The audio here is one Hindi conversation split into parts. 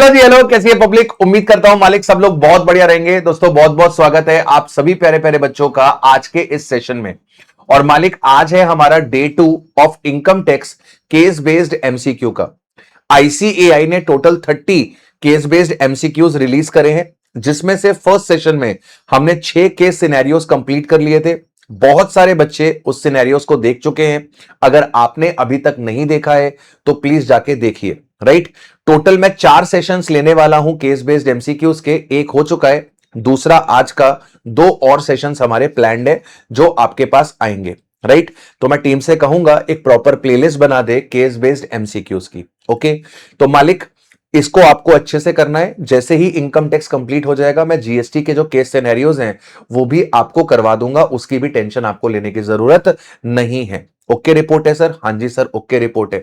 हेलो जी, हेलो। कैसी है पब्लिक? उम्मीद करता हूं मालिक सब लोग बहुत बढ़िया रहेंगे। दोस्तों बहुत बहुत स्वागत है आप सभी प्यारे प्यारे बच्चों का आज के इस सेशन में। और मालिक आज है हमारा day 2 of income tax case based MCQ का। आईसीएआई ने total 30 case based MCQs release करे हैं, जिसमें से फर्स्ट सेशन में हमने 6 केस सिनेरियोस कंप्लीट कर लिए थे। बहुत सारे बच्चे उस सिनेरियोस को देख चुके हैं। अगर आपने अभी तक नहीं देखा है तो प्लीज जाके देखिए। राइट, टोटल मैं 4 सेशंस लेने वाला हूं केस बेस्ड एमसीक्यूज के। एक हो चुका है, दूसरा आज का, 2 और सेशंस हमारे प्लान्ड है जो आपके पास आएंगे। राइट, तो मैं टीम से कहूंगा एक प्रॉपर प्लेलिस्ट बना दे केस बेस्ड एमसीक्यूज की। ओके, तो मालिक इसको आपको अच्छे से करना है। जैसे ही इनकम टैक्स कंप्लीट हो जाएगा मैं जीएसटी के जो केस सिनेरियोज हैं वो भी आपको करवा दूंगा, उसकी भी टेंशन आपको लेने की जरूरत नहीं है। ओके रिपोर्ट है सर? हाँ जी सर, ओके रिपोर्ट है।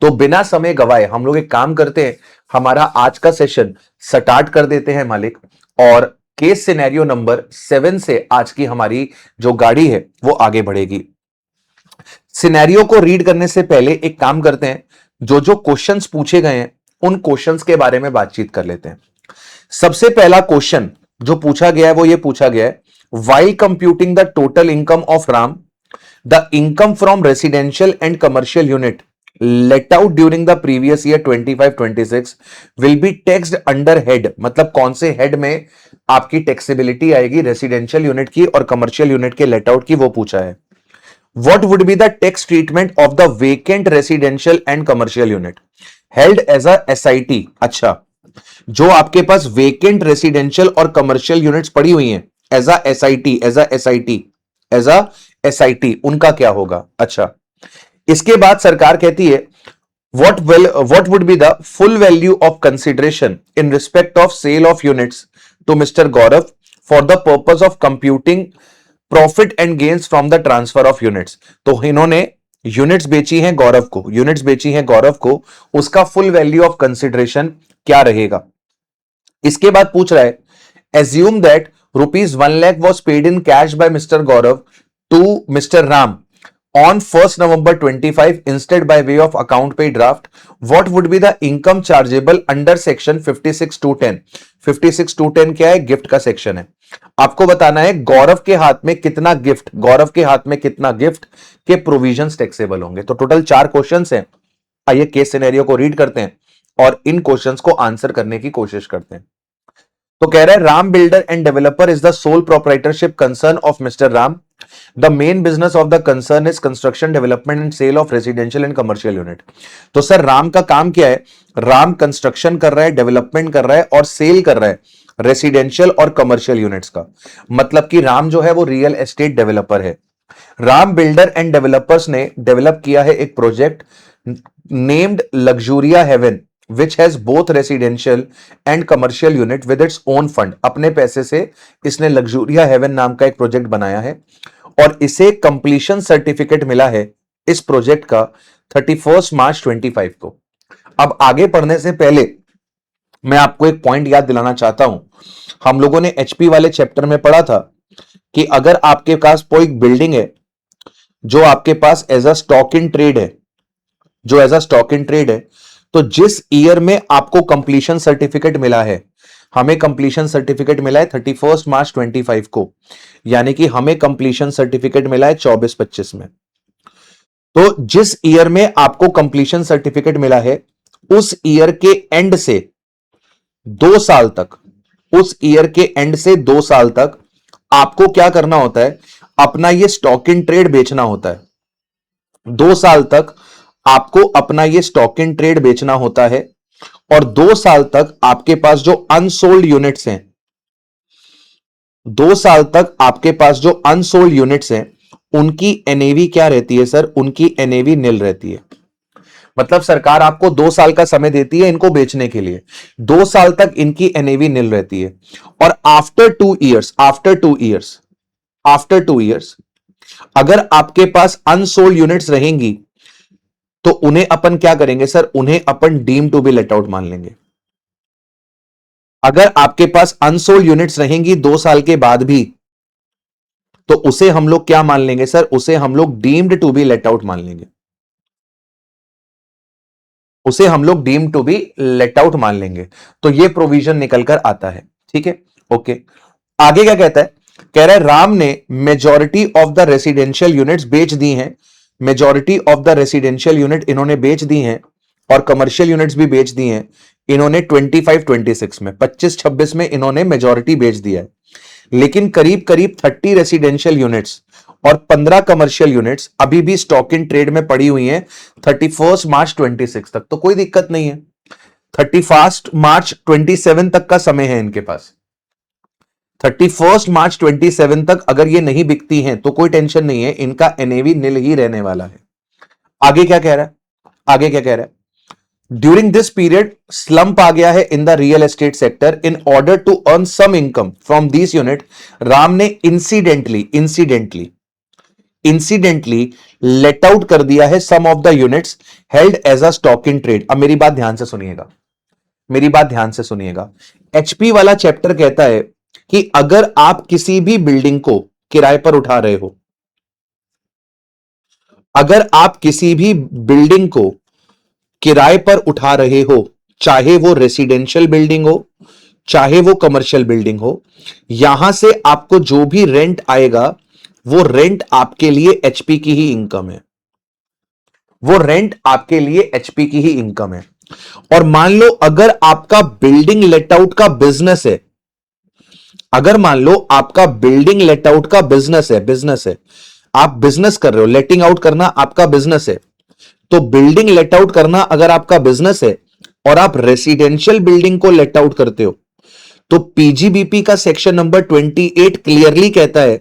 तो बिना समय गवाए हम लोग एक काम करते हैं, हमारा आज का सेशन स्टार्ट कर देते हैं मालिक। और केस सिनेरियो नंबर 7 से आज की हमारी जो गाड़ी है वो आगे बढ़ेगी। सिनेरियो को रीड करने से पहले एक काम करते हैं, जो जो क्वेश्चंस पूछे गए हैं उन क्वेश्चंस के बारे में बातचीत कर लेते हैं। सबसे पहला क्वेश्चन जो पूछा गया है वो ये पूछा गया है, while computing the total income of Ram, the income from residential and commercial unit let out during the previous year 25-26 will be taxed under head. मतलब कौन से हेड में आपकी टैक्सेबिलिटी आएगी रेसिडेंशियल यूनिट की और कमर्शियल यूनिट के लेट आउट की, वो पूछा है। What would be the tax treatment of the vacant residential and commercial unit held as a SIT? अच्छा, जो आपके पास वेकेंट रेसिडेंशियल और कमर्शियल यूनिट्स पड़ी हुई हैं एज अ एसआईटी, उनका क्या होगा? अच्छा, इसके बाद सरकार कहती है what would be the full value of consideration in respect of sale of units to Mr. Gaurav for the purpose of computing profit and gains from the transfer of units. तो इन्होंने यूनिट्स बेची हैं गौरव को, उसका फुल वैल्यू ऑफ कंसिडरेशन क्या रहेगा? इसके बाद पूछ रहा है, assume that ₹1 lakh was paid in cash by Mr Gaurav to Mr Ram on 1st November 25 instead by way of account pay draft. What would be the income chargeable under section 56(2)(10)? 56(2)(10) क्या है? गिफ्ट का सेक्शन है। आपको बताना है गौरव के हाथ में कितना गिफ्ट के प्रोविजंस टैक्सेबल होंगे। तो टोटल 4 क्वेश्चंस हैं। आइए केस सिनेरियो को रीड करते हैं और इन क्वेश्चंस को आंसर करने की कोशिश करते हैं। तो कह रहा है, Ram builder and developer is the sole proprietorship concern of Mr Ram. The main business of the concern is construction, development and sale of residential and commercial unit. तो सर राम का काम क्या है? राम कंस्ट्रक्शन कर रहा है, डेवलपमेंट कर रहा है और सेल कर रहा है रेसिडेंशियल और कमर्शियल यूनिट्स का। मतलब कि राम जो है वो रियल एस्टेट डेवलपर है। राम बिल्डर एंड डेवलपर्स ने डेवलप किया है एक project named Luxuria Haven which has both residential and commercial unit with its own fund। अपने पैसे से इसने लग्जूरिया हेवन नाम का एक प्रोजेक्ट बनाया है और इसे कंप्लीशन सर्टिफिकेट मिला है इस प्रोजेक्ट का 31 मार्च 25 को। अब आगे पढ़ने से पहले मैं आपको एक पॉइंट याद दिलाना चाहता हूं। हम लोगों ने एचपी वाले चैप्टर में पढ़ा था कि अगर आपके पास कोई बिल्डिंग है जो आपके पास as a stock in trade है, तो जिस ईयर में आपको कंप्लीशन सर्टिफिकेट मिला है, हमें कंप्लीशन सर्टिफिकेट मिला है 31 मार्च 25 को, यानी कि हमें कंप्लीशन सर्टिफिकेट मिला है 24-25 में। तो जिस ईयर में आपको कंप्लीशन सर्टिफिकेट मिला है उस ईयर के एंड से 2 साल तक, आपको क्या करना होता है? अपना ये स्टॉक इन ट्रेड बेचना होता है। 2 साल तक आपको अपना ये स्टॉक इन ट्रेड बेचना होता है और 2 साल तक आपके पास जो अनसोल्ड यूनिट्स हैं, 2 साल तक आपके पास जो अनसोल्ड यूनिट्स हैं उनकी एनएवी क्या रहती है सर? उनकी एनएवी निल रहती है। मतलब सरकार आपको 2 साल का समय देती है इनको बेचने के लिए, 2 साल तक इनकी एनएवी निल रहती है। और आफ्टर 2 इयर्स अगर आपके पास अनसोल्ड यूनिट्स रहेंगी तो उन्हें अपन क्या करेंगे सर? उन्हें अपन deem to be let out मान लेंगे। अगर आपके पास अनसोल्ड यूनिट्स रहेंगी 2 साल के बाद भी तो उसे हम लोग क्या मान लेंगे सर? उसे हम लोग deemed to be let out मान लेंगे। उसे हम लोग deem to be let out मान लेंगे। तो ये प्रोविजन निकल कर आता है। ठीक है, ओके। आगे क्या कहता है? कह रहा है राम ने majority of the residential units बेच दी हैं। Majority of the residential unit इन्होंने बेच दी हैं और कमर्शियल यूनिट्स भी बेच दी हैं इन्होंने 25-26 में, 25-26 में इन्होंने मेजॉरिटी बेच दिया है। लेकिन करीब करीब 30 रेसिडेंशियल यूनिट्स और 15 कमर्शियल यूनिट्स अभी भी स्टॉक इन ट्रेड में पड़ी हुई हैं 31 मार्च 26 तक। तो कोई दिक्कत नहीं है, 31 मार्च 27 तक का समय है इनके पास। 31 मार्च 27 तक अगर ये नहीं बिकती हैं तो कोई टेंशन नहीं है, इनका एनएवी नील ही रहने वाला है। आगे क्या कह रहा है? आगे क्या कह रहा है? ड्यूरिंग दिस पीरियड स्लंप आ गया है in the real estate sector. In order to earn some income from this unit, Ram ने इंसिडेंटली लेट आउट कर दिया है some of the units held as a stock in trade. अब मेरी बात ध्यान से सुनिएगा, मेरी बात ध्यान से सुनिएगा। एचपी वाला चैप्टर कहता है कि अगर आप किसी भी बिल्डिंग को किराए पर उठा रहे हो, अगर आप किसी भी बिल्डिंग को किराए पर उठा रहे हो, चाहे वो रेसिडेंशियल बिल्डिंग हो चाहे वो कमर्शियल बिल्डिंग हो, यहां से आपको जो भी रेंट आएगा वो रेंट आपके लिए एचपी की ही इनकम है। वो रेंट आपके लिए एचपी की ही इनकम है। और मान लो अगर आपका बिल्डिंग लेट आउट का बिजनेस है, अगर मान लो आपका बिल्डिंग लेट आउट का बिजनेस है, आप बिजनेस कर रहे हो, लेटिंग आउट करना आपका बिजनेस है, तो बिल्डिंग लेट आउट करना अगर आपका बिजनेस है और आप रेसिडेंशियल बिल्डिंग को लेट आउट करते हो, तो पीजीबीपी का सेक्शन नंबर 28 क्लियरली कहता है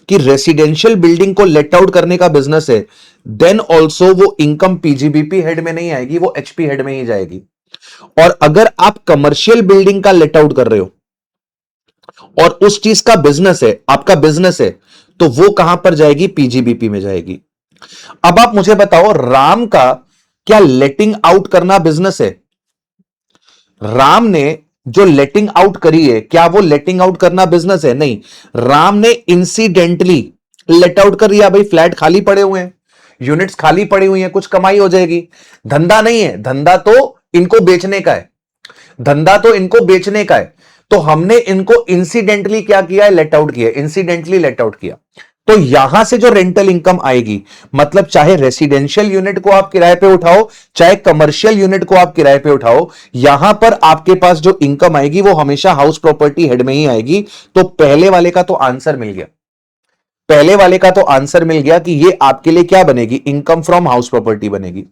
कि रेसिडेंशियल बिल्डिंग को लेट आउट करने का बिजनेस है, देन ऑल्सो वो इनकम पीजीबीपी हेड में नहीं आएगी, वो एचपी हेड में ही जाएगी। और अगर आप कमर्शियल बिल्डिंग का लेट आउट कर रहे हो और उस चीज का बिजनेस है, आपका बिजनेस है, तो वो कहां पर जाएगी? पीजीबीपी में जाएगी। अब आप मुझे बताओ, राम का क्या लेटिंग आउट करना बिजनेस है? राम ने जो लेटिंग आउट करी है, क्या वो लेटिंग आउट करना बिजनेस है? नहीं, राम ने इंसिडेंटली लेट आउट कर दिया। भाई फ्लैट खाली पड़े हुए हैं, यूनिट्स खाली पड़ी हुई हैं, कुछ कमाई हो जाएगी। धंधा नहीं है, धंधा तो इनको बेचने का है, धंधा तो इनको बेचने का है। तो हमने इनको इंसिडेंटली क्या किया है? लेट आउट किया, इंसिडेंटली लेट आउट किया। तो यहां से जो रेंटल इनकम आएगी, मतलब चाहे रेसिडेंशियल यूनिट को आप किराए पे उठाओ चाहे कमर्शियल यूनिट को आप किराए पे उठाओ, यहां पर आपके पास जो इनकम आएगी वो हमेशा हाउस प्रॉपर्टी हेड में ही आएगी। तो पहले वाले का तो आंसर मिल गया, पहले वाले का तो आंसर मिल गया कि ये आपके लिए क्या बनेगी? इनकम फ्रॉम हाउस प्रॉपर्टी बनेगी।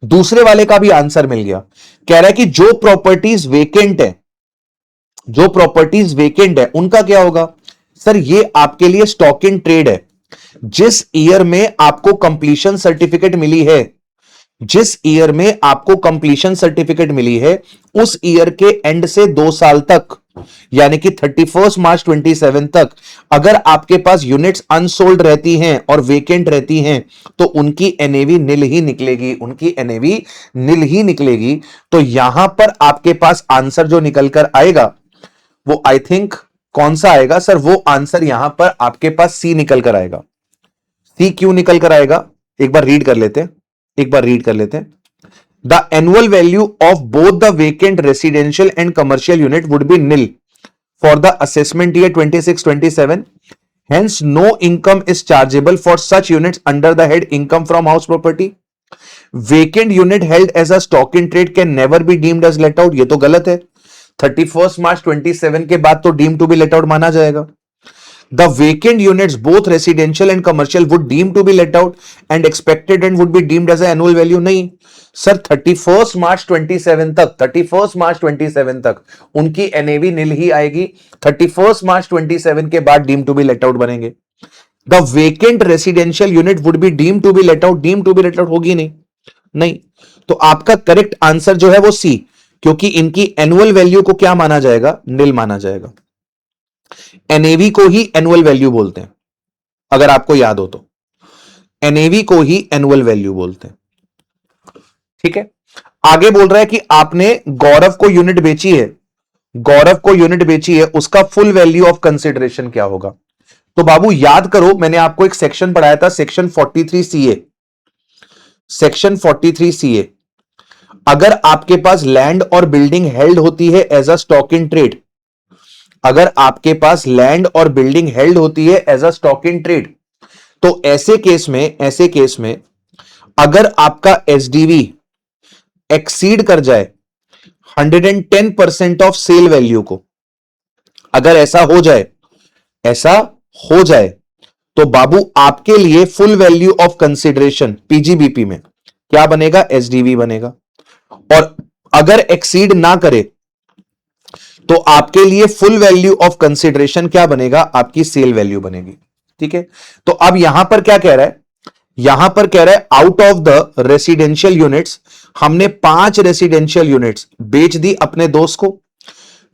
दूसरे वाले का भी आंसर मिल गया, कह रहा है कि जो प्रॉपर्टीज वेकेंट है, जो प्रॉपर्टीज वेकेंट है उनका क्या होगा? सर ये आपके लिए स्टॉक इन ट्रेड है। जिस ईयर में आपको कंप्लीशन सर्टिफिकेट मिली है, जिस ईयर में आपको कंप्लीशन सर्टिफिकेट मिली है, उस ईयर के एंड से 2 साल तक, यानी कि 31 मार्च 27 तक अगर आपके पास यूनिट्स अनसोल्ड रहती हैं और वेकेंट रहती हैं, तो उनकी एनएवी नील ही निकलेगी, उनकी एनएवी नील ही निकलेगी। तो यहां पर आपके पास आंसर जो निकल कर आएगा वो आई थिंक कौन सा आएगा? सर वो आंसर यहां पर आपके पास सी निकल कर आएगा। सी क्यों निकल कर आएगा? एक बार रीड कर लेते हैं, एक बार रीड कर लेते हैं। The annual value of both the vacant residential and commercial unit would be nil for the assessment year 26-27. Hence, no income is chargeable for such units under the head income from house property. Vacant unit held as a stock in trade can never be deemed as let out. ये तो गलत है, 31 मार्च 27 के बाद तो deem to be let out माना जाएगा। The vacant units, both residential and commercial, would deem to be let out and expected and would be deemed as an annual value. नहीं सर, 31 मार्च 27 तक, 31 मार्च 27 तक उनकी एनएवी नील ही आएगी। 31 मार्च 27 के बाद deem to be let out बनेंगे। The vacant residential unit would be deem to be let out, deem to be let out होगी नहीं, नहीं। तो आपका करेक्ट आंसर जो है वो सी, क्योंकि इनकी एनुअल वैल्यू को क्या माना जाएगा? नील माना जाएगा। एनएवी को ही एनुअल वैल्यू बोलते हैं, अगर आपको याद हो तो एनएवी को ही एनुअल वैल्यू बोलते हैं। ठीक है, आगे बोल रहा है कि आपने गौरव को यूनिट बेची है, गौरव को यूनिट बेची है, उसका फुल वैल्यू ऑफ कंसिडरेशन क्या होगा? तो बाबू याद करो, मैंने आपको एक सेक्शन पढ़ाया था, सेक्शन 43 सीए, सेक्शन 43 सीए। अगर आपके पास लैंड और बिल्डिंग हेल्ड होती है as a stock in trade, अगर आपके पास लैंड और बिल्डिंग हेल्ड होती है as a stock in trade, तो ऐसे केस में अगर आपका एसडीवी एक्सीड कर जाए 110% ऑफ सेल वैल्यू को, अगर ऐसा हो जाए तो बाबू आपके लिए full value of consideration PGBP में क्या बनेगा? एसडीवी बनेगा। और अगर एक्सीड ना करे तो आपके लिए फुल वैल्यू ऑफ कंसिडरेशन क्या बनेगा? आपकी सेल वैल्यू बनेगी। ठीक है, तो अब यहां पर क्या कह रहा है? यहां पर कह रहा है out of the residential units, हमने 5 रेसिडेंशियल यूनिट्स बेच दी अपने दोस्त को,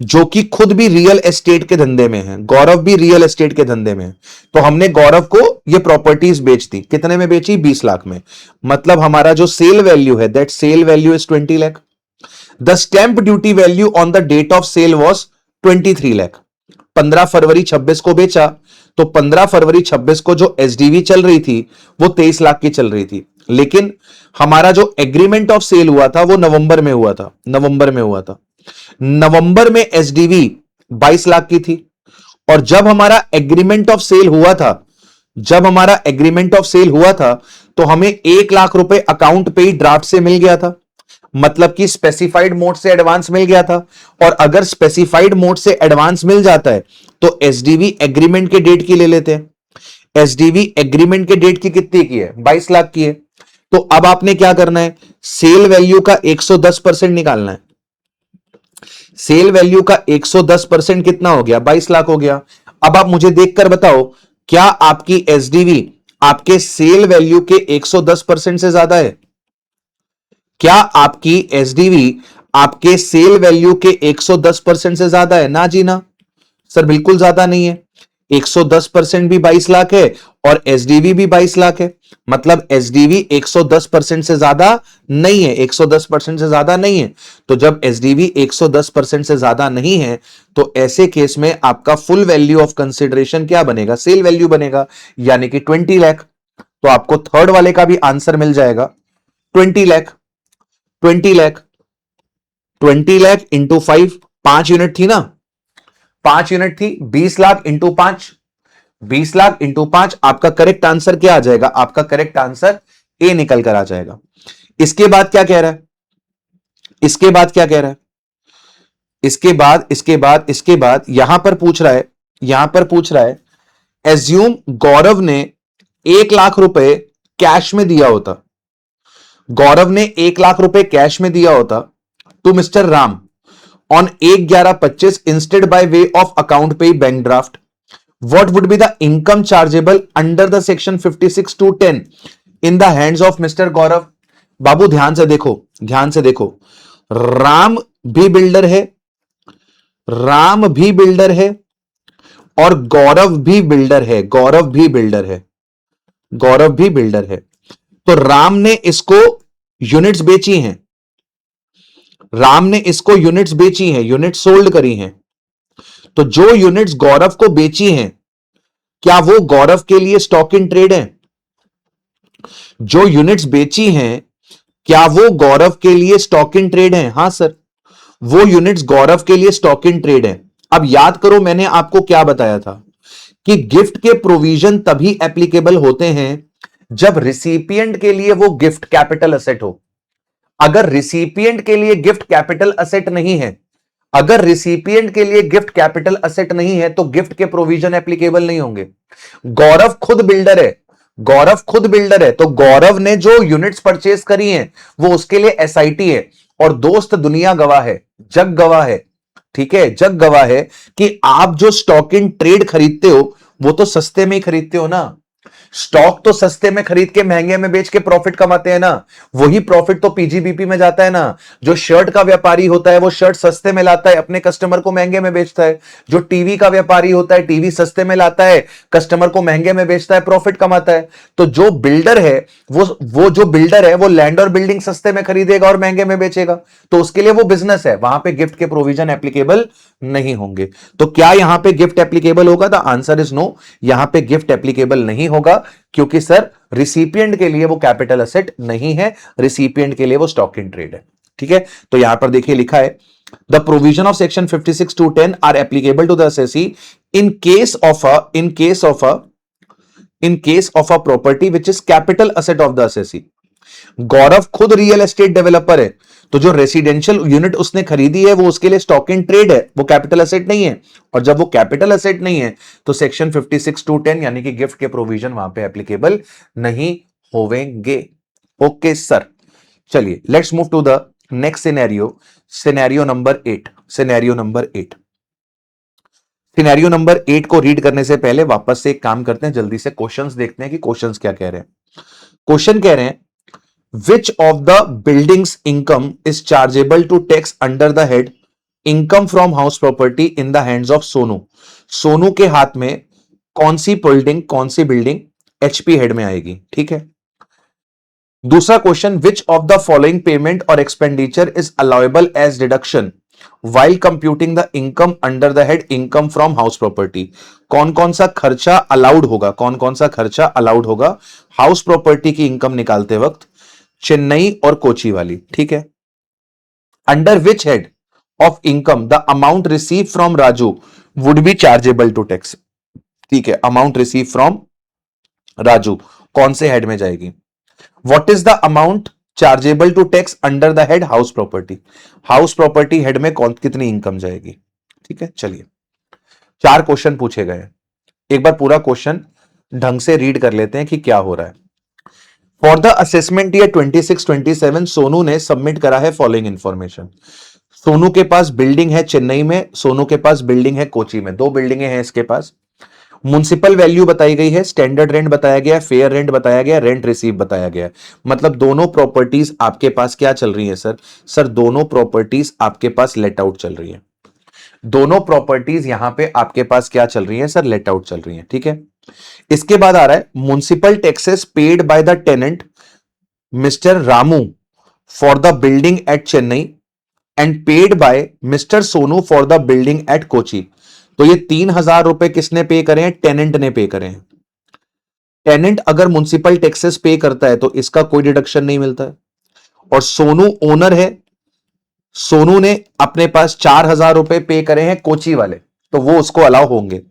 जो कि खुद भी रियल एस्टेट के धंधे में है, गौरव भी रियल एस्टेट के धंधे में है। तो हमने गौरव को ये प्रॉपर्टीज बेच दी। कितने में बेची? 20 लाख में। मतलब हमारा जो सेल वैल्यू है, that sale value is 20 lakh. The stamp duty value on the date of sale was 23 lakh. 15 फरवरी 26 को बेचा, तो 15 फरवरी 26 को जो एसडीवी चल रही थी वो 23 लाख की चल रही थी। लेकिन हमारा जो एग्रीमेंट ऑफ सेल हुआ था वो नवंबर में हुआ था। नवंबर में एसडीवी 22 लाख की थी। और जब हमारा एग्रीमेंट ऑफ सेल हुआ था तो हमें 1 लाख रुपए अकाउंट पे ही ड्राफ्ट से मिल गया था। मतलब कि स्पेसिफाइड मोड से एडवांस मिल गया था। और अगर स्पेसिफाइड मोड से एडवांस मिल जाता है तो एसडीवी एग्रीमेंट के डेट की ले लेते हैं। एसडीवी एग्रीमेंट के डेट की कितनी की है? 22 लाख की है। तो अब आपने क्या करना है? सेल वैल्यू का 110% निकालना है। सेल वैल्यू का 110% कितना हो गया? 22 लाख हो गया। अब आप मुझे देखकर बताओ, क्या आपकी एसडीवी आपके सेल वैल्यू के 110% से ज्यादा है? क्या आपकी एसडीवी आपके सेल वैल्यू के 110% से ज्यादा है? ना जी ना सर, बिल्कुल ज्यादा नहीं है। 110% भी 22 लाख है और एसडीवी भी 22 लाख है। मतलब एसडीवी 110% से ज्यादा नहीं है, 110% से ज्यादा नहीं है। तो जब एसडीवी 110% से ज्यादा नहीं है तो ऐसे केस में आपका फुल वैल्यू ऑफ कंसिडरेशन क्या बनेगा? सेल वैल्यू बनेगा, यानी कि 20 लाख। तो आपको थर्ड वाले का भी आंसर मिल जाएगा 20 लाख। 20 लाख 20 लाख इंटू 5, 5 यूनिट थी ना, 5 यूनिट थी, 20 लाख इंटू 5, 20 लाख इंटू 5। आपका करेक्ट आंसर क्या आ जाएगा? आपका करेक्ट आंसर ए निकल कर आ जाएगा। इसके बाद क्या कह रहा है? इसके बाद क्या कह रहा है? इसके बाद यहां पर पूछ रहा है एज्यूम गौरव ने 1 लाख रुपए कैश में दिया होता। गौरव ने 1 लाख रुपए कैश में दिया होता to Mr Ram on 1/11/25 instead by way of account pay bank draft. What would be the income chargeable under the section 56(2)(10) in the hands of Mr. गौरव? बाबू ध्यान से देखो, राम भी बिल्डर है, और गौरव भी बिल्डर है। तो राम ने इसको यूनिट्स बेची हैं, यूनिट सोल्ड करी हैं। तो जो यूनिट्स गौरव को बेची हैं, क्या वो गौरव के लिए स्टॉक इन ट्रेड है? जो यूनिट्स बेची हैं, क्या वो गौरव के लिए स्टॉक इन ट्रेड है? हां सर, वो यूनिट्स गौरव के लिए स्टॉक इन ट्रेड है। अब याद करो, मैंने आपको क्या बताया था कि गिफ्ट के प्रोविजन तभी एप्लीकेबल होते हैं जब रिसिपिएंट के लिए वो गिफ्ट कैपिटल असेट हो। अगर रिसिपिएंट के लिए गिफ्ट कैपिटल असेट नहीं है, तो गिफ्ट के प्रोविजन एप्लीकेबल नहीं होंगे। गौरव खुद बिल्डर है, तो गौरव ने जो यूनिट्स परचेस करी हैं वो उसके लिए एसआईटी है। और दोस्त, दुनिया गवाह है, जग गवाह है, ठीक है, जग गवाह है कि आप जो स्टॉक इन ट्रेड खरीदते हो वो तो सस्ते में ही खरीदते हो ना। स्टॉक तो सस्ते में खरीद के महंगे में बेच के प्रॉफिट कमाते हैं ना। वही प्रॉफिट तो पीजीबीपी में जाता है ना। जो शर्ट का व्यापारी होता है वो शर्ट सस्ते में लाता है, अपने कस्टमर को महंगे में बेचता है। जो टीवी का व्यापारी होता है टीवी सस्ते में लाता है, कस्टमर को महंगे में बेचता है, प्रॉफिट कमाता है। तो जो बिल्डर है वो लैंड और बिल्डिंग सस्ते में खरीदेगा और महंगे में बेचेगा, तो उसके लिए वो बिजनेस है, वहां पे गिफ्ट के प्रोविजन एप्लीकेबल नहीं होंगे। तो क्या यहां पे गिफ्ट एप्लीकेबल होगा? द आंसर इज नो, यहां पे गिफ्ट एप्लीकेबल नहीं होगा, क्योंकि सर रिसिपिएंट के लिए वो कैपिटल असेट नहीं है, रिसिपिएंट के लिए वो स्टॉक इन ट्रेड है। ठीक है, तो यहां पर देखिए लिखा है the provision of section 56(2)(10) are applicable to the SSC in case of a property which is capital asset of the SSC. Gaurav खुद रियल एस्टेट डेवलपर है, तो जो रेसिडेंशियल यूनिट उसने खरीदी है वो उसके लिए स्टॉक इन ट्रेड है, वो कैपिटल एसेट नहीं है। और जब वो कैपिटल एसेट नहीं है तो सेक्शन 56(2)(10) यानी कि गिफ्ट के प्रोविजन वहां पे एप्लीकेबल नहीं होवेंगे। ओके सर, चलिए let's move to the next scenario, scenario number 8। Scenario number 8 को रीड करने से पहले वापस से एक काम करते हैं, जल्दी से क्वेश्चंस देखते हैं कि क्वेश्चंस क्या कह रहे हैं। क्वेश्चन कह रहे हैं Which of the building's income is chargeable to tax under the head income from house property in the hands of Sonu. Sonu के हाथ में कौन सी बिल्डिंग एचपी हेड में आएगी, ठीक है। दूसरा question, which of the following payment और expenditure is allowable as deduction while computing the income under the head income from house property। कौन कौन सा खर्चा अलाउड होगा हाउस प्रॉपर्टी की इनकम निकालते वक्त, चेन्नई और कोची वाली, ठीक है। Under which head of income the amount receive from Raju would be chargeable to tax, ठीक है। अमाउंट रिसीव फ्रॉम राजू कौन से हेड में जाएगी। What is the amount chargeable to tax under the head house property, house property head में कितनी इनकम जाएगी, ठीक है। चलिए 4 क्वेश्चन पूछे गए, एक बार पूरा क्वेश्चन ढंग से रीड कर लेते हैं कि क्या हो रहा है। For the assessment year 26-27 Sonu ने सबमिट करा है फॉलोइंग इंफॉर्मेशन। सोनू के पास बिल्डिंग है चेन्नई में, सोनू के पास बिल्डिंग है कोची में, 2 बिल्डिंगें हैं इसके पास। म्युनिसिपल वैल्यू बताई गई है, स्टैंडर्ड रेंट बताया गया, फेयर रेंट बताया गया, रेंट रिसीव बताया गया। मतलब दोनों प्रॉपर्टीज आपके पास क्या चल रही है सर दोनों प्रॉपर्टीज आपके पास लेट आउट चल रही है। दोनों प्रॉपर्टीज यहां पे आपके पास क्या चल रही है सर, लेट आउट चल रही है, ठीक है। इसके बाद आ रहा है municipal taxes paid by the tenant mister Ramu for the building at Chennai and paid by mister Sonu for the building at Kochi. तो ये 3,000 रुपए किसने पे करे हैं, टेनेंट ने पे करे हैं। टेनेंट अगर म्युनिसिपल टैक्सेस पे करता है तो इसका कोई डिडक्शन नहीं मिलता है। और सोनू ओनर है, सोनू ने अपने पास 4,000 रुपए पे करे हैं कोची वाले, तो वो उसको अलाउ होंगे।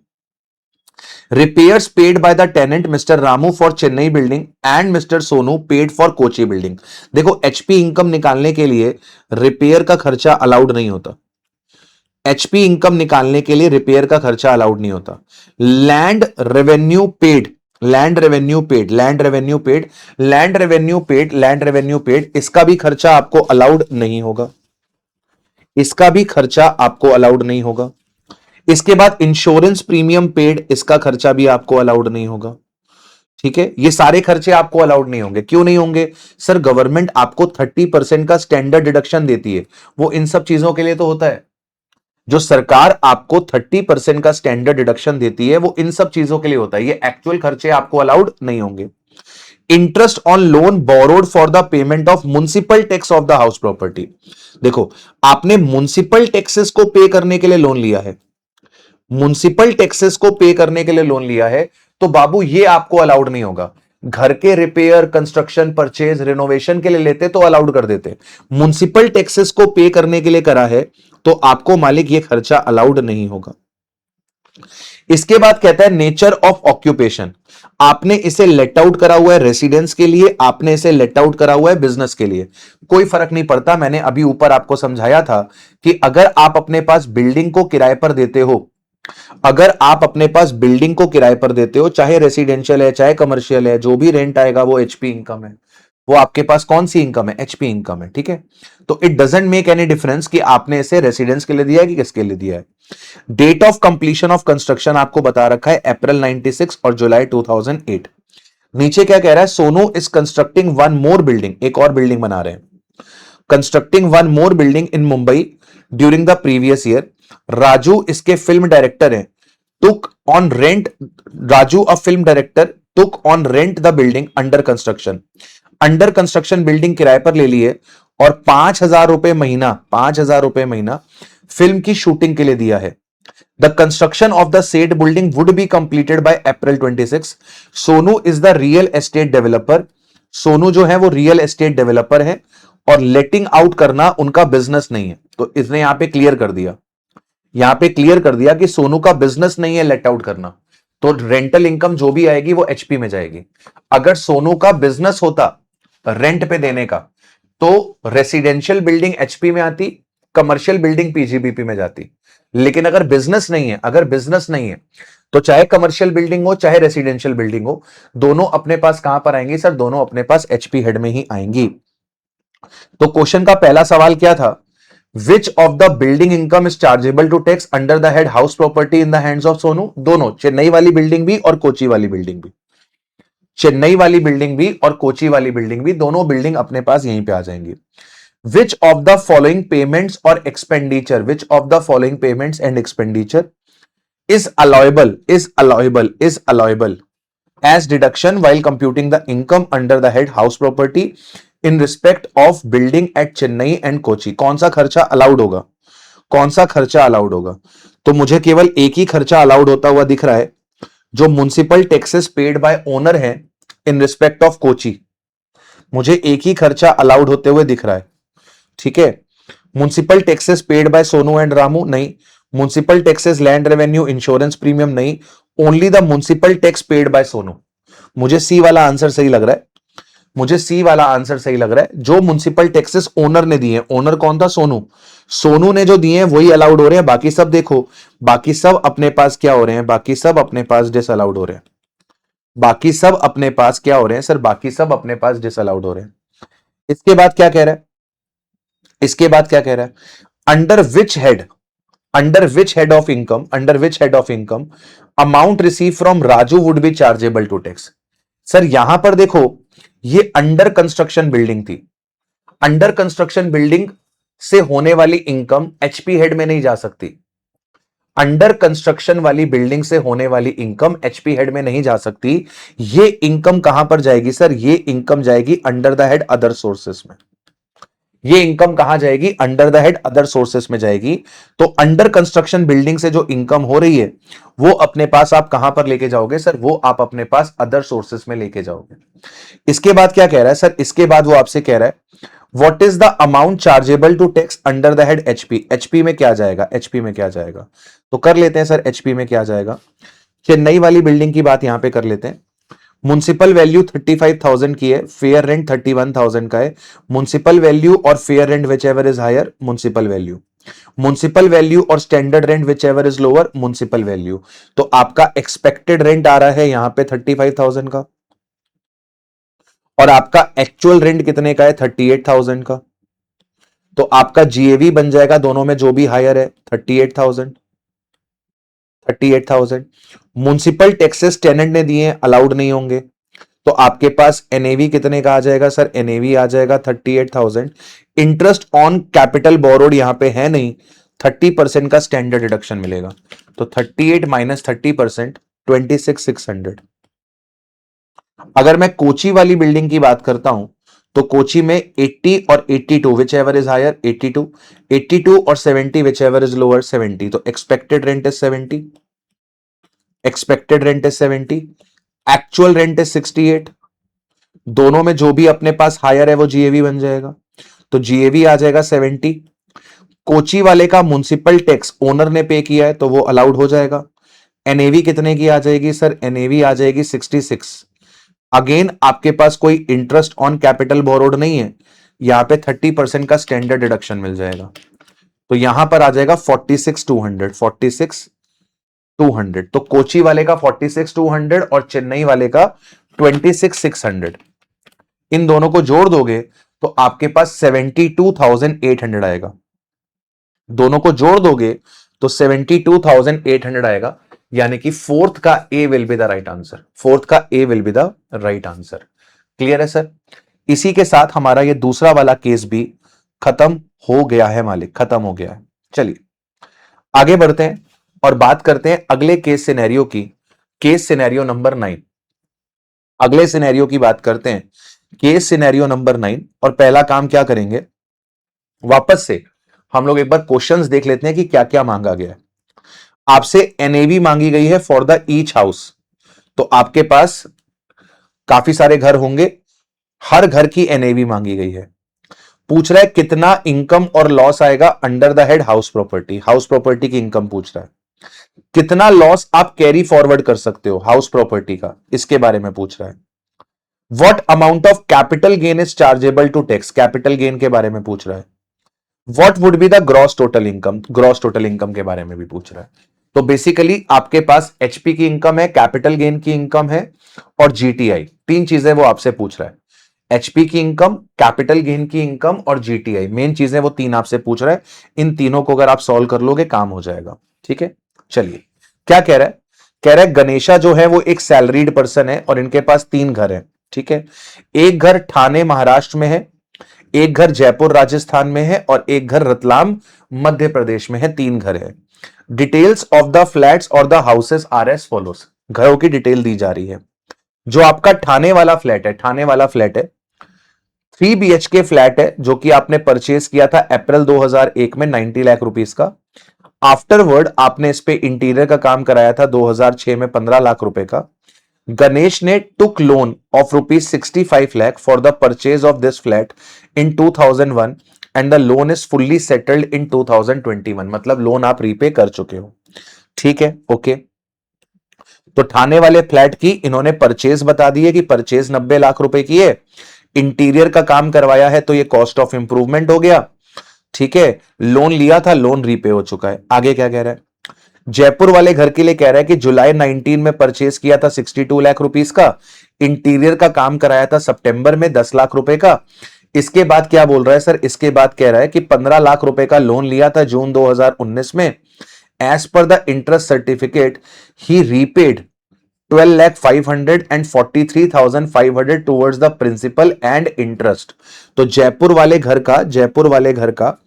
Repairs paid by the tenant mister Ramu for Chennai building and mister Sonu paid for Kochi building. देखो एचपी इनकम निकालने के लिए रिपेयर का खर्चा अलाउड नहीं होता, एचपी इनकम निकालने के लिए रिपेयर का खर्चा अलाउड नहीं होता। लैंड रेवेन्यू पेड इसका भी खर्चा आपको अलाउड नहीं होगा, इसके बाद इंश्योरेंस प्रीमियम पेड, इसका खर्चा भी आपको अलाउड नहीं होगा, ठीक है। ये सारे खर्चे आपको अलाउड नहीं होंगे। क्यों नहीं होंगे सर, गवर्नमेंट आपको 30% का स्टैंडर्ड डिडक्शन देती है, वो इन सब चीजों के लिए तो होता है। जो सरकार आपको 30% का स्टैंडर्ड डिडक्शन देती है वो इन सब चीजों के लिए होता है, ये एक्चुअल खर्चे आपको अलाउड नहीं होंगे। Interest on loan borrowed for the payment of municipal tax of the house property. देखो आपने म्युनिसिपल टैक्सेस को पे करने के लिए लोन लिया है, तो बाबू ये आपको अलाउड नहीं होगा। घर के रिपेयर, कंस्ट्रक्शन, परचेज, रिनोवेशन के लिए लेते तो अलाउड कर देते, म्युनिसिपल टैक्सेस को पे करने के लिए करा है तो आपको मालिक ये खर्चा अलाउड नहीं होगा। इसके बाद कहता है नेचर ऑफ ऑक्यूपेशन, आपने इसे लेट आउट करा हुआ है रेसिडेंस के लिए, आपने इसे लेट आउट करा हुआ है बिजनेस के लिए, कोई फर्क नहीं पड़ता। मैंने अभी ऊपर आपको समझाया था कि अगर आप अपने पास बिल्डिंग को किराए पर देते हो, चाहे रेसिडेंशियल है चाहे कमर्शियल है, जो भी रेंट आएगा वो एचपी इनकम है, वो आपके पास कौन सी इनकम है, एचपी इनकम है, ठीक है। तो it doesn't make any difference कि आपने इसे रेसिडेंस के लिए दिया है कि किसके लिए दिया है। Date of completion of construction आपको बता रखा है अप्रैल 96 और जुलाई 2008। नीचे क्या कह रहा है, Sonu is constructing one more building, एक और बिल्डिंग बना रहे हैं, constructing one more building in Mumbai during the previous year. Raju इसके फिल्म डायरेक्टर हैं, took on rent, Raju a film director took on rent the building under construction building किराए पर ले लिए और 5,000 रुपए महीना फिल्म की शूटिंग के लिए दिया है। The construction of the said building would be completed by April 26। Sonu is the real estate developer, Sonu जो है वो रियल एस्टेट डेवलपर है और लेटिंग आउट करना उनका बिजनेस नहीं है। तो इसने यहां पे क्लियर कर दिया, यहां पे क्लियर कर दिया कि सोनू का बिजनेस नहीं है लेट आउट करना, तो रेंटल इनकम जो भी आएगी वो एचपी में जाएगी। अगर सोनू का बिजनेस होता रेंट पे देने का, तो रेसिडेंशियल बिल्डिंग एचपी में आती, कमर्शियल बिल्डिंग पीजीबीपी में जाती। लेकिन अगर बिजनेस नहीं है, अगर बिजनेस नहीं है, तो चाहे कमर्शियल बिल्डिंग हो चाहे रेसिडेंशियल बिल्डिंग हो, दोनों अपने पास कहां पर आएंगी सर? दोनों अपने पास एचपी हेड में ही आएंगी। तो क्वेश्चन का पहला सवाल क्या था? Which of the building income is chargeable to tax under the head house property in the hands of Sonu? दोनों, चेन्नई वाली बिल्डिंग भी और कोची वाली बिल्डिंग भी, चेन्नई वाली बिल्डिंग भी और कोची वाली बिल्डिंग भी, दोनों बिल्डिंग अपने पास यहीं पे आ जाएंगी। Which of the following payments और expenditure, which of the following payments and expenditure is allowable as deduction while computing the income under the head house property in respect of building at Chennai and Kochi? कौन सा खर्चा अलाउड होगा, कौन सा खर्चा अलाउड होगा? तो मुझे केवल एक ही खर्चा अलाउड होता हुआ दिख रहा है, जो municipal taxes paid bye owner है इन रिस्पेक्ट ऑफ कोची। मुझे एक ही खर्चा अलाउड होते हुए दिख रहा है, ठीक है। Municipal taxes paid by Sonu and Ramu नहीं, municipal taxes land revenue insurance premium नहीं, only the municipal tax paid by Sonu. मुझे सी वाला आंसर सही लग रहा है, मुझे सी वाला आंसर सही लग रहा है। जो म्युनिसिपल टैक्सेस ओनर ने दिए, ओनर कौन था? सोनू। सोनू ने जो दिए हैं वही अलाउड हो रहे हैं, बाकी सब देखो, बाकी सब अपने पास क्या हो रहे हैं? बाकी सब अपने पास डिसअलाउड हो रहे हैं। बाकी सब अपने पास क्या हो रहे हैं सर? बाकी सब अपने पास डिसअलाउड हो रहे हैं। इसके बाद क्या कह रहा है? इसके बाद क्या कह रहा है? Under which head, under which head of income, under which head of income amount receive from Raju would be chargeable to tax? Sir यहां पर देखो, ये अंडर कंस्ट्रक्शन बिल्डिंग थी, अंडर कंस्ट्रक्शन बिल्डिंग से होने वाली इनकम एचपी हेड में नहीं जा सकती। अंडर कंस्ट्रक्शन वाली बिल्डिंग से होने वाली इनकम एचपी हेड में नहीं जा सकती। ये इनकम कहां पर जाएगी सर? ये इनकम जाएगी under the head other sources में। ये इनकम कहां जाएगी? Under the head other sources में जाएगी। तो अंडर कंस्ट्रक्शन बिल्डिंग से जो इनकम हो रही है वो अपने पास आप कहां पर लेके जाओगे सर? वो आप अपने पास अदर सोर्सेस में लेके जाओगे। इसके बाद क्या कह रहा है सर? इसके बाद वो आपसे कह रहा है what is the amount chargeable to tax under the head HP? HP में क्या जाएगा? एचपी में क्या जाएगा? तो कर लेते हैं सर, एचपी में क्या जाएगा। चेन्नई वाली बिल्डिंग की बात यहां पे कर लेते हैं। म्युनिसिपल वैल्यू 35,000 की है, फेयर रेंट 31,000 का है। म्युनिसिपल वैल्यू और fair rent whichever is higher, municipal value. Municipal value और standard rent whichever is lower, municipal value. तो आपका एक्सपेक्टेड रेंट आ रहा है यहां पे 35,000 का, और आपका एक्चुअल रेंट कितने का है? 38,000 का। तो आपका जीएवी बन जाएगा दोनों में जो भी हायर है 38,000, 38,000। म्युनिसिपल टैक्सेस टेनेंट ने दिए हैं, अलाउड नहीं होंगे। तो आपके पास एनएवी कितने का आ जाएगा सर? एनएवी आ जाएगा 38,000। इंटरेस्ट ऑन कैपिटल बोरोड यहां पे है नहीं, 30% का स्टैंडर्ड डिडक्शन मिलेगा। तो 38 माइनस 30%, 26,600। अगर मैं कोची वाली बिल्डिंग की बात करता हूं, तो कोची में 80 और 82 विच एवर इज हायर, 82, 82 और 70 विच एवर इज लोअर, 70। तो expected rent is 70, expected rent is 70, actual rent is 68। दोनों में जो भी अपने पास हायर है वो जीएवी बन जाएगा। तो जीएवी आ जाएगा 70। कोची वाले का म्युनिसिपल टैक्स ओनर ने पे किया है तो वो अलाउड हो जाएगा। एनएवी कितने की आ जाएगी सर? एनएवी आ जाएगी 66। अगेन आपके पास कोई इंटरेस्ट ऑन कैपिटल बोरोड नहीं है, यहां पे 30% का स्टैंडर्ड डिडक्शन मिल जाएगा। तो यहां पर आ जाएगा 46,200, 46,200। तो कोची वाले का 46,200 और चेन्नई वाले का 26,600। इन दोनों को जोड़ दोगे तो आपके पास 72,800 आएगा। दोनों को जोड़ दोगे तो 72,800 आएगा, यानी कि फोर्थ का A will be the right answer, fourth का A will be the right answer. Clear है सर? इसी के साथ हमारा ये दूसरा वाला केस भी खत्म हो गया है मालिक, खत्म हो गया है। चलिए आगे बढ़ते हैं और बात करते हैं अगले केस सिनेरियो की, केस सिनेरियो नंबर 9। अगले सिनेरियो की बात करते हैं, केस सिनेरियो नंबर 9। और पहला काम क्या करेंगे, वापस से हम लोग एक बार क्वेश्चंस देख लेते हैं कि क्या क्या मांगा गया है। आपसे एनएवी मांगी गई है फॉर द ईच हाउस। तो आपके पास काफी सारे घर होंगे, हर घर की एनएवी मांगी गई है। पूछ रहा है कितना इनकम और लॉस आएगा under the head house property. House property की इनकम पूछ रहा है। कितना लॉस आप कैरी फॉरवर्ड कर सकते हो हाउस प्रॉपर्टी का, इसके बारे में पूछ रहा है। What amount of capital gain is chargeable to tax, capital gain के बारे में पूछ रहा है। What would be the gross total income, gross total income के बारे में भी पूछ रहा है। तो बेसिकली आपके पास एचपी की इनकम है, कैपिटल गेन की इनकम है और जीटीआई, तीन चीजें वो आपसे पूछ रहा है। एचपी की इनकम, कैपिटल गेन की इनकम और जीटीआई, मेन चीजें वो तीन आपसे पूछ रहा है। इन तीनों को अगर आप सॉल्व कर लोगे काम हो जाएगा। ठीक है, चलिए क्या कह रहा है। कह रहा है गणेशा जो है वो एक सैलरीड पर्सन है और इनके पास तीन घर है। ठीक है, एक घर ठाणे महाराष्ट्र में है, एक घर जयपुर राजस्थान में है और एक घर रतलाम मध्य प्रदेश में है। तीन घर है। डिटेल्स ऑफ द फ्लैट्स और the houses are as follows, घरों की डिटेल दी जा रही है। जो आपका ठाणे वाला फ्लैट है, ठाणे वाला फ्लैट है 3 BHK फ्लैट है जो कि आपने परचेज किया था अप्रैल 2001 में 90 लाख रुपीस का। आफ्टरवर्ड आपने इस पे इंटीरियर का काम कराया था 2006 में 15 लाख रुपए का। गणेश ने took loan of rupees 65 lakh for the purchase of this flat in 2001 and the loan is fully settled in 2021, मतलब लोन आप रीपे कर चुके हो। ठीक है, ओके। तो ठाणे वाले फ्लैट की इन्होंने परचेज बता दी है कि परचेज 90 लाख रुपए की है, इंटीरियर का काम करवाया है तो ये कॉस्ट ऑफ इंप्रूवमेंट हो गया। ठीक है, लोन लिया था, लोन रीपे हो चुका है। आगे क्या कह रहा है। जयपुर वाले घर के लिए कह रहा है कि जुलाई 19 में परचेज किया था 62 लाख रुपीस का, इंटीरियर का काम कराया था सितंबर में 10 लाख रुपए का। इसके बाद क्या बोल रहा है सर, इसके बाद कह रहा है कि 15 लाख रुपए का लोन लिया था जून 2019 में। As per the interest certificate he repaid 12,500 and 43,500 towards the principal and interest. तो जयपुर वाले घर का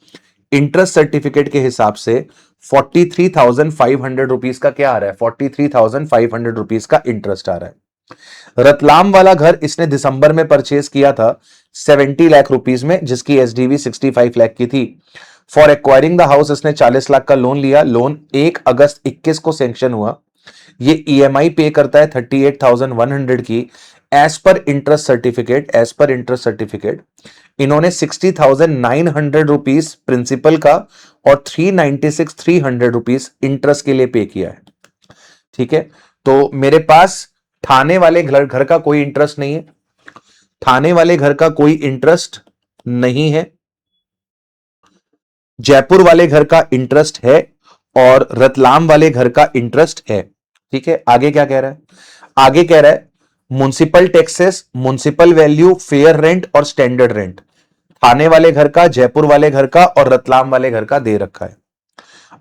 इंटरेस्ट सर्टिफिकेट के हिसाब से 43,500 रुपीज का क्या आ रहा है, 43,500 रुपीज का इंटरेस्ट आ रहा है। रतलाम वाला घर इसने दिसंबर में परचेज किया था 70 लाख रुपीज में, जिसकी एसडीवी 65 लाख की थी। फॉर एक्वायरिंग द हाउस इसने 40 लाख का लोन लिया। लोन 1 अगस्त 21 को सैंक्शन हुआ। ये ईएमआई पे करता है 38,100 की। एज पर इंटरेस्ट सर्टिफिकेट इन्होंने 60,900 रुपीज प्रिंसिपल का और 396,300 रुपीज इंटरेस्ट के लिए पे किया है। ठीक है, तो मेरे पास ठाणे वाले घर का कोई इंटरेस्ट नहीं है, ठाणे वाले घर का कोई इंटरेस्ट नहीं है, जयपुर वाले घर का इंटरेस्ट है और रतलाम वाले घर का इंटरेस्ट है। ठीक है, आगे क्या कह रहा है। आगे कह रहा है municipal taxes, municipal value, fair rent और स्टैंडर्ड रेंट ठाणे वाले घर का, जयपुर वाले घर का और रतलाम वाले घर का दे रखा है।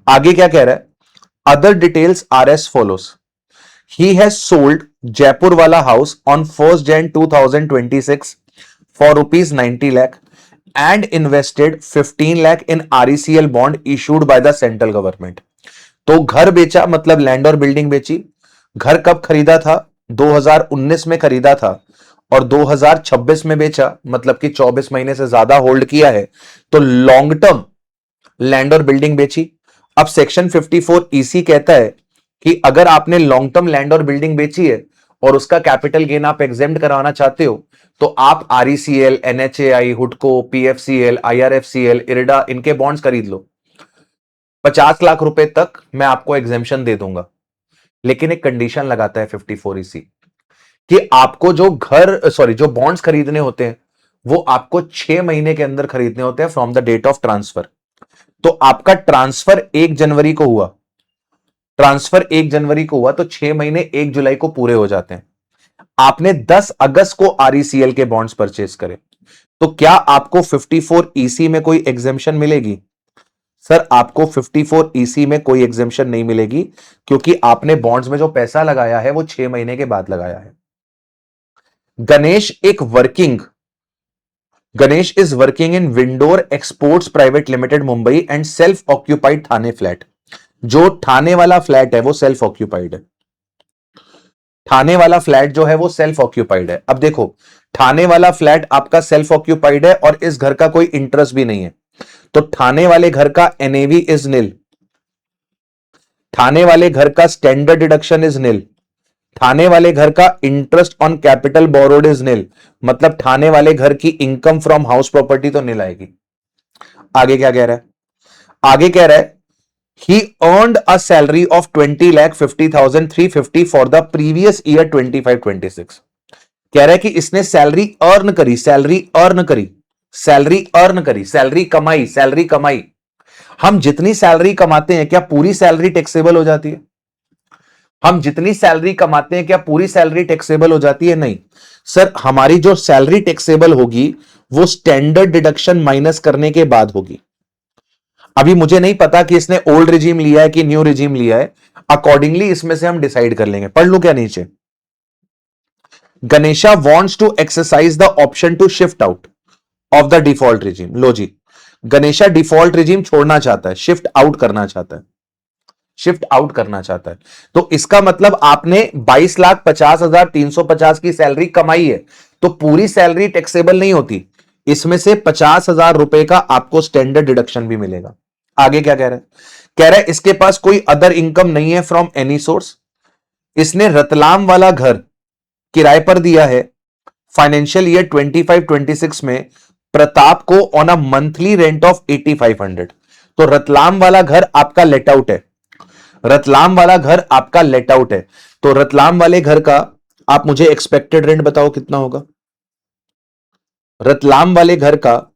आगे क्या कह रहा है। Other details are as follows. He has sold Jaipur वाला house on 1 Jan 2026 for rupees 90 lakh and invested 15 lakh in RECL bond issued by the central government. तो घर बेचा मतलब लैंड और बिल्डिंग बेची। घर कब खरीदा था, 2019 में खरीदा था और 2026 में बेचा, मतलब कि 24 महीने से ज्यादा होल्ड किया है, तो लॉन्ग टर्म लैंड और बिल्डिंग बेची। अब सेक्शन 54 EC कहता है कि अगर आपने लॉन्ग टर्म लैंड और बिल्डिंग बेची है और उसका कैपिटल गेन आप एग्जेम्प्ट कराना चाहते हो तो आप RECL, NHAI, हुडको, PFCL, IRFCL, इरडा इनके बॉन्ड्स खरीद लो। 50 लाख रुपए तक मैं आपको एग्जेम्पशन दे दूंगा, लेकिन एक कंडीशन लगाता है 54 EC कि आपको जो बॉन्ड्स खरीदने होते हैं वो आपको 6 महीने के अंदर खरीदने होते हैं from the date of transfer. तो आपका ट्रांसफर 1 जनवरी को हुआ, तो 6 महीने 1 जुलाई को पूरे हो जाते हैं। आपने 10 अगस्त को RECL के बॉन्ड्स परचेज करे, तो क्या आपको 54 EC में कोई एग्जेम्पशन मिलेगी? सर आपको 54 EC में कोई एग्जेम्पशन नहीं मिलेगी, क्योंकि आपने बॉन्ड्स में जो पैसा लगाया है वो 6 महीने के बाद लगाया है। Ganesh is working in Windor exports private limited Mumbai and self occupied Thane flat. जो ठाणे वाला फ्लैट है वो सेल्फ ऑक्यूपाइड है। ठाणे वाला फ्लैट जो है वो सेल्फ ऑक्यूपाइड है। अब देखो, ठाणे वाला फ्लैट आपका सेल्फ ऑक्यूपाइड है और इस घर का कोई इंटरेस्ट भी नहीं है, तो ठाणे वाले घर का NAV इज निल, ठाणे वाले घर का standard deduction is nil, Thane वाले घर का interest on capital borrowed is nil, मतलब ठाणे वाले घर की इनकम फ्रॉम हाउस प्रॉपर्टी तो नील आएगी। आगे क्या कह रहा है? आगे कह रहा है he earned a salary of 20,50,350 for the previous year 25-26। कह रहा है कि इसने सैलरी अर्न करी, सैलरी अर्न करी, सैलरी अर्न करी, सैलरी कमाई, सैलरी कमाई। हम जितनी सैलरी कमाते हैं क्या पूरी सैलरी टैक्सेबल हो जाती है? हम जितनी सैलरी कमाते हैं क्या पूरी सैलरी टैक्सेबल हो जाती है? नहीं सर, हमारी जो सैलरी टैक्सेबल होगी वो स्टैंडर्ड डिडक्शन माइनस करने के बाद होगी। अभी मुझे नहीं पता कि इसने ओल्ड रिजीम लिया है कि न्यू रिजीम लिया है, अकॉर्डिंगली इसमें से हम डिसाइड कर लेंगे। पढ़ लू क्या नीचे? Ganesha wants to exercise the option to shift out of the default regime. लो जी, गणेशा डिफॉल्ट रिजीम छोड़ना चाहता है, शिफ्ट आउट करना चाहता है, शिफ्ट आउट करना चाहता है। तो इसका मतलब आपने 22,50,350 की सैलरी कमाई है, तो पूरी सैलरी टैक्सेबल नहीं होती, इसमें से 50,000 रुपए का आपको स्टैंडर्ड डिडक्शन भी मिलेगा। आगे क्या कह रहा है? कह रहा है इसके पास कोई अदर इनकम नहीं है फ्रॉम एनी सोर्स, इसने रतलाम वाला घर किराए पर दिया है फाइनेंशियल ईयर 25-26 में प्रताप को on a monthly rent of 8,500। तो रतलाम वाला घर आपका लेट आउट है, रतलाम वाला घर आपका लेट आउट है, तो रतलाम वाले घर का आप मुझे एक्सपेक्टेड रेंट बताओ कितना होगा? रतलाम वाले घर का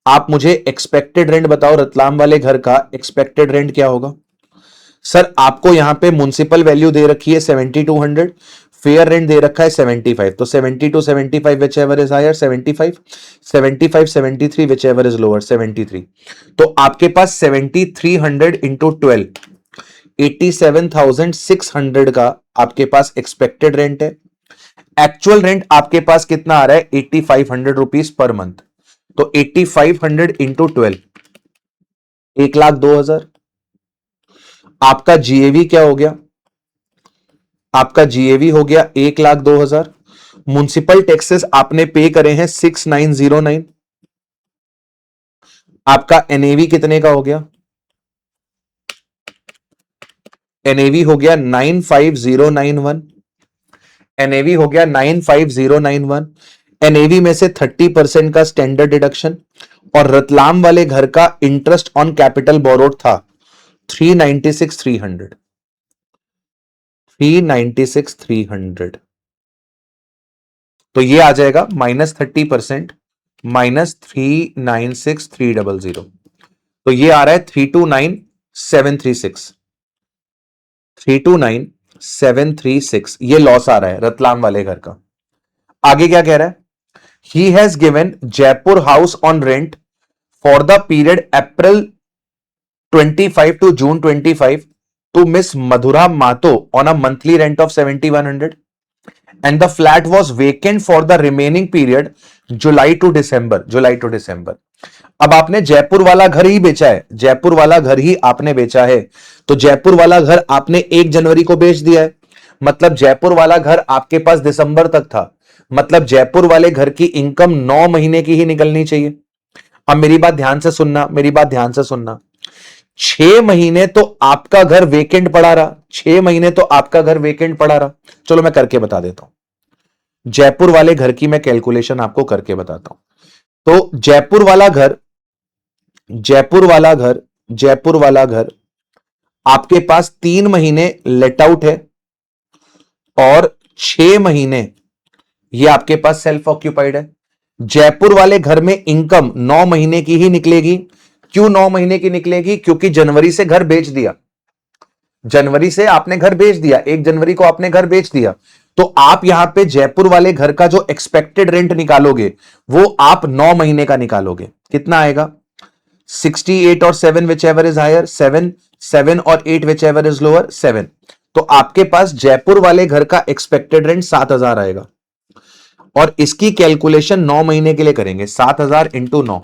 आप मुझे एक्सपेक्टेड रेंट बताओ, रतलाम वाले घर का एक्सपेक्टेड रेंट क्या होगा? सर आपको यहां पे म्युनिसिपल वैल्यू दे रखी है 7,200, फेयर रेंट दे रखा है 75, तो 72-75 whichever is higher 75, 75-73 whichever is lower 73। तो आपके पास 7,300 इंटू 12 87,600 का आपके पास एक्सपेक्टेड रेंट है। एक्चुअल रेंट आपके पास कितना आ रहा है? 8,500 रुपीज पर मंथ। तो 8,500 इंटू 12 1,02,000। आपका जीएवी क्या हो गया? आपका जीएवी हो गया 1,02,000। म्युनिसिपल टैक्सेस आपने पे करे हैं 6,909। आपका एनएवी कितने का हो गया? एनएवी हो गया 95091। एनएवी हो गया 95091। एनएवी में से 30% का स्टैंडर्ड डिडक्शन, और रतलाम वाले घर का इंटरेस्ट ऑन कैपिटल बोरोड था 396,300। 396,300 तो ये आ जाएगा -30% -396,300। तो ये आ रहा है 329,736। 329,736 ये लॉस आ रहा है रतलाम वाले घर का। आगे क्या कह रहा है? He has given Jaipur house on rent for the period April 25 to June 25 to Miss Madhura Mato on a monthly rent of 7,100, and the flat was vacant for the remaining period July to December। July to December. अब आपने जयपुर वाला घर ही बेचा है, जयपुर वाला घर ही आपने बेचा है, तो जयपुर वाला घर आपने 1 जनवरी को बेच दिया है, मतलब जयपुर वाला घर आपके पास दिसंबर तक था, मतलब जयपुर वाले घर की इनकम 9 महीने की ही निकलनी चाहिए। अब मेरी बात ध्यान से सुनना, मेरी बात ध्यान से सुनना। 6 महीने तो आपका घर वेकेंट पड़ा रहा, 6 महीने तो आपका घर वेकेंट पड़ा रहा। चलो मैं करके बता देता हूं, जयपुर वाले घर की मैं कैलकुलेशन आपको करके बताता हूं। तो जयपुर वाला घर, जयपुर वाला घर, जयपुर वाला घर आपके पास 3 महीने लेट आउट है और 6 महीने ये आपके पास सेल्फ ऑक्यूपाइड है। जयपुर वाले घर में इनकम 9 महीने की ही निकलेगी। क्यों 9 महीने की निकलेगी? क्योंकि जनवरी से घर बेच दिया, जनवरी से आपने घर बेच दिया, 1 जनवरी को आपने घर बेच दिया, तो आप यहां पे जयपुर वाले घर का जो एक्सपेक्टेड रेंट निकालोगे वो आप 9 महीने का निकालोगे। कितना आएगा? 68 और 7 विच एवर इज हायर 7, 7 और 8 विच एवर इज लोअर 7। तो आपके पास जयपुर वाले घर का एक्सपेक्टेड रेंट 7,000 आएगा, और इसकी कैलकुलेशन 9 महीने के लिए करेंगे। 7,000 इंटू 9,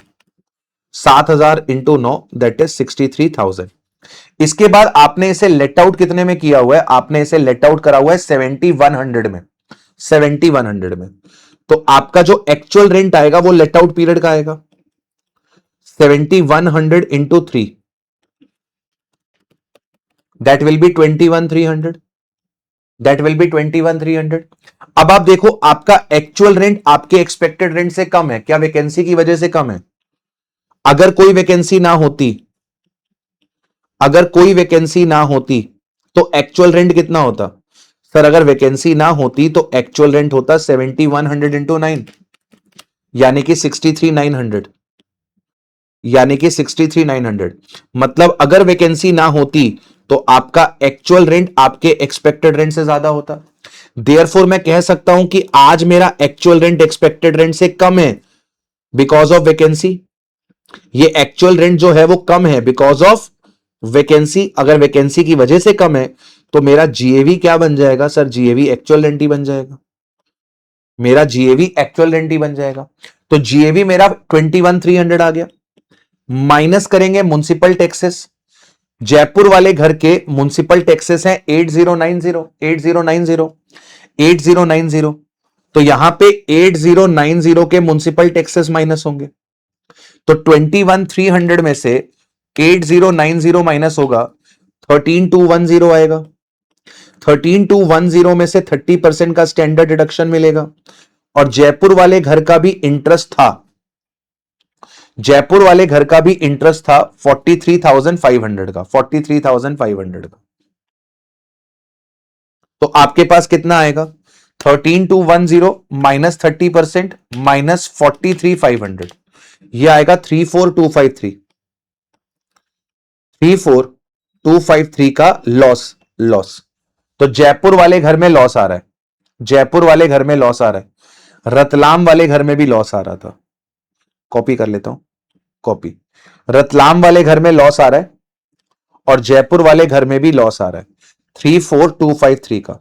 7,000 इंटू 9 दैट इज 63,000। इसके बाद आपने इसे लेट आउट कितने में किया हुआ है? आपने इसे लेट आउट करा हुआ है 7,100 में, 7,100 में। तो आपका जो एक्चुअल रेंट आएगा वो लेट आउट पीरियड का आएगा 7,100 into 3 that will be 21,300। That will be 21,300। अब आप देखो आपका एक्चुअल रेंट आपके एक्सपेक्टेड रेंट से कम है, क्या वैकेंसी की वजह से कम है? अगर कोई वैकेंसी ना होती, अगर कोई वैकेंसी ना होती तो एक्चुअल रेंट कितना होता? सर अगर वैकेंसी ना होती तो एक्चुअल रेंट होता 7100 इंटू 9, यानी कि 63,900, यानी कि 63,900। मतलब अगर वैकेंसी ना होती तो आपका एक्चुअल रेंट आपके एक्सपेक्टेड रेंट से ज्यादा होता। देयरफॉर मैं कह सकता हूं कि आज मेरा एक्चुअल रेंट एक्सपेक्टेड रेंट से कम है बिकॉज ऑफ वैकेंसी। ये एक्चुअल रेंट जो है वो कम है बिकॉज ऑफ वैकेंसी। अगर वैकेंसी की वजह से कम है तो मेरा जीएवी क्या बन जाएगा? सर जीएवी एक्चुअल रेंट ही बन जाएगा, मेरा जीएवी एक्चुअल रेंट ही बन जाएगा। तो जीएवी मेरा 21,300 आ गया। माइनस करेंगे म्युनिसिपल टैक्सेस। जयपुर वाले घर के म्युनिसिपल टैक्सेस हैं 8090, 8090, 8090। तो यहां पे 8090 के म्युनिसिपल टैक्सेस माइनस होंगे। तो 21,300 में से 8090 माइनस होगा, 13,210 आएगा। 13,210 में से 30% का स्टैंडर्ड डिडक्शन मिलेगा। और जयपुर वाले घर का भी इंटरेस्ट था, जयपुर वाले घर का भी इंटरेस्ट था 43,500 का, 43,500 का। तो आपके पास कितना आएगा? 13,210 माइनस 30% माइनस 43,500, यह आएगा 34,253, 34,253 का लॉस। लॉस तो जयपुर वाले घर में लॉस आ रहा है, जयपुर वाले घर में लॉस आ रहा है। रतलाम वाले घर में भी लॉस आ रहा था, कॉपी कर लेता हूं, कॉपी। रतलाम वाले घर में लॉस आ रहा है और जयपुर वाले घर में भी लॉस आ रहा है। 34,253 का,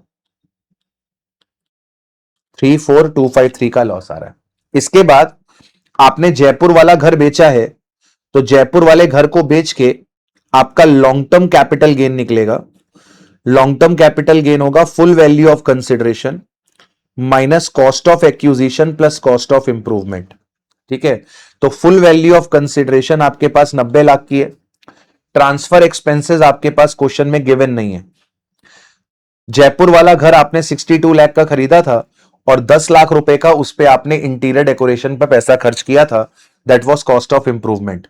34,253 का लॉस आ रहा है। इसके बाद आपने जयपुर वाला घर बेचा है, तो जयपुर वाले घर को बेच के आपका लॉन्ग टर्म कैपिटल गेन निकलेगा। लॉन्ग टर्म कैपिटल गेन होगा full value of consideration minus cost of acquisition plus cost of improvement. ठीक है, तो फुल वैल्यू ऑफ कंसिडरेशन आपके पास 90 लाख की है। ट्रांसफर एक्सपेंसेस आपके पास क्वेश्चन में गिवन नहीं है। जयपुर वाला घर आपने 62 लाख का खरीदा था और 10 लाख रुपए का उस पे आपने इंटीरियर डेकोरेशन पर पैसा खर्च किया था, that was cost of improvement.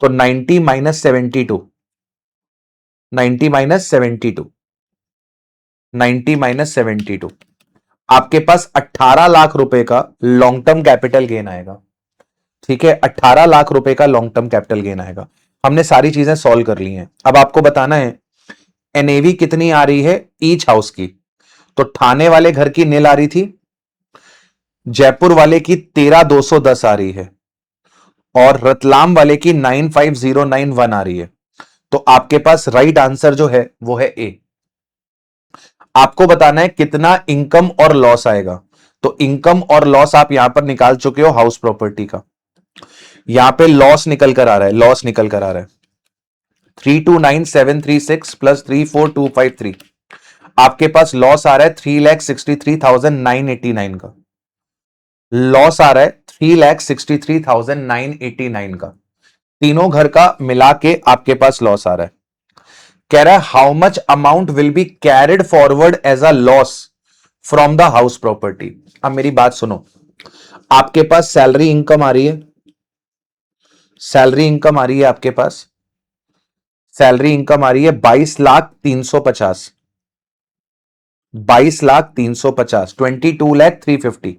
तो 90 माइनस 72, 90 माइनस 72, 90 माइनस 72, आपके पास 18 लाख रुपए का लॉन्ग टर्म कैपिटल गेन आएगा। ठीक है, 18 लाख रुपए का लॉन्ग टर्म कैपिटल गेन आएगा। हमने सारी चीजें सॉल्व कर ली हैं। अब आपको बताना है एनएवी कितनी आ रही है ईच हाउस की। तो ठाणे वाले घर की नील आ रही थी, जयपुर वाले की 13,210 आ रही है और रतलाम वाले की 95,091 आ रही है। तो आपके पास राइट आंसर जो है वो है ए। आपको बताना है कितना इनकम और लॉस आएगा। तो इनकम और लॉस आप यहां पर निकाल चुके हो हाउस प्रॉपर्टी का। यहां पे लॉस निकल कर आ रहा है, लॉस निकल कर आ रहा है 329,736 प्लस 34,253। आपके पास लॉस आ रहा है 3,63,989 का। लॉस आ रहा है 3,63,989 का। तीनों घर का मिला के आपके पास लॉस आ रहा है। कह रहा है how much amount will be carried forward as a loss from the house property. अब मेरी बात सुनो, आपके पास सैलरी इनकम आ रही है, सैलरी इनकम आ रही है आपके पास, सैलरी इनकम आ रही है 22,350, 22,350, 22,350।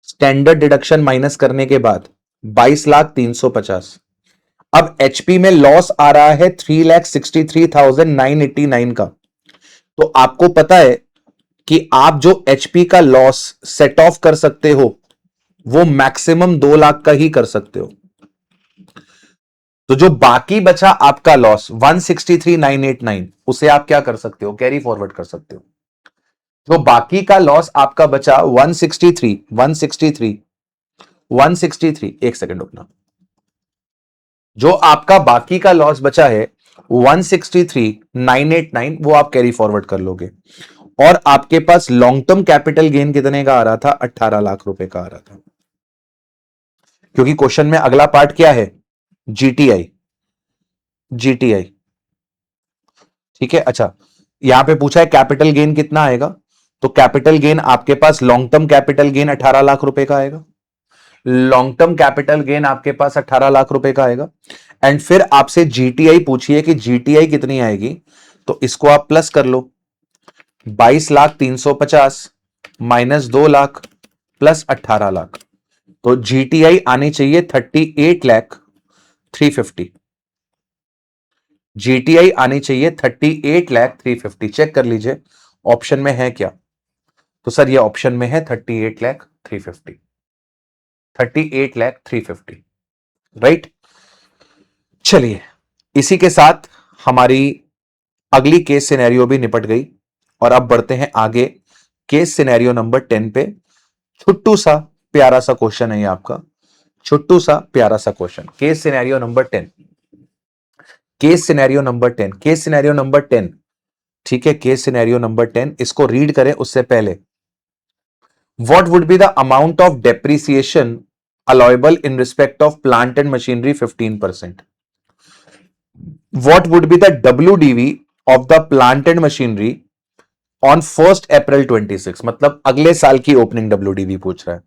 स्टैंडर्ड डिडक्शन माइनस करने के बाद 22,350। अब एचपी में लॉस आ रहा है 3,63,989 का। तो आपको पता है कि आप जो एचपी का लॉस सेट ऑफ कर सकते हो वो मैक्सिमम 2 लाख का ही कर सकते हो। तो जो बाकी बचा आपका लॉस 163,989, उसे आप क्या कर सकते हो? कैरी फॉरवर्ड कर सकते हो। जो बाकी का लॉस आपका बचा 163, 163, 163, एक सेकंड रुकना। जो आपका बाकी का लॉस बचा है 163,989, वो आप कैरी फॉरवर्ड कर लोगे। और आपके पास लॉन्ग टर्म कैपिटल गेन कितने का आ रहा था? 18 लाख रुपए का आ रहा था। क्योंकि क्वेश्चन में अगला पार्ट क्या है? GTI, GTI. ठीक है, अच्छा यहां पे पूछा है कैपिटल गेन कितना आएगा, तो कैपिटल गेन आपके पास long term capital gain 18 lakh रुपए का आएगा। लॉन्ग टर्म कैपिटल गेन आपके पास 18 लाख रुपए का आएगा। एंड फिर आपसे जीटीआई पूछिए कि जीटीआई कितनी आएगी, तो इसको आप प्लस कर लो, 22,350 माइनस 2 लाख प्लस 18 लाख, तो जीटीआई आनी चाहिए 38,350। जीटीआई आनी चाहिए 38,350। चेक कर लीजिए ऑप्शन में है क्या, तो सर ये ऑप्शन में है 38,350, 38,350, राइट। चलिए इसी के साथ हमारी अगली केस सिनेरियो भी निपट गई और अब बढ़ते हैं आगे केस सिनेरियो नंबर 10 पे। छुट्टू सा प्यारा सा क्वेश्चन है ये आपका, छुट्टू सा प्यारा सा question. Case scenario number 10, case scenario number 10, case scenario number 10, ठीक है। केस सिनेरियो नंबर 10, इसको रीड करें उससे पहले, what would be the amount of depreciation allowable in respect of plant and machinery 15%? What would be the WDV of the plant and machinery on 1st April 26? मतलब अगले साल की ओपनिंग WDV पूछ रहा है।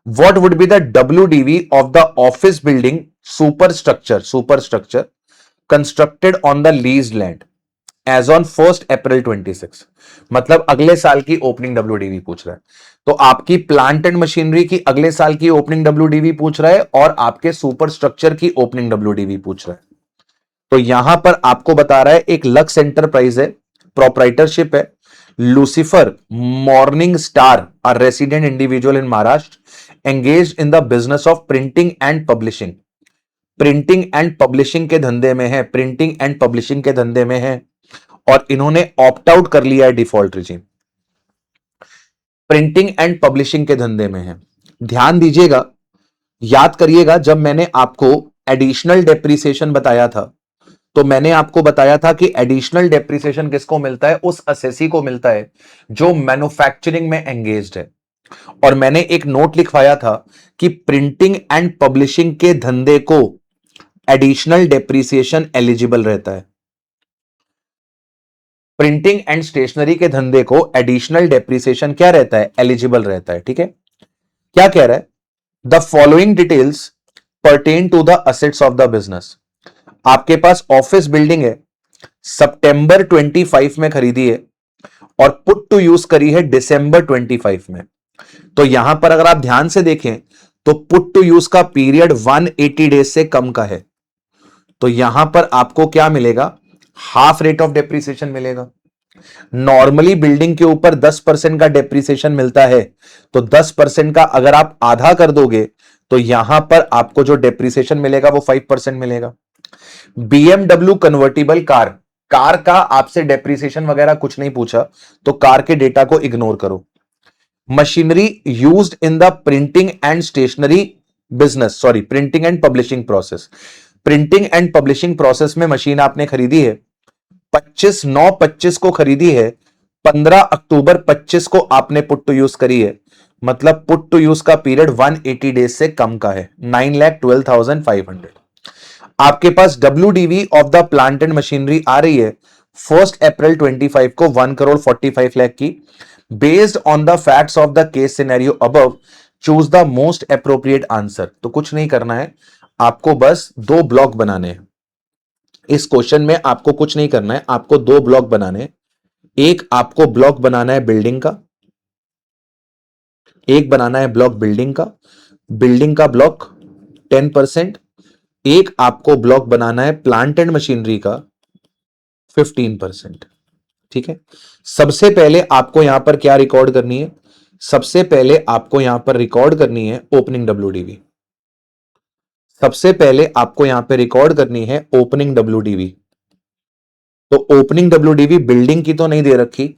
What would be the WDV of the office building superstructure constructed on the leased land as on 1st April 26? मतलब अगले साल की ओपनिंग WDV पूछ रहा है। तो आपकी प्लांट एंड मशीनरी की अगले साल की ओपनिंग WDV पूछ रहा है और आपके सुपर स्ट्रक्चर की ओपनिंग WDV पूछ रहा है। तो यहां पर आपको बता रहा है एक लक्स एंटरप्राइज है, प्रोप्राइटरशिप है, Lucifer morning star are resident individual in Maharashtra engage in the business of printing and publishing. Printing and publishing के धंधे में है, प्रिंटिंग एंड पब्लिशिंग के धंधे में है और इन्होंने ऑप्ट आउट कर लिया है default regime. Printing and publishing के धंधे में है। ध्यान दीजिएगा, याद करिएगा, जब मैंने आपको एडिशनल डेप्रिसिएशन बताया था तो मैंने आपको बताया था कि एडिशनल डेप्रिसिएशन किसको मिलता है, उस असेसी को मिलता है जो मैन्युफैक्चरिंग में एंगेज्ड है। और मैंने एक नोट लिखवाया था कि प्रिंटिंग एंड पब्लिशिंग के धंधे को एडिशनल डेप्रिसिएशन एलिजिबल रहता है। प्रिंटिंग एंड स्टेशनरी के धंधे को एडिशनल डेप्रिसिएशन क्या रहता है, एलिजिबल रहता है, ठीक है। क्या कह रहा है, the following details pertain to the assets of the business. आपके पास ऑफिस बिल्डिंग है, सितंबर 25 में खरीदी है और पुट टू यूज करी है दिसंबर 25 में। तो यहां पर अगर आप ध्यान से देखें तो पुट टू यूज का पीरियड 180 डेज से कम का है। तो यहां पर आपको क्या मिलेगा, हाफ रेट ऑफ डेप्रिसिएशन मिलेगा। नॉर्मली बिल्डिंग के ऊपर 10% का डेप्रिसिएशन मिलता है, तो 10% का अगर आप आधा कर दोगे तो यहां पर आपको जो डेप्रिसिएशन मिलेगा वो 5% मिलेगा। BMW कन्वर्टिबल कार, कार का आपसे डेप्रिसिएशन वगैरह कुछ नहीं पूछा, तो कार के डेटा को इग्नोर करो। Machinery used in the printing and stationery business, sorry printing and publishing process. Printing and publishing process में मशीन आपने खरीदी है, 25/9/25 को खरीदी है, 15 अक्टूबर 25 को आपने पुट टू यूज करी है, मतलब पुट टू यूज का पीरियड 180 डेज से कम का है, 9,12,500। आपके पास WDV of the plant and machinery आ रही है 1 अप्रैल 25 को 1,45,00,000 की। Based on the facts of the case scenario above choose the most appropriate answer. तो कुछ नहीं करना है, आपको बस 2 ब्लॉक बनाने हैं। इस क्वेश्चन में आपको कुछ नहीं करना है, आपको 2 ब्लॉक बनाने हैं। एक आपको ब्लॉक बनाना है बिल्डिंग का, एक बनाना है ब्लॉक बिल्डिंग का ब्लॉक 10%, एक आपको ब्लॉक बनाना है प्लांट एंड मशीनरी का 15%, ठीक है। सबसे पहले आपको यहां पर क्या रिकॉर्ड करनी है, सबसे पहले आपको यहां पर रिकॉर्ड करनी है ओपनिंग WDV। सबसे पहले आपको यहां पे रिकॉर्ड करनी है ओपनिंग WDV। तो ओपनिंग WDV बिल्डिंग की तो नहीं दे रखी,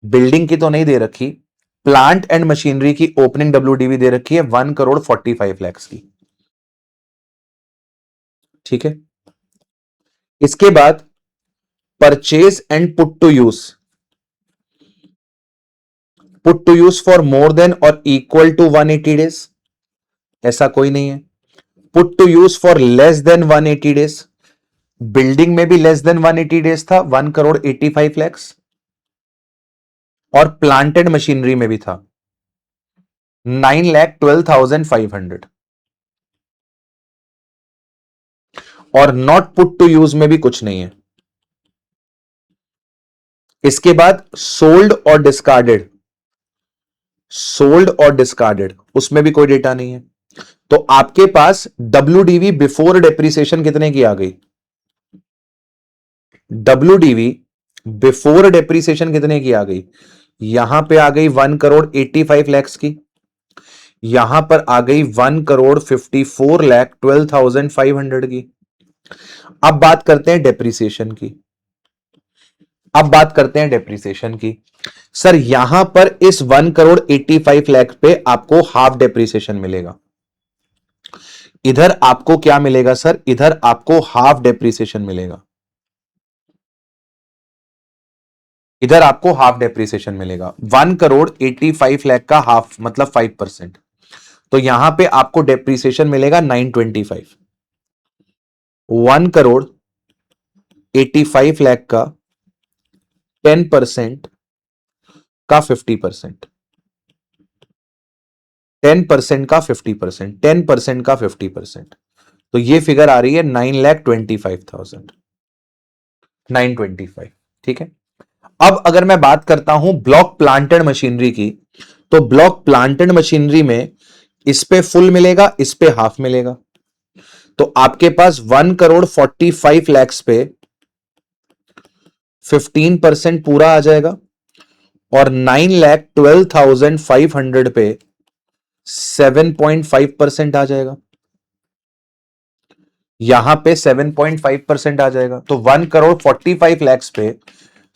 बिल्डिंग की तो नहीं दे रखी, प्लांट एंड मशीनरी की ओपनिंग WDV दे रखी है 1,45,00,000 की, ठीक है। इसके बाद purchase and put to use for more than और इक्वल टू 180 डेज, ऐसा कोई नहीं है। Put to use for less than 180 days, building में भी लेस देन 180 डेज था, 1,85,00,000, और प्लांट एंड मशीनरी में भी था 9,12,500, और नॉट पुट टू यूज में भी कुछ नहीं है। इसके बाद सोल्ड और डिस्कार्डेड उसमें भी कोई डेटा नहीं है। तो आपके पास WDV बिफोर डेप्रिसिएशन कितने की आ गई? WDV बिफोर डेप्रिसिएशन कितने की आ गई? यहां पे आ गई 1,85,00,000 की, यहां पर आ गई 1,54,12,500 की। अब बात करते हैं डेप्रिसिएशन की। सर यहां पर इस 1,85,00,000 पे आपको हाफ डेप्रिसिएशन मिलेगा। इधर आपको क्या मिलेगा सर? इधर आपको हाफ डेप्रिसिएशन मिलेगा। इधर आपको हाफ डेप्रिसिएशन मिलेगा। 1,85,00,000 का हाफ मतलब 5%। तो यहां पे आपको डेप्रिसिएशन मिलेगा 925। 1,85,00,000 का 10% का 50%, 10% का 50%, 10% का 50%, तो ये फिगर आ रही है 9,25,000, 925। ठीक है। अब अगर मैं बात करता हूं ब्लॉक प्लांटेड मशीनरी की, तो ब्लॉक प्लांटेड मशीनरी में इस पे फुल मिलेगा, इस पे हाफ मिलेगा। तो आपके पास 1,45,00,000 पे 15% पूरा आ जाएगा, और 9,12,500 पे 7.5% आ जाएगा। यहां पे 7.5% आ जाएगा। तो 1,45,00,000 पे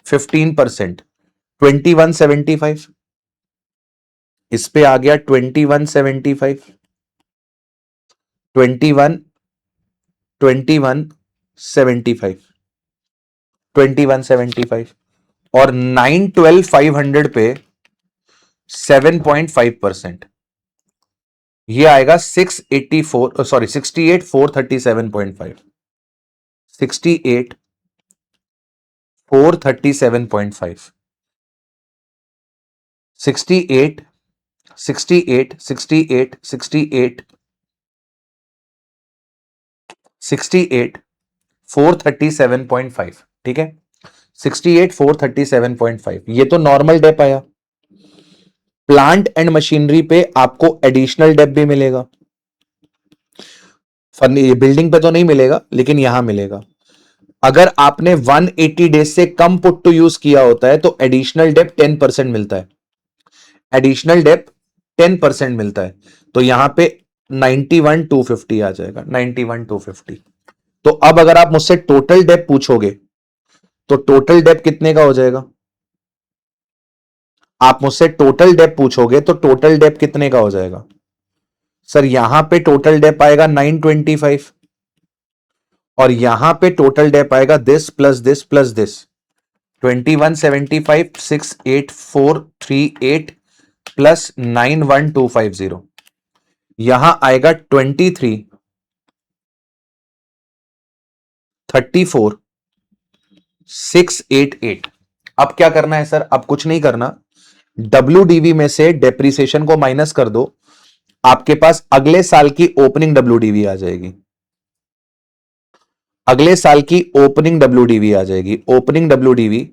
15%, 2175। इस पे आ गया 2175, 2175, 2175, और 9,12,500 पे 7.5%, ये आएगा 684, सॉरी 68,437.5, 68,437.5, 68, 68, 68, 68, 68,437.5। ठीक है, 68,437.5, ये तो नॉर्मल डेप आया। प्लांट एंड मशीनरी पे आपको एडिशनल डेप भी मिलेगा। बिल्डिंग पे तो नहीं मिलेगा, लेकिन यहां मिलेगा। अगर आपने 180 डेज से कम पुट टू यूज किया होता है तो एडिशनल डेप 10% मिलता है। एडिशनल डेप 10% मिलता है। तो यहां पे 91,250 आ जाएगा, 91,250। तो अब अगर आप मुझसे टोटल डेप पूछोगे तो टोटल डेप कितने का हो जाएगा? आप मुझसे टोटल डेप पूछोगे तो टोटल डेप कितने का हो जाएगा? सर यहां पे टोटल डेप आएगा 925, और यहां पे टोटल डेप आएगा this plus this plus this, 2175, 68438 plus 91250, यहां आएगा 23,34,688। अब क्या करना है सर? अब कुछ नहीं करना, WDV में से डेप्रिसिएशन को माइनस कर दो, आपके पास अगले साल की ओपनिंग WDV आ जाएगी। अगले साल की ओपनिंग WDV आ जाएगी। ओपनिंग WDV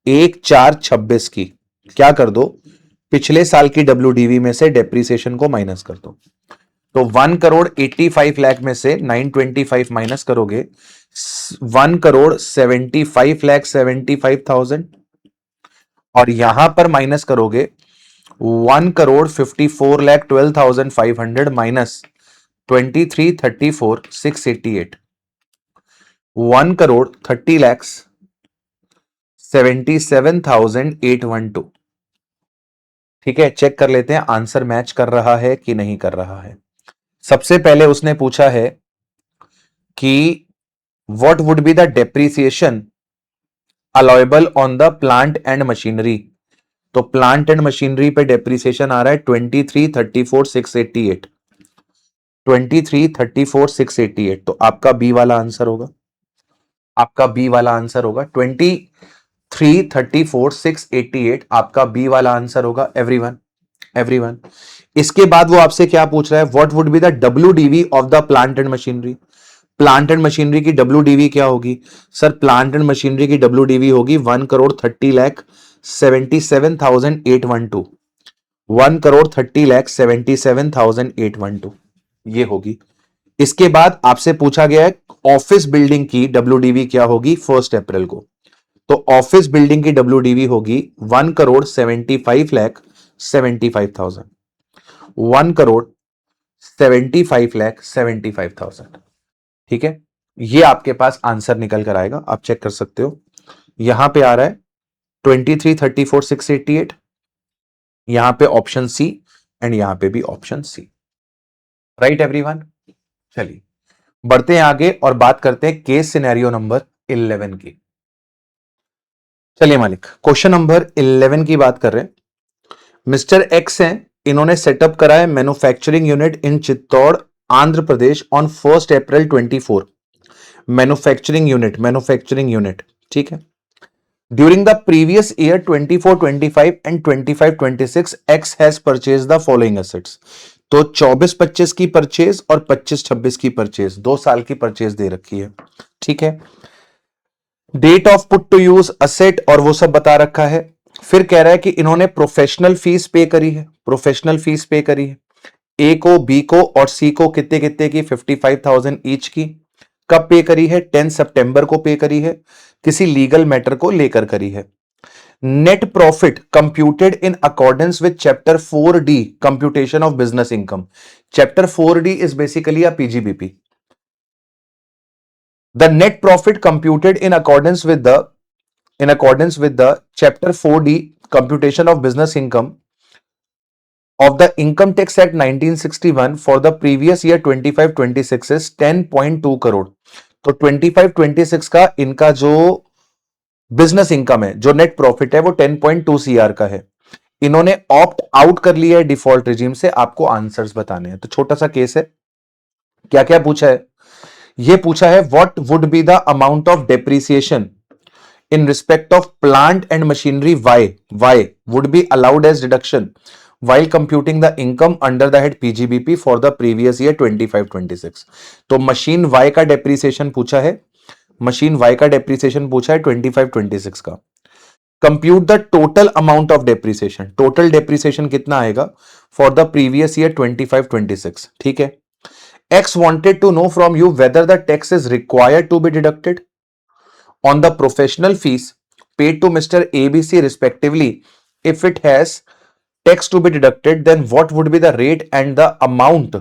1/4/26 की क्या कर दो? पिछले साल की WDV में से डेप्रिसिएशन को माइनस कर दो। तो 1,85,00,000 में से 925 माइनस करोगे, 1,75,75,000, और यहां पर माइनस करोगे 1,54,12,500 माइनस 23,34,688, 1,30,77,812। ठीक है, चेक कर लेते हैं आंसर मैच कर रहा है कि नहीं कर रहा है। सबसे पहले उसने पूछा है कि what would be the depreciation allowable on the plant and machinery. तो प्लांट एंड मशीनरी पे डेप्रिसिएशन आ रहा है 23,34,688, 23,34,688, तो आपका बी वाला आंसर होगा। आपका बी वाला आंसर होगा। 23,34,688 आपका बी वाला आंसर होगा। Everyone, everyone. इसके बाद वो आपसे क्या पूछ रहा है, what would be the WDV of the plant and machinery. Plant and machinery की WDV क्या होगी सर? प्लांट एंड मशीनरी की WDV होगी 1,30,77,812। 1,30,77,812 ये होगी। इसके बाद आपसे पूछा गया है ऑफिस बिल्डिंग की WDV क्या होगी 1 अप्रैल को। तो ऑफिस बिल्डिंग की WDV होगी 1,75,75,000। 1,75,75,000। ठीक है, ये आपके पास आंसर निकल कर आएगा, आप चेक कर सकते हो। यहां पे आ रहा है 23,34,688, यहां पे ऑप्शन सी एंड यहां पे भी ऑप्शन सी। Right everyone. चलिए बढ़ते हैं आगे और बात करते हैं केस सिनेरियो नंबर 11 की। चलिए मालिक, क्वेश्चन नंबर 11 की बात कर रहे हैं। मिस्टर एक्स हैं, इन्होंने सेटअप करा है manufacturing unit in Chittor Andhra Pradesh on 1 April 24। Manufacturing unit, ठीक है। During the previous year 24-25 and 25-26 x has purchase the following assets. तो 24-25 की परचेज और 25-26 की परचेज, 2 साल की परचेज दे रखी है, ठीक है। Date of put to use asset और वो सब बता रखा है। फिर कह रहा है कि इन्होंने प्रोफेशनल फीस पे करी है, प्रोफेशनल फीस पे करी है ए को, बी को और सी को कितने कितने की 55,000 ईच की। कब पे करी है? 10 सितंबर को पे करी है, किसी लीगल मैटर को लेकर करी है। Net profit computed in accordance with chapter 4D computation of business income. Chapter 4D is basically a PGBP। The net profit computed in accordance with the chapter 4D computation of business income of the income tax act 1961 for the previous year 25-26 is 10.2 crore. तो 25-26 का इनका जो बिजनेस इनकम है, जो नेट प्रॉफिट है, वो 10.2 CR का है। इन्होंने ऑप्ट आउट कर लिया है डिफॉल्ट रिजीम से, आपको आंसर्स बताने हैं। तो छोटा सा केस है, क्या क्या पूछा है? ये पूछा है what would be the amount of depreciation in respect of plant and machinery y would be allowed as deduction while computing the income under the head PGBP for the previous year 25-26। तो मशीन y का डेप्रिसिएशन पूछा है, मशीन y का डेप्रिसिएशन पूछा है 25-26 का। Compute the total amount of depreciation, total depreciation कितना आएगा फॉर द प्रीवियस ईयर 25-26, ठीक है। X wanted to know from you whether the tax is required to be deducted on the professional fees paid to Mr. ABC respectively. If it has tax to be deducted, then what would be the rate and the amount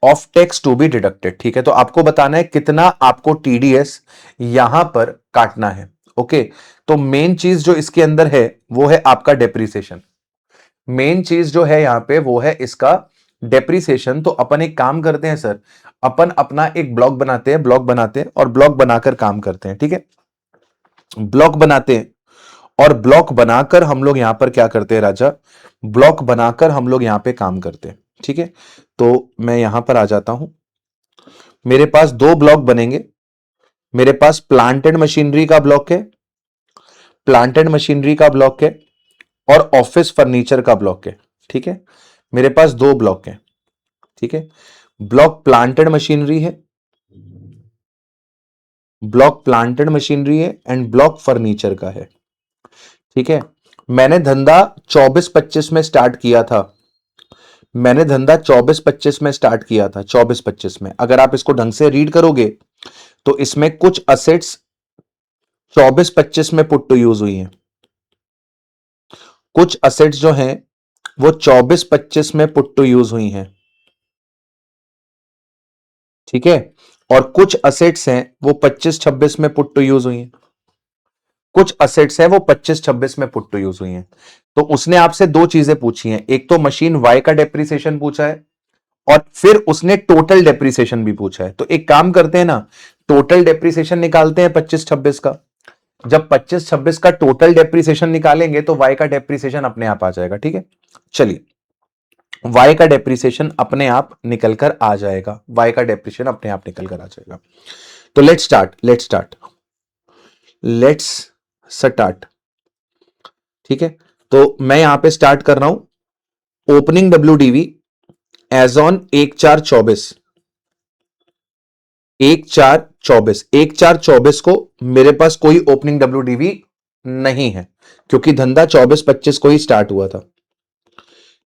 of tax to be deducted? ठीक है, तो आपको बताना है कितना आपको TDS यहां पर काटना है। ओके, तो मेन चीज जो इसके अंदर है वो है आपका डेप्रिसिएशन। मेन चीज जो है यहां पे वो है इसका डेप्रिसिएशन। तो अपन एक काम करते हैं सर, अपन अपना एक ब्लॉग बनाते हैं, ब्लॉग बनाते हैं और ब्लॉग बनाकर काम करते हैं, ठीक है। ब्लॉक बनाते हैं और ब्लॉक बनाकर हम लोग यहां पर क्या करते हैं राजा, ब्लॉक बनाकर हम लोग यहां पे काम करते हैं, ठीक है। तो मैं यहां पर आ जाता हूं, मेरे पास 2 ब्लॉक बनेंगे। मेरे पास प्लांट एंड मशीनरी का ब्लॉक है, प्लांट एंड मशीनरी का ब्लॉक है और ऑफिस फर्नीचर का ब्लॉक है, ठीक है। मेरे पास 2 ब्लॉक हैं, ठीक है। ब्लॉक प्लांट एंड मशीनरी है, ब्लॉक प्लांट एंड मशीनरी है एंड ब्लॉक फर्नीचर का है, ठीक है। मैंने धंधा 24-25 में स्टार्ट किया था, मैंने धंधा 24-25 में स्टार्ट किया था, 24-25 में। अगर आप इसको ढंग से रीड करोगे तो इसमें कुछ असेट्स 24-25 में पुट टू यूज हुई हैं, कुछ असेट्स जो हैं वो 24-25 में पुट टू यूज हुई हैं, ठीक है। और कुछ असेट्स हैं वो 25-26 में पुट टू यूज हुई हैं, कुछ असेट्स हैं वो 25-26 में पुट टू यूज हुई हैं। तो उसने आपसे 2 चीजें पूछी हैं, एक तो मशीन वाई का डेप्रिसिएशन पूछा है और फिर उसने टोटल डेप्रिसिएशन भी पूछा है। तो एक काम करते हैं ना, टोटल डेप्रिसिएशन निकालते हैं 25-26 का। जब 25-26 का टोटल डेप्रिसिएशन निकालेंगे तो वाई का डेप्रिसिएशन अपने आप आ जाएगा, ठीक है। चलिए, वाई का डेप्रिसिएशन अपने आप निकलकर आ जाएगा, वाई का डेप्रिसिएशन अपने आप निकलकर आ जाएगा। तो let's start, let's start. Let's start. ठीक है, तो मैं यहां पे स्टार्ट कर रहा हूं। ओपनिंग WDV एज ऑन 1/4/24, 1/4/24, 1/4/24 को मेरे पास कोई ओपनिंग WDV नहीं है क्योंकि धंधा 24-25 को ही स्टार्ट हुआ था।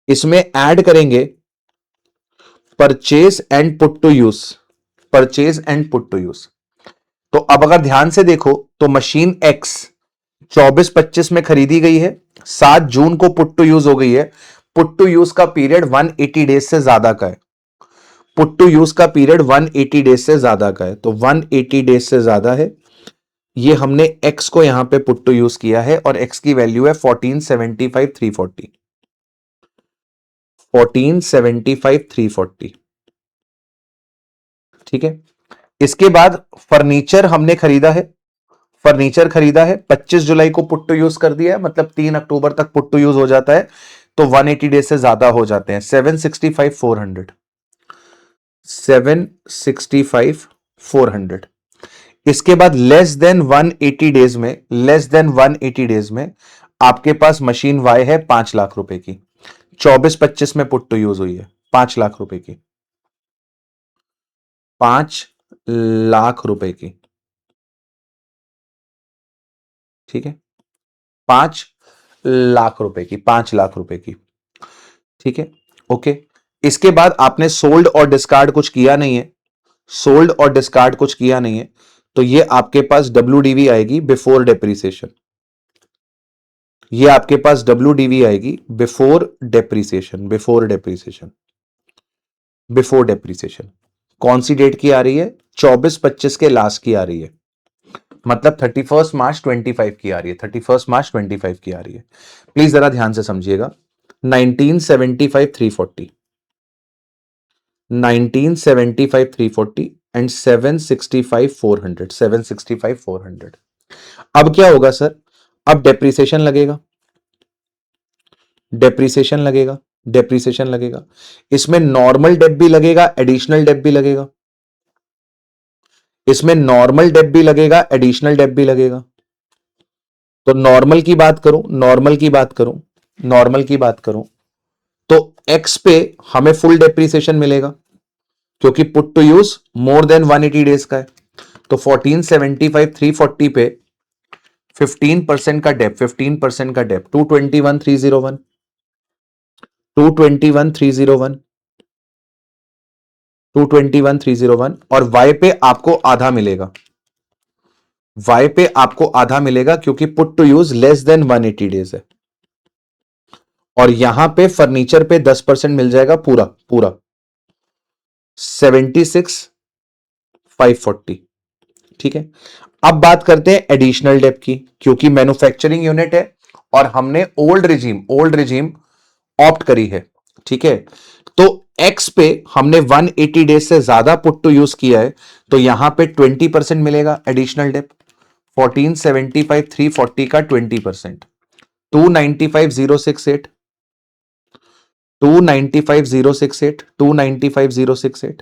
इसमें ऐड करेंगे purchase and put to use, purchase and put to use. तो अब अगर ध्यान से देखो तो मशीन एक्स 24-25 में खरीदी गई है, 7 जून को पुट टू यूज हो गई है। पुट टू यूज का पीरियड 180 डेज से ज्यादा का है। पुट टू यूज का पीरियड 180 डेज से ज्यादा का है, तो 180 डेज से ज्यादा है। ये हमने एक्स को यहां पे पुट टू यूज किया है और एक्स की वैल्यू है 1475,340, 1475,340। ठीक है, इसके बाद फर्नीचर हमने खरीदा है, फर्नीचर खरीदा है 25 जुलाई को पुट टू यूज कर दिया है, मतलब 3 अक्टूबर तक पुट टू यूज हो जाता है, तो 180 डेज से ज्यादा हो जाते हैं। 765,400, 765,400। इसके बाद लेस देन 180 डेज में, लेस देन 180 डेज में आपके पास मशीन वाई है 5 लाख रुपए की, 24-25 में पुट टू यूज हुई है, 5 लाख रुपए की, 5 लाख रुपए की। ठीक है, 5 लाख रुपए की, 5 लाख रुपए की। ठीक है, ओके। इसके बाद आपने सोल्ड और डिस्कार्ड कुछ किया नहीं है, सोल्ड और डिस्कार्ड कुछ किया नहीं है, तो ये आपके पास WDV आएगी बिफोर डेप्रीसिएशन, ये आपके पास WDV आएगी before depreciation, before depreciation, before depreciation. कौन सी डेट की आ रही है? 24-25 के लास्ट की आ रही है, मतलब 31 मार्च 25 की आ रही है, 31 मार्च 25 की आ रही है। प्लीज जरा ध्यान से समझिएगा। 1975,340, 1975,340 एंड 765,400, 765,400। अब क्या होगा सर? अब डेप्रीसिएशन लगेगा, डेप्रीसिएशन लगेगा, डेप्रीसिएशन लगेगा। इसमें नॉर्मल डेप भी लगेगा, एडिशनल डेप भी लगेगा, इसमें नॉर्मल डेप भी लगेगा, एडिशनल डेप भी लगेगा। तो नॉर्मल की बात करूं, नॉर्मल की बात करूं, नॉर्मल की बात करूं तो एक्स पे हमें फुल डेप्रीसिएशन मिलेगा क्योंकि put to use more than 180 days का है। तो 1475,340 पे 15% का डेप, 15% का डेप 221,301, 221,301, 221,301। और वाई पे आपको आधा मिलेगा, वाई पे आपको आधा मिलेगा क्योंकि put to use less than 180 days है। और यहां पे फर्नीचर पे 10% मिल जाएगा, पूरा पूरा 76,540। ठीक है, अब बात करते हैं एडिशनल डेप की, क्योंकि मैन्युफैक्चरिंग यूनिट है और हमने ओल्ड रिजीम ऑप्ट करी है। ठीक है, तो एक्स पे हमने 180 डेज से ज्यादा पुट टू यूज किया है, तो यहां पे 20% मिलेगा एडिशनल डेप। 1475,340 का 20%, 295,068, 295,068, 295,068,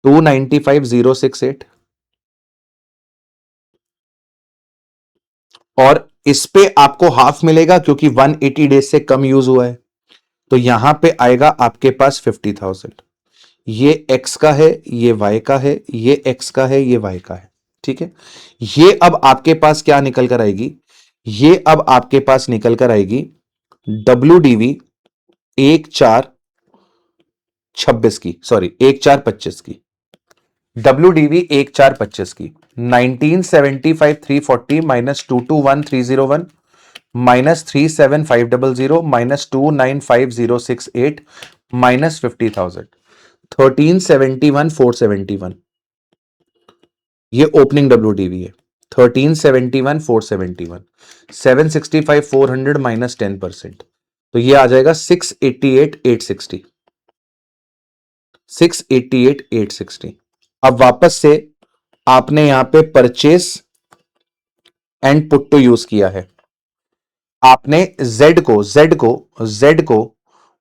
295,068। और इस पे आपको हाफ मिलेगा क्योंकि 180 डेज से कम यूज हुआ है, तो यहां पे आएगा आपके पास 50,000। ये एक्स का है, ये वाई का है, ये एक्स का है, ये वाई का है। ठीक है, ये अब आपके पास क्या निकल कर आएगी? ये अब आपके पास निकल कर आएगी WDV 1/4/26 की, सॉरी 1/4/25 की, WDV 1/4/25 की। 1975,340 माइनस 221,301 माइनस 37,500 माइनस 295,068 माइनस 50,000, 1371,471। ये ओपनिंग WDV है, 1371,471। 765,400 माइनस 10%, तो ये आ जाएगा 688,860, 688,860। अब वापस से आपने यहां पे purchase and put to use किया है। आपने जेड को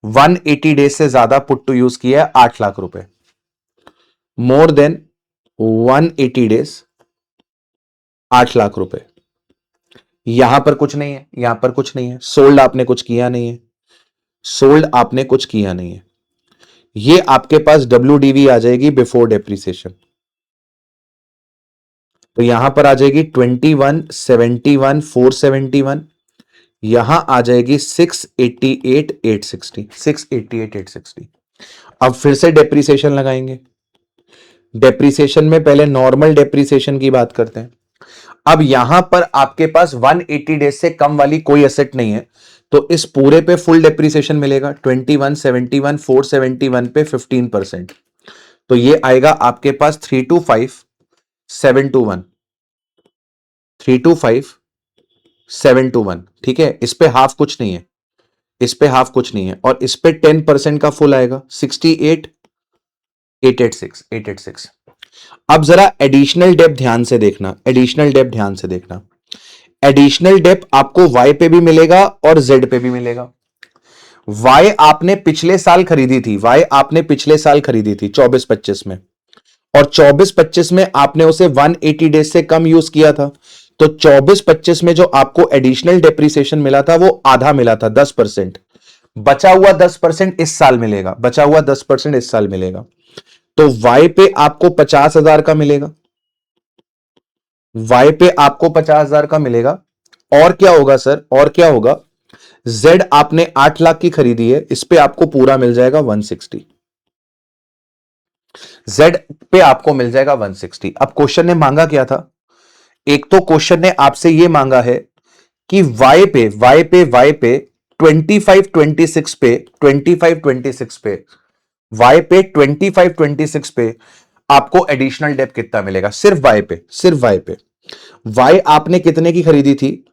180 डेज से ज्यादा पुट टू यूज किया है, 8 लाख रुपए, मोर देन 180 डेज 8 लाख रुपए। यहां पर कुछ नहीं है, यहां पर कुछ नहीं है, सोल्ड आपने कुछ किया नहीं है, सोल्ड आपने कुछ किया नहीं है। ये आपके पास WDV आ जाएगी बिफोर डेप्रीसिएशन। तो यहां पर आ जाएगी 2171 471, यहां आ जाएगी 688,860, 688,860। अब फिर से डेप्रीसिएशन लगाएंगे। डेप्रीसिएशन में पहले नॉर्मल डेप्रीसिएशन की बात करते हैं। अब यहां पर आपके पास 180 डेज से कम वाली कोई एसेट नहीं है, तो इस पूरे पे फुल डेप्रीसिएशन मिलेगा। 2171 471 पे 15%, तो ये आएगा आपके पास 325,721, 325,721। ठीक है, इस पे हाफ कुछ नहीं है, इस पे हाफ कुछ नहीं है, और इस पे 10% का फुल आएगा 68,886। अब जरा एडिशनल डेप ध्यान से देखना, एडिशनल डेप ध्यान से देखना। एडिशनल डेप आपको वाई पे भी मिलेगा और जेड पे भी मिलेगा। वाई आपने पिछले साल खरीदी थी, वाई आपने पिछले साल खरीदी थी 24-25 में, और 24-25 में आपने उसे 180 डेज से कम यूज किया था, तो 24-25 में जो आपको एडिशनल डेप्रीसिएशन मिला था वो आधा मिला था, 10%। बचा हुआ 10% इस साल मिलेगा, बचा हुआ 10% इस साल मिलेगा। तो वाई पे आपको 50,000 का मिलेगा, वाई पे आपको 50,000 का मिलेगा। और क्या होगा सर, और क्या होगा? जेड आपने 8 लाख की खरीदी है, इस पे आपको पूरा मिल जाएगा 160, जेड पे आपको मिल जाएगा 160। अब क्वेश्चन ने मांगा क्या था? एक तो क्वेश्चन ने आपसे यह मांगा है कि वाई पे 25-26 पे 25-26 पे वाई पे 25-26 पे आपको एडिशनल डेप कितना मिलेगा? सिर्फ वाई पे, सिर्फ वाई पे। वाई आपने कितने की खरीदी थी?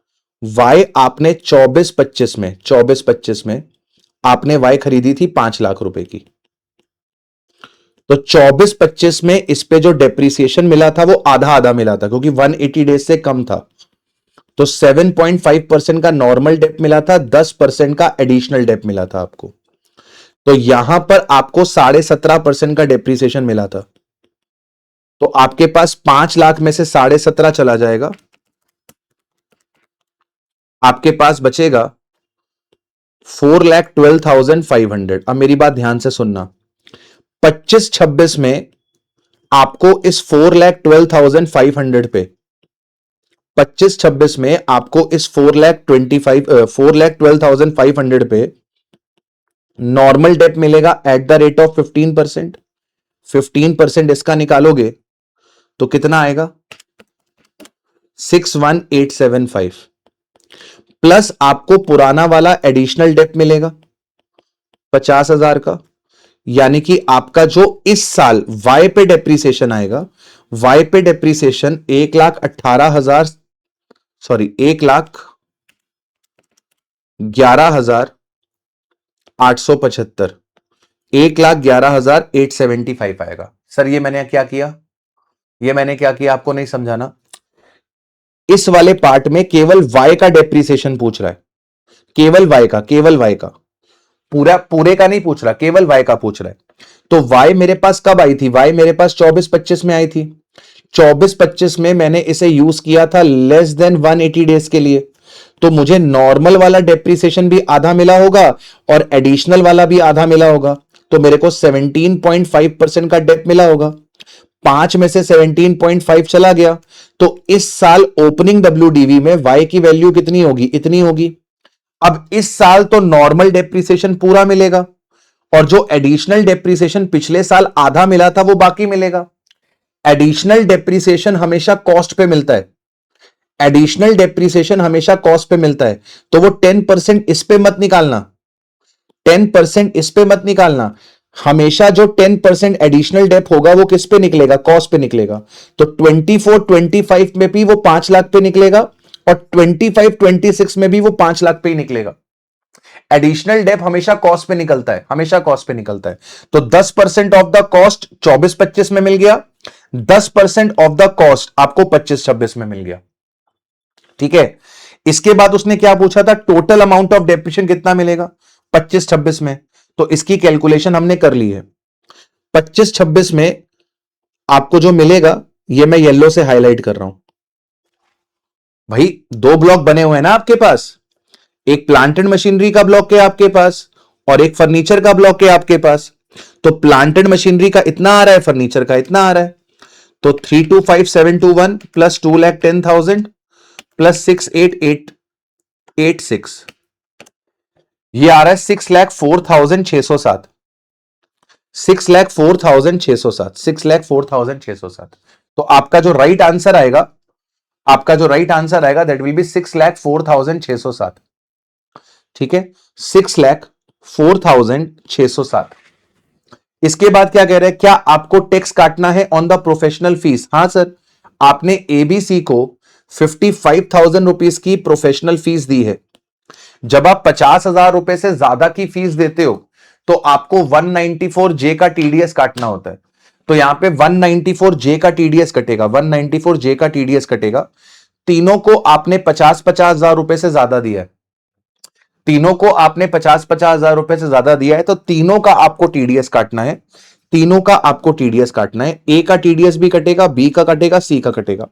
वाई आपने 24-25 में आपने वाई खरीदी थी 5 लाख रुपए की। तो 24-25 में इस पे जो डेप्रीसिएशन मिला था वो आधा आधा मिला था, क्योंकि 180 डेज से कम था। तो 7.5% का नॉर्मल डेप मिला था, 10% का एडिशनल डेप मिला था आपको। तो यहां पर आपको 17.5% का डेप्रीसिएशन मिला था। तो आपके पास 5 लाख में से 17.5 चला जाएगा, आपके पास बचेगा 4,12,500। अब मेरी बात ध्यान से सुनना, 25-26 में आपको इस 4,12,500 पे 25-26 में आपको इस 4,12,500 पे नॉर्मल डेप मिलेगा एट द रेट ऑफ 15%। 15% इसका निकालोगे तो कितना आएगा? 61,875 प्लस आपको पुराना वाला एडिशनल डेप मिलेगा 50,000 का, यानी कि आपका जो इस साल वाई पे डेप्रीसिएशन आएगा, वाई पे डेप्रीसिएशन 1,18,000 सॉरी 1,11,875, 1,11,875 आएगा। सर ये मैंने क्या किया, ये मैंने क्या किया आपको नहीं समझाना। इस वाले पार्ट में केवल वाई का डेप्रीसिएशन पूछ रहा है, केवल वाई का, केवल वाई का, पूरे का नहीं पूछ रहा, केवल वाई का पूछ रहा है। तो वाई मेरे पास कब आई थी? वाई मेरे पास 24-25 में आई थी। 24-25 में मैंने इसे यूज किया था लेस देन 180 डेज के लिए, तो मुझे नॉर्मल वाला डेप्रीसिएशन भी आधा मिला होगा और एडिशनल वाला भी आधा मिला होगा, तो मेरे को 17.5% का डेप मिला होगा। 5 में से 17.5 चला गया, तो इस साल ओपनिंग WDV में वाई की वैल्यू कितनी होगी? इतनी होगी। अब इस साल तो नॉर्मल डेप्रीसिएशन पूरा मिलेगा, और जो एडिशनल डेप्रीसिएशन पिछले साल आधा मिला था वो बाकी मिलेगा। एडिशनल डेप्रीसिएशन हमेशा कॉस्ट पे मिलता है, एडिशनल डेप्रीसिएशन हमेशा कॉस्ट पे मिलता है, तो वो 10% इस पे मत निकालना, 10% इस पे मत निकालना। हमेशा जो 10% एडिशनल डेप होगा वो किस पे निकलेगा? कॉस्ट पे निकलेगा। तो 24-25 में भी वो 5 लाख पे निकलेगा, और 25-26 में भी वो 5 लाख पे ही निकलेगा। एडिशनल डेप हमेशा कॉस्ट पे निकलता है, हमेशा कॉस्ट पे निकलता है। तो 10% ऑफ द कॉस्ट 24-25 में मिल गया, 10% ऑफ द कॉस्ट आपको 25-26 में मिल गया। ठीक है, इसके बाद उसने क्या पूछा था? टोटल अमाउंट ऑफ डेप्रिसिएशन कितना मिलेगा 25-26 में, तो इसकी कैलकुलेशन हमने कर ली है। 25-26 में आपको जो मिलेगा, ये मैं येलो से हाईलाइट कर रहा हूं, भाई दो ब्लॉक बने हुए हैं ना आपके पास, एक प्लांट एंड मशीनरी का ब्लॉक है आपके पास और एक फर्नीचर का ब्लॉक है आपके पास। तो प्लांट एंड मशीनरी का इतना आ रहा है, फर्नीचर का इतना आ रहा है। तो 325721 प्लस 2,10,000 प्लस 68886, ये आ रहा है 6,04,607। 6,04,607, 6,04,607। तो आपका जो राइट आंसर आएगा, आपका जो राइट आंसर आएगा दैट विल बी 6,04,607। ठीक है, 6,04,607। इसके बाद क्या कह रहे हैं, क्या आपको टैक्स काटना है ऑन द प्रोफेशनल फीस? हां सर, आपने एबीसी को 55,000 रुपीज की प्रोफेशनल फीस दी है। जब आप 50,000 रुपए से ज्यादा की फीस देते हो तो आपको 194J का टीडीएस काटना होता है। तो यहां पे 194J का टीडीएस कटेगा, 194J का टीडीएस कटेगा। तीनों को आपने 50,000 रुपए से ज्यादा दिया है, तीनों को आपने 50,000 रुपए से ज्यादा दिया है, तो तीनों का आपको टीडीएस काटना है, तीनों का आपको टीडीएस काटना है। ए का टीडीएस भी कटेगा, बी का कटेगा, सी का कटेगा।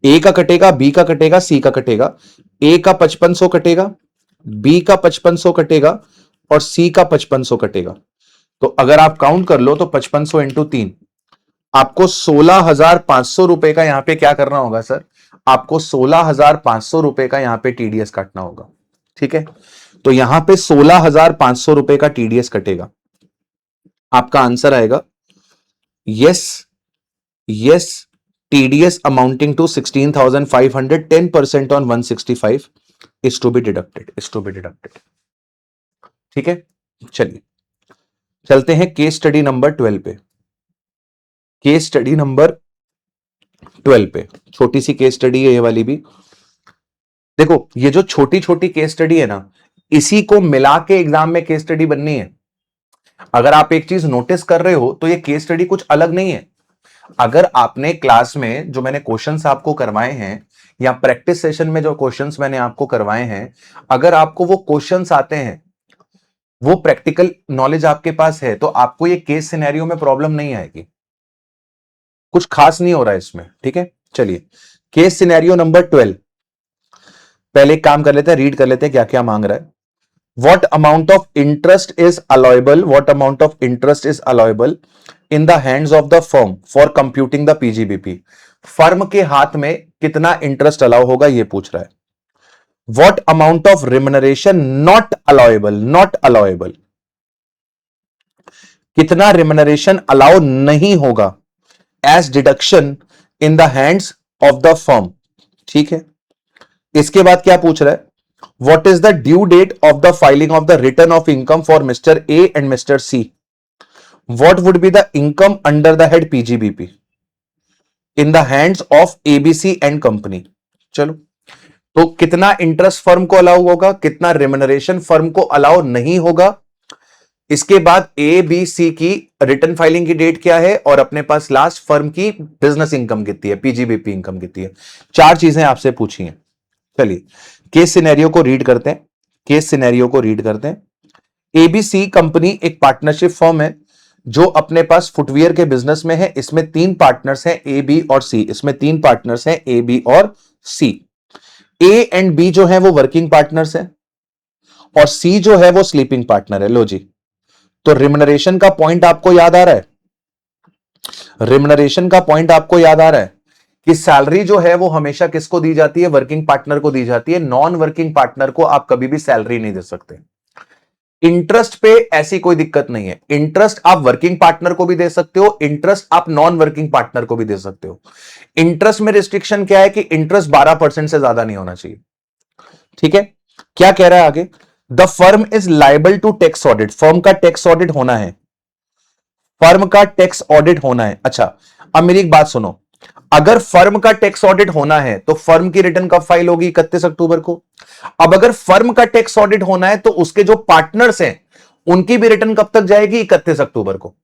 ए का कटेगा, बी का कटेगा, सी का कटेगा। ए का 5500 कटेगा, बी का 5500 कटेगा और सी का 5500 कटेगा। तो अगर आप काउंट कर लो तो 5500 इंटू 3, आपको 16,500 रुपए का यहां पे क्या करना होगा सर, आपको 16,500 रुपए का यहां पे टीडीएस काटना होगा। ठीक है, तो यहां पे 16,500 रुपए का टीडीएस कटेगा। आपका आंसर आएगा yes, yes, TDS amounting to 16,500, 10% on 165 is to be deducted, is to be deducted. ठीक है, चलिए चलते हैं केस स्टडी नंबर 12 पे। केस स्टडी नंबर 12 पे छोटी सी केस स्टडी है ये वाली भी। देखो ये जो छोटी छोटी केस स्टडी है ना, इसी को मिला के एग्जाम में केस स्टडी बननी है। अगर आप एक चीज नोटिस कर रहे हो तो ये केस स्टडी कुछ अलग नहीं है। अगर आपने क्लास में जो मैंने क्वेश्चंस आपको करवाए हैं या प्रैक्टिस सेशन में जो क्वेश्चंस मैंने आपको करवाए हैं, अगर आपको वो क्वेश्चंस आते हैं, वो प्रैक्टिकल नॉलेज आपके पास है, तो आपको ये केस सिनेरियो में प्रॉब्लम नहीं आएगी। कुछ खास नहीं हो रहा है इसमें। ठीक है, चलिए केस सिनेरियो नंबर 12 पहले एक काम कर लेते हैं, रीड कर लेते हैं क्या क्या मांग रहा है। What amount of interest is allowable? What amount of interest is allowable in the hands of the firm for computing the PGBP? Firm के हाथ में कितना इंटरेस्ट अलाउ होगा ये पूछ रहा है। What amount of remuneration not allowable? Not allowable. कितना रिम्यूनरेशन अलाउ नहीं होगा as deduction in the hands of the firm. ठीक है, इसके बाद क्या पूछ रहा है, what is the due date of the filing of the return of income for Mr. A and Mr. C? What would be the income under the head PGBP in the hands of ABC and company? चलो, तो कितना इंटरेस्ट फर्म को अलाउ होगा, कितना रिम्यूनरेशन फर्म को अलाउ नहीं होगा। इसके बाद ए बी सी की रिटर्न फाइलिंग की डेट क्या है और अपने पास लास्ट फर्म की बिजनेस इनकम कितनी है, पीजीबीपी इनकम कितनी है। चार चीजें आपसे पूछी हैं। चलिए केस सिनेरियो को रीड करते हैं, केस सिनेरियो को रीड करते हैं। एबीसी कंपनी एक पार्टनरशिप फर्म है जो अपने पास फुटवियर के बिजनेस में है। इसमें तीन पार्टनर्स हैं, ए बी और सी। इसमें तीन पार्टनर्स हैं, ए बी और सी। ए एंड बी जो है वो वर्किंग पार्टनर्स हैं और सी जो है वो स्लीपिंग पार्टनर है। लो जी, तो रिम्यूनरेशन का पॉइंट आपको याद आ रहा है, रिम्यूनरेशन का पॉइंट आपको याद आ रहा है कि सैलरी जो है वो हमेशा किसको दी जाती है, वर्किंग पार्टनर को दी जाती है। नॉन वर्किंग पार्टनर को आप कभी भी सैलरी नहीं दे सकते। इंटरेस्ट पे ऐसी कोई दिक्कत नहीं है, इंटरेस्ट आप वर्किंग पार्टनर को भी दे सकते हो, इंटरेस्ट आप नॉन वर्किंग पार्टनर को भी दे सकते हो। इंटरेस्ट में रिस्ट्रिक्शन क्या है कि इंटरेस्ट 12% से ज्यादा नहीं होना चाहिए। ठीक है, क्या कह रहा है आगे, the firm is liable to tax audit. Firm का टैक्स ऑडिट होना है, फर्म का टैक्स ऑडिट होना है। अच्छा, अब मेरी एक बात सुनो, अगर फर्म का टैक्स ऑडिट होना है तो फर्म की रिटर्न कब फाइल होगी, 31 अक्टूबर को। अब अगर फर्म का टैक्स ऑडिट होना है तो उसके जो पार्टनर्स हैं उनकी भी रिटर्न कब तक जाएगी, 31 अक्टूबर को।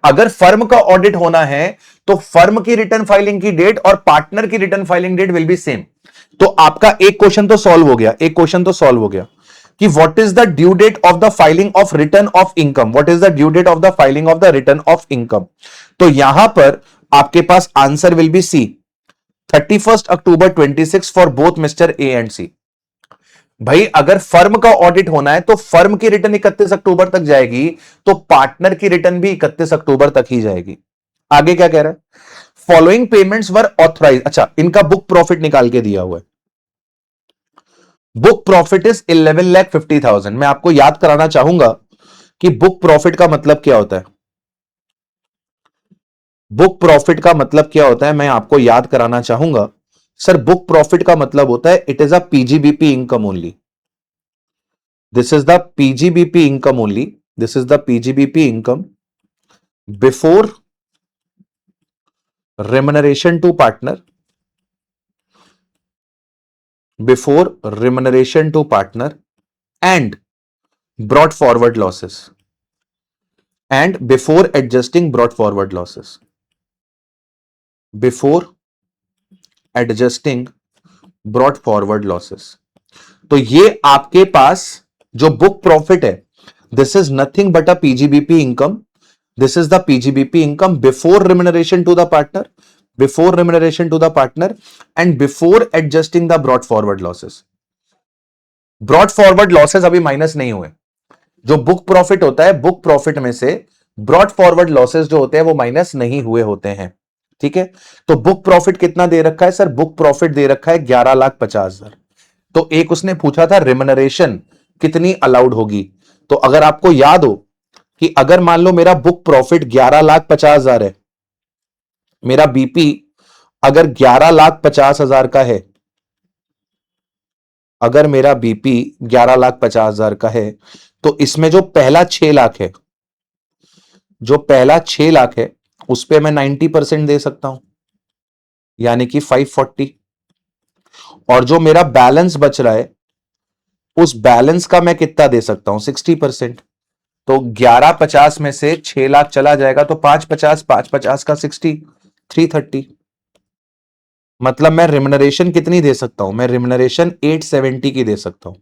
अगर फर्म का ऑडिट होना है तो फर्म की रिटर्न फाइलिंग की डेट और पार्टनर की return filing date will be same. तो आपका एक क्वेश्चन तो सॉल्व हो गया, एक क्वेश्चन तो सॉल्व हो गया कि what is the due date of the filing of return of income, what is the due date of the filing of the return of income. तो यहां पर आपके पास answer will be C, 31 October 26 for both mister A and C. भाई अगर फर्म का ऑडिट होना है तो फर्म की रिटर्न 31 अक्टूबर तक जाएगी, तो पार्टनर की रिटर्न भी 31 अक्टूबर तक ही जाएगी। आगे क्या कह रहा है, फॉलोइंग पेमेंट्स वर ऑथराइज। अच्छा, इनका बुक प्रॉफिट निकाल के दिया हुआ है। Book profit is 11,50,000। मैं आपको याद कराना चाहूंगा कि बुक प्रॉफिट का मतलब क्या होता है। बुक प्रॉफिट का मतलब क्या होता है, मैं आपको याद कराना चाहूंगा। सर, बुक प्रॉफिट का मतलब होता है it is a PGBP income only. This is the PGBP income only. This is the PGBP income before remuneration to partner, before remuneration to partner and brought forward losses, and before adjusting brought forward losses, before adjusting brought forward losses। तो ये आपके पास जो बुक प्रॉफिट है, this is nothing but a PGBP income. This is the PGBP income before remuneration to the partner, before remuneration to the partner and before adjusting the brought forward losses. Brought forward losses अभी माइनस नहीं हुए। जो बुक प्रॉफिट होता है, बुक प्रॉफिट में से ब्रॉट फॉरवर्ड लॉसेस जो होते हैं वो माइनस नहीं हुए होते हैं। ठीक है, तो बुक प्रॉफिट कितना दे रखा है सर, बुक प्रॉफिट दे रखा है 11,50,000। तो एक उसने पूछा था रिमनरेशन कितनी अलाउड होगी। तो अगर आपको याद हो कि अगर मान लो मेरा बुक प्रॉफिट 11,50,000 है, मेरा बीपी अगर 11,50,000 का है, अगर मेरा बीपी 11,50,000 का है, तो इसमें जो पहला 6 लाख है, जो पहला 6 लाख है उस पे मैं 90% दे सकता हूं, यानी कि 540। और जो मेरा बैलेंस बच रहा है उस बैलेंस का मैं कितना दे सकता हूं, 60%। तो 11,50 में से 6 लाख चला जाएगा तो 5,50, 5,50 का 60, 330। मतलब मैं रिम्यूनरेशन कितनी दे सकता हूं, मैं रिम्यूनरेशन 870 की दे सकता हूं।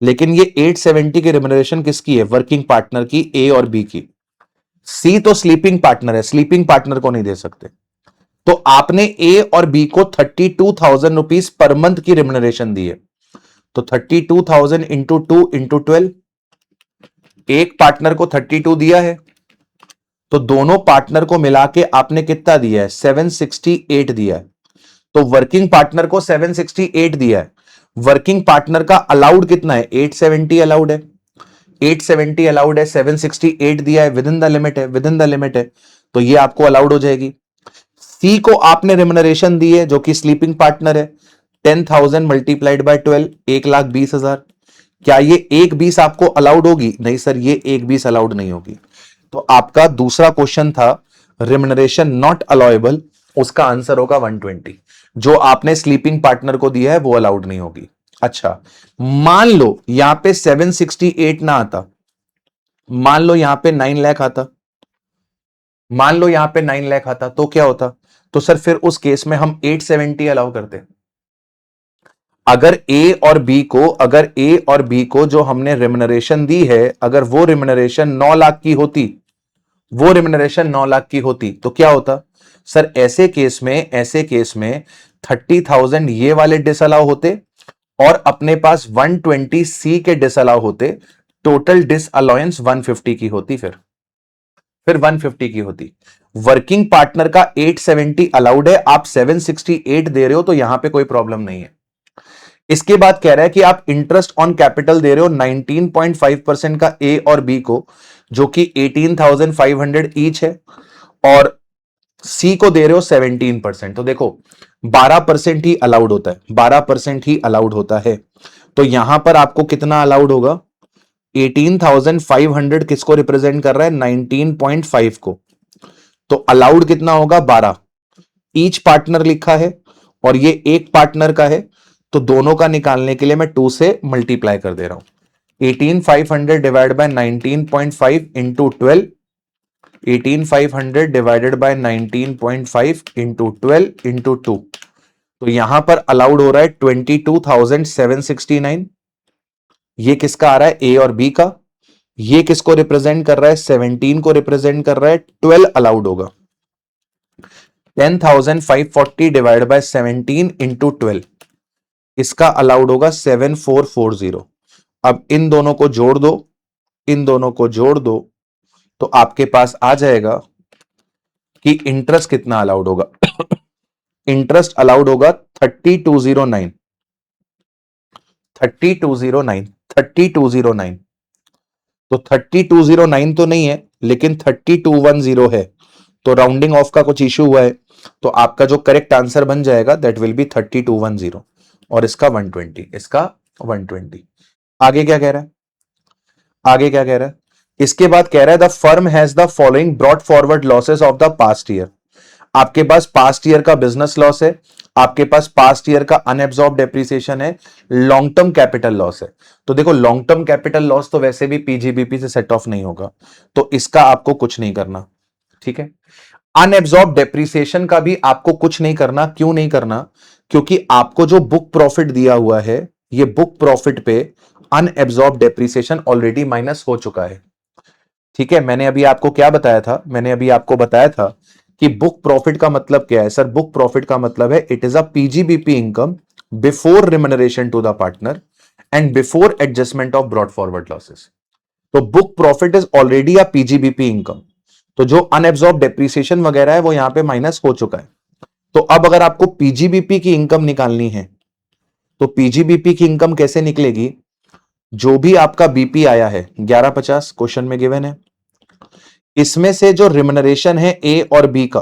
लेकिन ये 870 की रिम्यूनरेशन किसकी है, वर्किंग पार्टनर की, ए और बी की। सी तो स्लीपिंग पार्टनर है, स्लीपिंग पार्टनर को नहीं दे सकते। तो आपने ए और बी को 32,000 रुपीज पर मंथ की रिम्यूनरेशन दी है। तो 32,000 इंटू 2 इंटू 12, एक पार्टनर को 32 दिया है, तो दोनों पार्टनर को मिला के आपने कितना दिया है, 768 दिया है। तो वर्किंग पार्टनर को 768 दिया है। वर्किंग पार्टनर का अलाउड कितना है, 870 अलाउड है। 870 अलाउड है, 768 दिया है, विद इन द लिमिट है, विद इन द लिमिट है। तो ये आपको अलाउड हो जाएगी। सी को आपने रिम्यूनरेशन दी है जो कि स्लीपिंग पार्टनर है, 10,000 मल्टीप्लाइड बाय 12, 1,20,000। क्या ये 1,20 आपको अलाउड होगी, नहीं सर, ये 1,20 अलाउड नहीं होगी। तो आपका दूसरा क्वेश्चन था रिम्यूनरेशन नॉट अलाउएबल, उसका आंसर होगा 120। जो आपने स्लीपिंग पार्टनर को दिया है वो अलाउड नहीं होगी। अच्छा, मान लो यहां पे 768 ना आता, मान लो यहां पे 9 लाख आता, मान लो यहां पे 9 लाख आता तो क्या होता। तो सर फिर उस केस में हम 870 अलाउ करते। अगर ए और बी को, अगर ए और बी को जो हमने रिम्यूनरेशन दी है, अगर वो रिम्यूनरेशन 9 लाख की होती, वो रिम्यूनरेशन 9 लाख की होती तो क्या होता सर, ऐसे केस में, ऐसे केस में 30,000 ये वाले डिसअलाउ होते और अपने पास 120 सी के डिसअलाउ होते। टोटल डिसअलाउंस 150 की होती, फिर 150 की होती। वर्किंग पार्टनर का 870 अलाउड है, आप 768 दे रहे हो तो यहां पे कोई प्रॉब्लम नहीं है। इसके बाद कह रहा है कि आप इंटरेस्ट ऑन कैपिटल दे रहे हो 19.5% का ए और बी को, जो कि 18,500 ईच है, और सी को दे रहे हो 17%। तो देखो 12% ही अलाउड होता है, 12% ही अलाउड होता है। तो यहां पर आपको कितना अलाउड होगा, 18,500 किसको रिप्रेजेंट कर रहा है, 19.5 को। तो अलाउड कितना होगा, 12। ईच पार्टनर लिखा है और ये एक पार्टनर का है, तो दोनों का निकालने के लिए मैं 2 से मल्टीप्लाई कर दे रहा हूं। 18,500 divide by 19.5 into 12, 18,500 divided by 19.5 into 12 into 2। तो यहां पर अलाउड हो रहा है 22,769। ये किसका आ रहा है, ए और बी का। ये किसको रिप्रेजेंट कर रहा है, 17 को रिप्रेजेंट कर रहा है, 12 अलाउड होगा। 10,540 डिवाइड बाय 17 इंटू 12, इसका अलाउड होगा 7440। अब इन दोनों को जोड़ दो, इन दोनों को जोड़ दो, तो आपके पास आ जाएगा कि इंटरेस्ट कितना अलाउड होगा। इंटरेस्ट अलाउड होगा 3209, 3209, 3209। तो 3209 तो नहीं है, लेकिन 3210 है, तो राउंडिंग ऑफ का कुछ इश्यू हुआ है, तो आपका जो करेक्ट आंसर बन जाएगा दैट विल बी 3210, और इसका 120, इसका 120। आगे क्या कह रहा है, आगे क्या कह रहा है, इसके बाद कह रहा है the firm has the following brought forward losses of the past year. आपके पास पास्ट ईयर का बिजनेस लॉस है, आपके पास पास्ट ईयर का अनएब्सॉर्ब डेप्रिसिएशन है, लॉन्ग टर्म कैपिटल लॉस है। तो देखो लॉन्ग टर्म कैपिटल लॉस तो वैसे भी पीजीबीपी से सेट ऑफ नहीं होगा, तो इसका आपको कुछ नहीं करना, ठीक है। अनएब्सॉर्ब डेप्रिसिएशन का भी आपको कुछ नहीं करना, क्यों नहीं करना, क्योंकि आपको जो बुक प्रॉफिट दिया हुआ है, ये बुक प्रॉफिट पे अनएब्सॉर्ब डेप्रिसिएशन ऑलरेडी माइनस हो चुका है, ठीक है। मैंने अभी आपको क्या बताया था, मैंने अभी आपको बताया था कि बुक प्रॉफिट का मतलब क्या है सर, बुक प्रॉफिट का मतलब है it is a PGBP income before remuneration to the partner and before adjustment of brought forward losses. तो book profit is already a PGBP income, तो जो अनएब्सॉर्ब डेप्रिसिएशन वगैरह है वो यहां पे माइनस हो चुका है। तो अब अगर आपको पीजीबीपी की इनकम निकालनी है, तो पीजीबीपी की इनकम कैसे निकलेगी, जो भी आपका बीपी आया है 1150 क्वेश्चन में गिवन है, इसमें से जो रिम्यूनरेशन है ए और बी का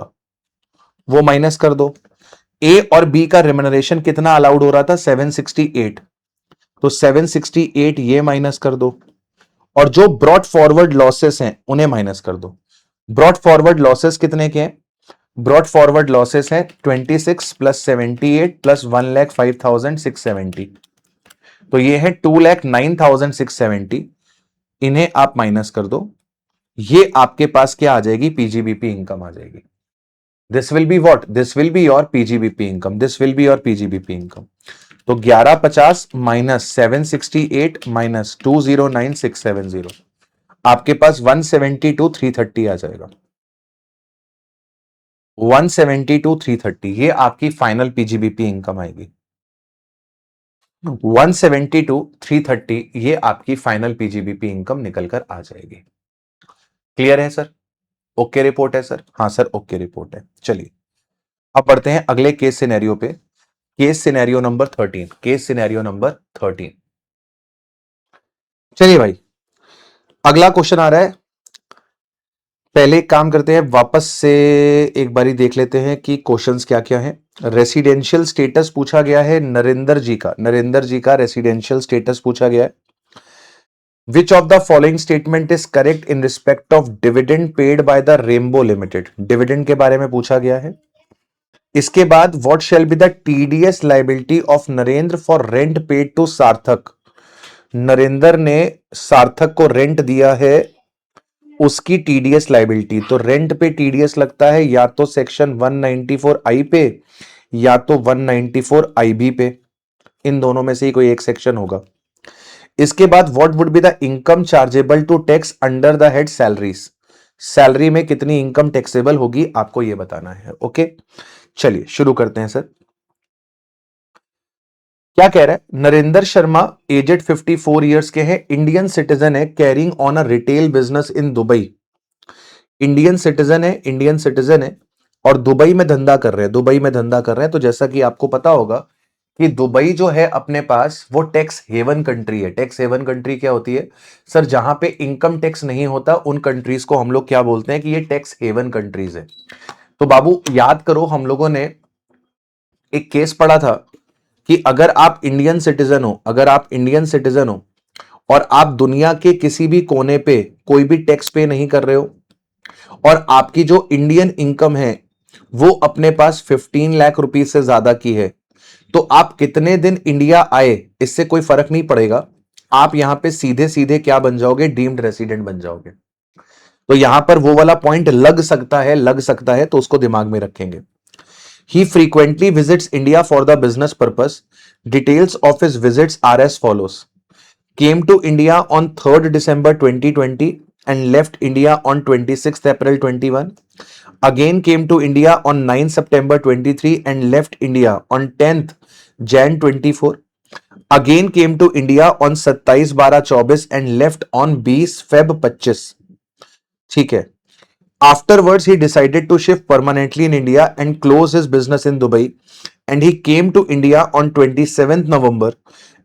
वो माइनस कर दो। ए और बी का रिम्यूनरेशन कितना अलाउड हो रहा था, 768, तो 768 ये माइनस कर दो, और जो ब्रॉट फॉरवर्ड लॉसेस हैं उन्हें माइनस कर दो। ब्रॉट फॉरवर्ड लॉसेस कितने के हैं, ब्रॉट फॉरवर्ड लॉसेस हैं 26 प्लस 78 प्लस 1,05,670, तो ये है 2,09,670, इन्हें आप माइनस कर दो, ये आपके पास क्या आ जाएगी, पीजीबीपी इनकम आ जाएगी। This will be what, this will be your PGBP income, this will be your PGBP income. तो 1150 माइनस 768 माइनस 209,670, आपके पास 172,330 आ जाएगा, 172,330, ये आपकी फाइनल पीजीबीपी इनकम आएगी। 172,330 ये आपकी फाइनल पीजीबीपी इनकम निकलकर आ जाएगी। क्लियर है सर, ओके रिपोर्ट है सर, हाँ सर ओके रिपोर्ट है। चलिए अब बढ़ते हैं अगले केस सिनेरियो पे, case scenario number 13, case scenario number 13। चलिए भाई अगला क्वेश्चन आ रहा है, पहले एक काम करते हैं वापस से एक बारी देख लेते हैं कि क्वेश्चंस क्या क्या हैं। रेसिडेंशियल स्टेटस पूछा गया है नरेंद्र जी का, नरेंद्र जी का रेसिडेंशियल स्टेटस पूछा गया है। Which of the following statement is correct in respect of dividend paid by the Rainbow Limited, dividend के बारे में पूछा गया है। इसके बाद what shall be the TDS liability of Narendra for rent paid to Sarthak, Narendra ने सार्थक को रेंट दिया है, उसकी टीडीएस लाइबिलिटी, तो रेंट पे टीडीएस लगता है या तो सेक्शन 194 आई पे या तो 194 आईबी पे, इन दोनों में से ही कोई एक सेक्शन होगा। इसके बाद what would be the income chargeable to tax under the head salaries, salary में कितनी इनकम टैक्सेबल होगी आपको यह बताना है। ओके चलिए शुरू करते हैं सर। क्या कह रहा है, नरेंद्र शर्मा एजेड 54 ईयर्स के हैं, इंडियन सिटीजन है, carrying on a retail business in Dubai, Indian citizen है, इंडियन सिटीजन है और दुबई में धंधा कर रहे हैं, दुबई में धंधा कर रहे हैं। तो जैसा कि आपको पता होगा कि दुबई जो है अपने पास वो टैक्स हेवन कंट्री है। टैक्स हेवन कंट्री क्या होती है सर, जहां पे इनकम टैक्स नहीं होता उन कंट्रीज को हम लोग क्या बोलते हैं कि ये टैक्स हेवन कंट्रीज है। तो बाबू याद करो, हम लोगों ने एक केस पढ़ा था कि अगर आप इंडियन सिटीजन हो, अगर आप इंडियन सिटीजन हो और आप दुनिया के किसी भी कोने पे कोई भी टैक्स पे नहीं कर रहे हो और आपकी जो इंडियन इनकम है वो अपने पास 15 लाख रुपीस से ज्यादा की है, तो आप कितने दिन इंडिया आए इससे कोई फर्क नहीं पड़ेगा, आप यहां पे सीधे सीधे क्या बन जाओगे, डीम्ड रेसिडेंट बन जाओगे। तो यहां पर वो वाला पॉइंट लग सकता है, लग सकता है, तो उसको दिमाग में रखेंगे। He frequently visits India for the business purpose. Details of his visits are as follows. Came to India on 3rd December 2020. and left India on 26th April 21. Again came to India on 9 September 23 and left India on 10th Jan 24. Again came to India on 27/12/24 and left on 20 Feb 25. ठीक है. Afterwards, he decided to shift permanently in India and close his business in Dubai. And he came to India on 27th November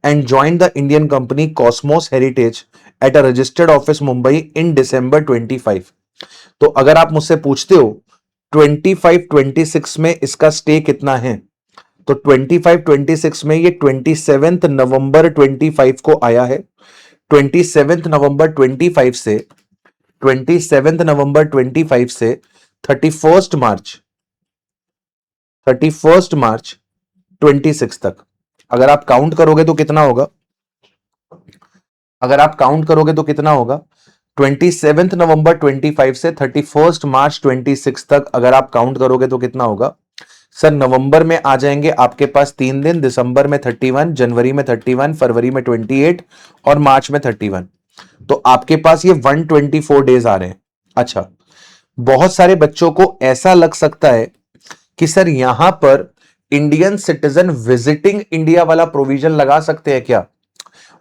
and joined the Indian company Cosmos Heritage at a registered office Mumbai in December 25. तो अगर आप मुझसे पूछते हो 25-26 में इसका स्टे कितना है, तो 25-26 में ये 27 नवंबर 25 को आया है. 27 नवंबर 25 से 27 नवंबर 25 से 31 मार्च 26 तक अगर आप काउंट करोगे तो कितना होगा, 27 नवंबर 25 से 31 मार्च 26 तक अगर आप काउंट करोगे तो कितना होगा सर. नवंबर में आ जाएंगे आपके पास 3 दिन, दिसंबर में 31, जनवरी में 31, फरवरी में 28 और मार्च में 31. तो आपके पास ये 124 डेज आ रहे हैं. अच्छा, बहुत सारे बच्चों को ऐसा लग सकता है कि सर यहां पर इंडियन सिटीजन विजिटिंग इंडिया वाला प्रोविजन लगा सकते हैं क्या.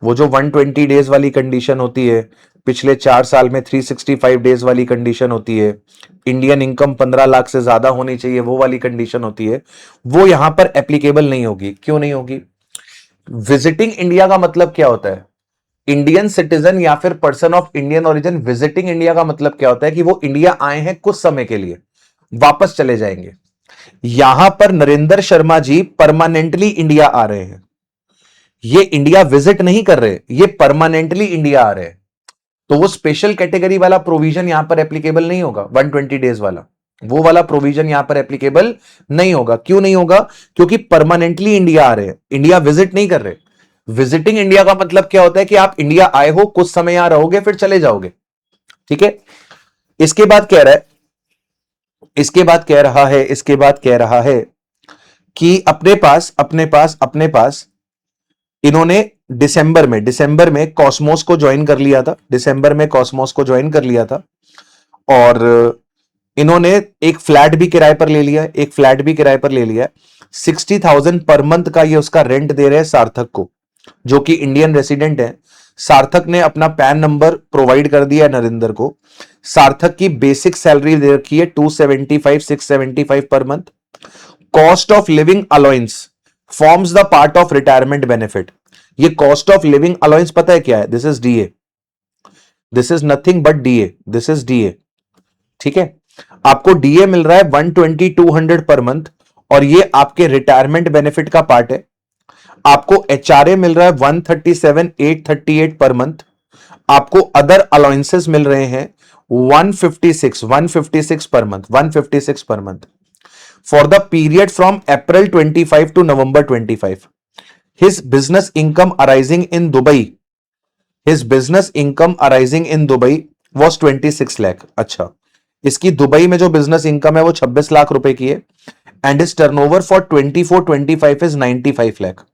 वो जो 120 डेज वाली कंडीशन होती है, पिछले 4 साल में 365 डेज वाली कंडीशन होती है, इंडियन इनकम 15 लाख से ज्यादा होनी चाहिए, वो वाली कंडीशन होती है, वो यहां पर एप्लीकेबल नहीं होगी. क्यों नहीं होगी? विजिटिंग इंडिया का मतलब क्या होता है? इंडियन सिटीजन या फिर person of Indian origin visiting India का मतलब क्या होता है कि वो इंडिया आए हैं कुछ समय के लिए, वापस चले जाएंगे. यहां पर नरेंद्र शर्मा जी परमानेंटली इंडिया आ रहे हैं. ये इंडिया विजिट नहीं कर रहे, ये परमानेंटली इंडिया आ रहे हैं. तो वो स्पेशल कैटेगरी वाला प्रोविजन यहां पर एप्लीकेबल नहीं होगा. 120 डेज वाला, वो वाला प्रोविजन यहां पर एप्लीकेबल नहीं होगा. क्यों नहीं होगा? क्योंकि परमानेंटली इंडिया आ रहे हैं, इंडिया विजिट नहीं कर रहे. विजिटिंग इंडिया का मतलब क्या होता है कि आप इंडिया आए हो, कुछ समय यहां रहोगे, फिर चले जाओगे. ठीक है. इसके बाद कह रहा है कि अपने पास इन्होंने दिसंबर में कॉस्मोस को ज्वाइन कर लिया था. और इन्होंने एक फ्लैट भी किराए पर ले लिया है. 60,000 पर मंथ का ये उसका रेंट दे रहे हैं सार्थक को, जो कि इंडियन रेसिडेंट है. सार्थक ने अपना पैन नंबर प्रोवाइड कर दिया है नरेंद्र को. सार्थक की बेसिक सैलरी दे रखी है 275-675 per month. Cost of living allowance forms the part of retirement benefit. ये कॉस्ट ऑफ लिविंग अलाउंस पता है क्या है? This is DA. This is nothing but DA. ठीक है. आपको डीए मिल रहा है 120-200 पर मंथ, और ये आपके रिटायरमेंट बेनिफिट का पार्ट है. आपको एचआरए मिल रहा है 137-838 पर मंथ. आपको अदर अलाउंसेस मिल रहे हैं 156 per month for the period from April 25 to November 25. His business income arising in Dubai was 26 lakh. अच्छा, इसकी दुबई में जो बिजनेस इनकम है वो 26 लाख रुपए की है. And his turnover for 24-25 is 95 lakh.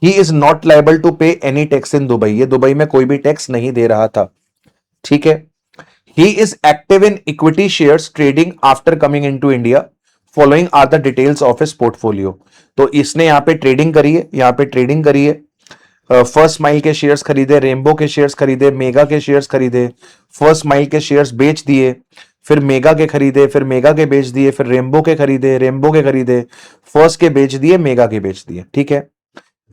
He is not liable to pay any tax in Dubai. ये दुबई में कोई भी टैक्स नहीं दे रहा था. ठीक है. He is active in equity shares trading after coming into India. Following are the details of his portfolio. तो इसने यहां पे ट्रेडिंग करी है. फर्स्ट माइल के शेयर्स खरीदे, रेनबो के शेयर्स खरीदे, मेगा के शेयर्स खरीदे, फर्स्ट माइल के शेयर्स बेच दिए, फिर मेगा के खरीदे, फिर मेगा के बेच दिए, फिर रेनबो के खरीदे, फर्स्ट के बेच दिए, मेगा के बेच दिए. ठीक है.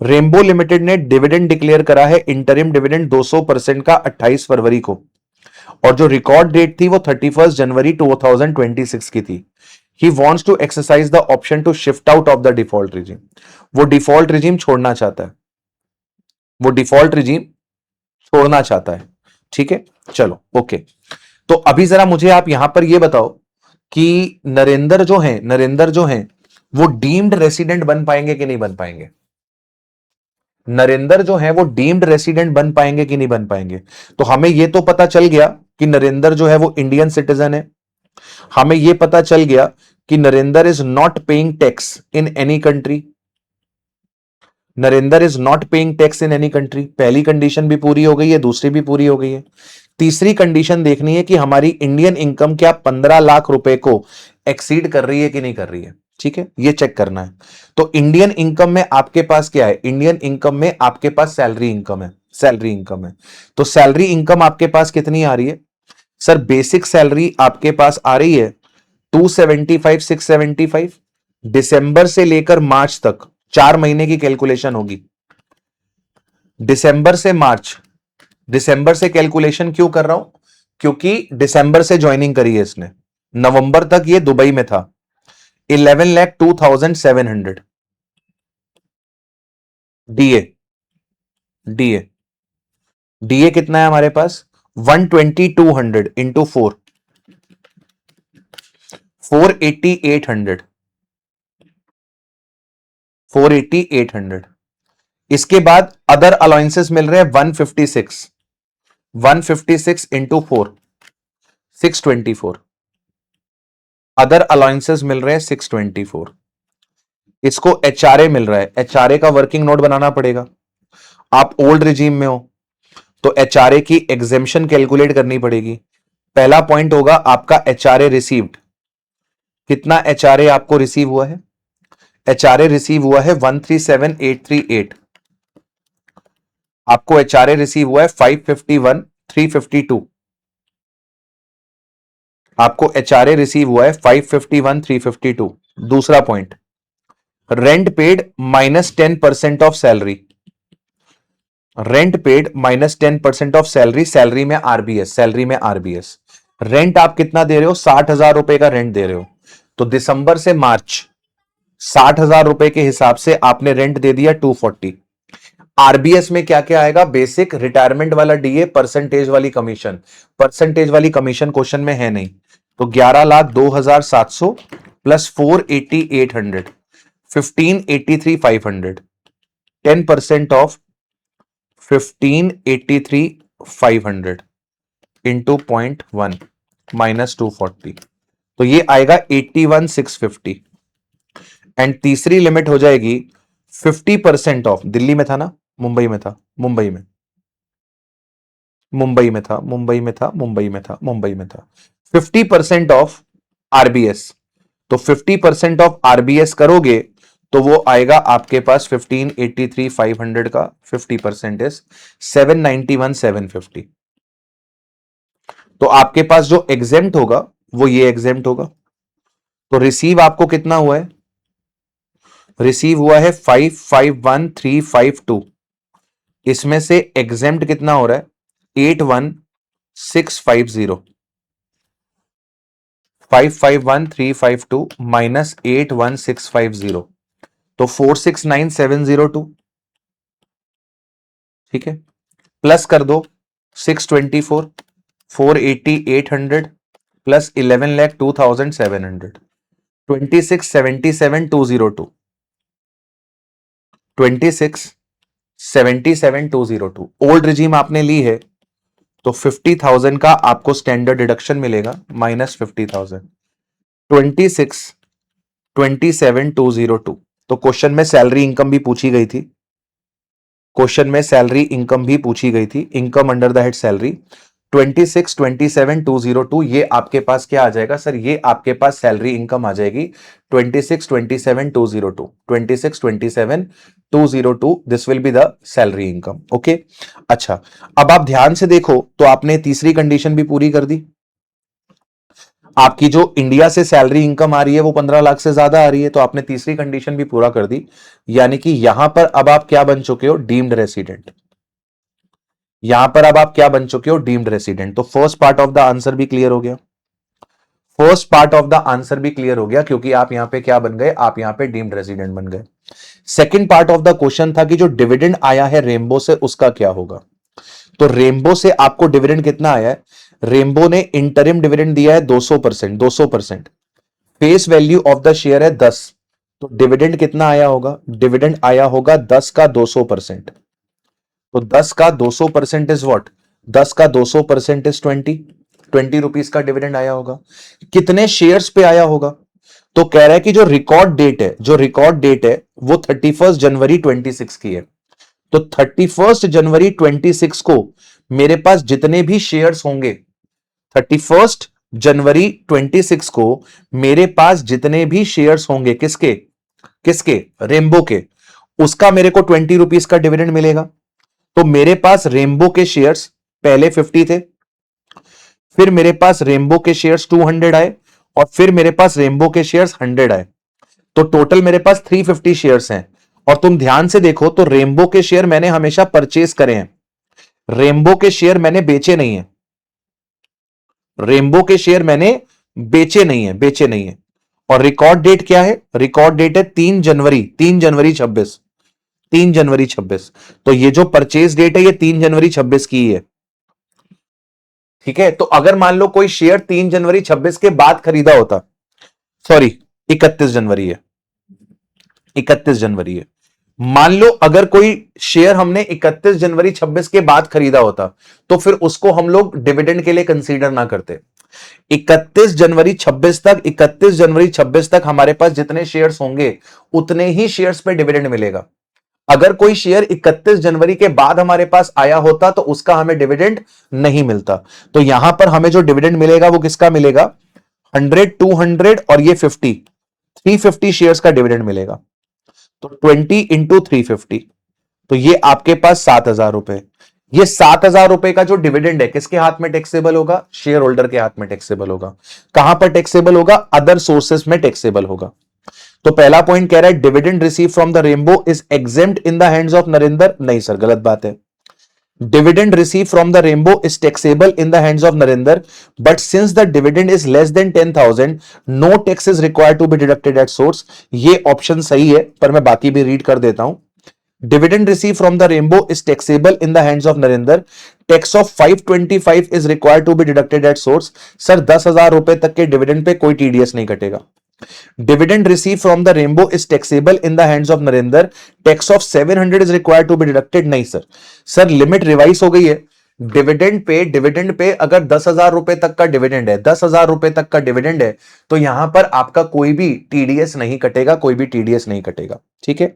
रेनबो लिमिटेड ने डिविडेंड डिक्लेयर करा है, इंटरिम डिविडेंड 200% का 28 फरवरी को, और जो रिकॉर्ड डेट थी वो 31 जनवरी 2026 की थी. He wants to exercise the option to shift out of the default regime. वो डिफॉल्ट रिजीम छोड़ना चाहता है. ठीक है. चलो, ओके. तो अभी जरा मुझे आप यहां पर ये बताओ कि नरेंद्र जो हैं वो डीम्ड रेसिडेंट बन पाएंगे कि नहीं बन पाएंगे. तो हमें ये तो पता चल गया कि नरेंद्र जो है वो इंडियन सिटीजन है. हमें यह पता चल गया कि Narendra is not paying tax in any country. पहली कंडीशन भी पूरी हो गई है, दूसरी भी पूरी हो गई है. तीसरी कंडीशन देखनी है कि हमारी इंडियन इनकम क्या 15 लाख रुपए को एक्सीड कर रही है कि नहीं कर रही है। ठीक है, ये चेक करना है। तो इंडियन इनकम में आपके पास क्या है, इंडियन इनकम में आपके पास सैलरी इनकम है, सैलरी इनकम है। तो सैलरी इनकम आपके पास कितनी आ रही है सर? बेसिक सैलरी आपके पास आ रही है 275 675। दिसंबर से लेकर मार्च तक 4 महीने की कैलकुलेशन होगी। दिसंबर से मार्च, दिसंबर से कैलकुलेशन क्यों कर रहा हूं? क्योंकि दिसंबर से ज्वाइनिंग करी है इसने, नवंबर तक ये दुबई में था। 11,02,700 डीए, डीए, डीए कितना है हमारे पास? 120,200 इंटू 4, 480,800, 480,800। इसके बाद अदर अलाउंसेस मिल रहे हैं 156, 156 इंटू 4, 624। अदर अलाउंसेस मिल रहे हैं 624। इसको एचआरए मिल रहा है, एचआरए का वर्किंग नोट बनाना पड़ेगा। आप ओल्ड रिजीम में हो तो एचआरए की एग्जेम्पशन कैलकुलेट करनी पड़ेगी। पहला पॉइंट होगा आपका एचआरए रिसीव्ड। कितना एचआरए आपको रिसीव हुआ है? एचआरए रिसीव हुआ है 137,838। आपको एचआरए रिसीव हुआ है 551,352। आपको एचआरए रिसीव हुआ है 551,352। दूसरा point, rent paid -10% of salary, rent paid -10% of salary, salary में आरबीएस, सैलरी में आरबीएस। रेंट आप कितना दे रहे हो? 60,000 रुपए का रेंट दे रहे हो। तो दिसंबर से मार्च 60,000 रुपए के हिसाब से आपने रेंट दे दिया 240। आरबीएस में क्या क्या आएगा? बेसिक, रिटायरमेंट वाला डीए, परसेंटेज वाली कमीशन। परसेंटेज वाली कमीशन क्वेश्चन में है नहीं। तो 11,02,700 प्लस 480,800, 15,83,500। 10% ऑफ 15,83,500 इंटू 0.1 माइनस 240, तो ये आएगा 81,650। एंड तीसरी लिमिट हो जाएगी 50% ऑफ, दिल्ली में था ना, मुंबई में था, मुंबई में, मुंबई में था, मुंबई में था, मुंबई में था, मुंबई में था। 50% ऑफ आरबीएस। तो 50% ऑफ आरबीएस करोगे तो वो आएगा आपके पास 15,83,500 का 50% इज 791,750। तो आपके पास जो एग्जेम्प्ट होगा वो ये एग्जेम्प्ट होगा। तो रिसीव आपको कितना हुआ है? रिसीव हुआ है 551,352। इसमें से एग्जेम्प्ट कितना हो रहा है? 81,650। 551,352 माइनस 81,650, तो 469,702। ठीक है, प्लस कर दो 624, 480,800 प्लस 11,02,700, 26,77,202, 26,77,202। ओल्ड रिजीम आपने ली है तो 50,000 का आपको स्टैंडर्ड डिडक्शन मिलेगा, -50,000, 26,27,202। तो क्वेश्चन में सैलरी इनकम भी पूछी गई थी, क्वेश्चन में सैलरी इनकम भी पूछी गई थी, income under the head salary. 26,27,202 ये आपके पास क्या आ जाएगा सर? ये आपके पास सैलरी इनकम आ जाएगी 26,27,202, 26,27,202। This will be the salary income. Okay, अच्छा, अब आप ध्यान से देखो तो आपने तीसरी कंडीशन भी पूरी कर दी। आपकी जो इंडिया से सैलरी इनकम आ रही है वो 15 लाख से ज्यादा आ रही है, तो आपने तीसरी कंडीशन भी पूरा कर दी। यानी कि यहां पर अब आप क्या बन चुके हो? Deemed resident. यहां पर अब आप क्या बन चुके हो? Deemed resident. तो first part of the answer भी क्लियर हो गया, first part of the answer भी क्लियर हो गया, क्योंकि आप यहां पे क्या बन गए? आप यहां पे डीम्ड रेसिडेंट बन गए। Second part of the question था कि जो डिविडेंड आया है रेनबो से उसका क्या होगा। तो रेनबो से आपको डिविडेंड कितना आया है? रेनबो ने इंटरिम डिविडेंड दिया है 200%, 200%। Face value of the share है 10, तो डिविडेंड कितना आया होगा? डिविडेंड आया होगा 10 का 200%। तो 10 का 200% इज व्हाट? 10 का 200% इज 20 रुपीस का डिविडेंड आया होगा। कितने शेयर्स पे आया होगा? तो कह रहा है कि जो रिकॉर्ड डेट है, जो रिकॉर्ड डेट है वो 31 जनवरी 26 की है। तो 31 जनवरी 26 को मेरे पास जितने भी शेयर्स होंगे 31 जनवरी 26 को मेरे पास जितने भी शेयर्स होंगे किसके किसके रेनबो के, उसका मेरे को 20 रुपीज का डिविडेंड मिलेगा। तो मेरे पास रेनबो के शेयर्स पहले 50 थे, फिर मेरे पास रेनबो के शेयर्स 200 आए, और फिर मेरे पास रेनबो के शेयर्स 100 आए। तो टोटल मेरे पास 350 शेयर्स हैं। और तुम ध्यान से देखो तो रेनबो के शेयर मैंने हमेशा परचेज करे हैं, रेनबो के शेयर मैंने बेचे नहीं है, रेनबो के शेयर मैंने बेचे नहीं है। और रिकॉर्ड डेट क्या है? रिकॉर्ड डेट है 3 जनवरी, 3 जनवरी 26, 3 जनवरी 26। तो ये जो परचेज डेट है ये 3 जनवरी 26 की ही है। ठीक है, तो अगर मान लो कोई शेयर 3 जनवरी 26 के बाद खरीदा होता, सॉरी 31 जनवरी है, 31 जनवरी है, मान लो अगर कोई शेयर हमने 31 जनवरी 26 के बाद खरीदा होता तो फिर उसको हम लोग डिविडेंड के लिए कंसीडर ना करते। 31 जनवरी 26 तक हमारे पास जितने शेयर्स होंगे उतने ही शेयर्स पे डिविडेंड मिलेगा। अगर कोई शेयर 31 जनवरी के बाद हमारे पास आया होता तो उसका हमें डिविडेंड नहीं मिलता। तो यहां पर हमें जो डिविडेंड मिलेगा वो किसका मिलेगा? 100, 200 और ये 50, 350 शेयर्स का डिविडेंड मिलेगा। तो 20 इंटू 350, तो ये आपके पास 7,000 रुपए। ये 7,000 रुपए का जो डिविडेंड है किसके हाथ में टैक्सेबल होगा? शेयर होल्डर के हाथ में टैक्सेबल होगा। कहां पर टैक्सेबल होगा? अदर सोर्सेस में टैक्सेबल होगा। तो पहला पॉइंट कह रहा है dividend receive from the rainbow is exempt in the hands of Narendra. नहीं सर, गलत बात है। Dividend received from the rainbow is taxable in the hands of Narendra, but since the dividend is less than 10,000, no tax is required to be deducted at source. ये ऑप्शन सही है, पर मैं बाकी भी रीड कर देता हूं। Dividend received from the rainbow is taxable in the hands of Narendra. Tax of 525 is required to be deducted at source. Sir 10,000 रुपए तक के डिविडेंड पे कोई टीडीएस नहीं कटेगा। Dividend received from the rainbow is taxable in the hands of Narendra. Tax of 700 is required to be deducted. नहीं सर, सर लिमिट रिवाइज हो गई है। डिविडेंड पे अगर 10,000 रुपए तक का डिविडेंड है, 10,000 रुपए तक का डिविडेंड है, तो यहां पर आपका कोई भी टीडीएस नहीं कटेगा, कोई भी टीडीएस नहीं कटेगा। ठीक है,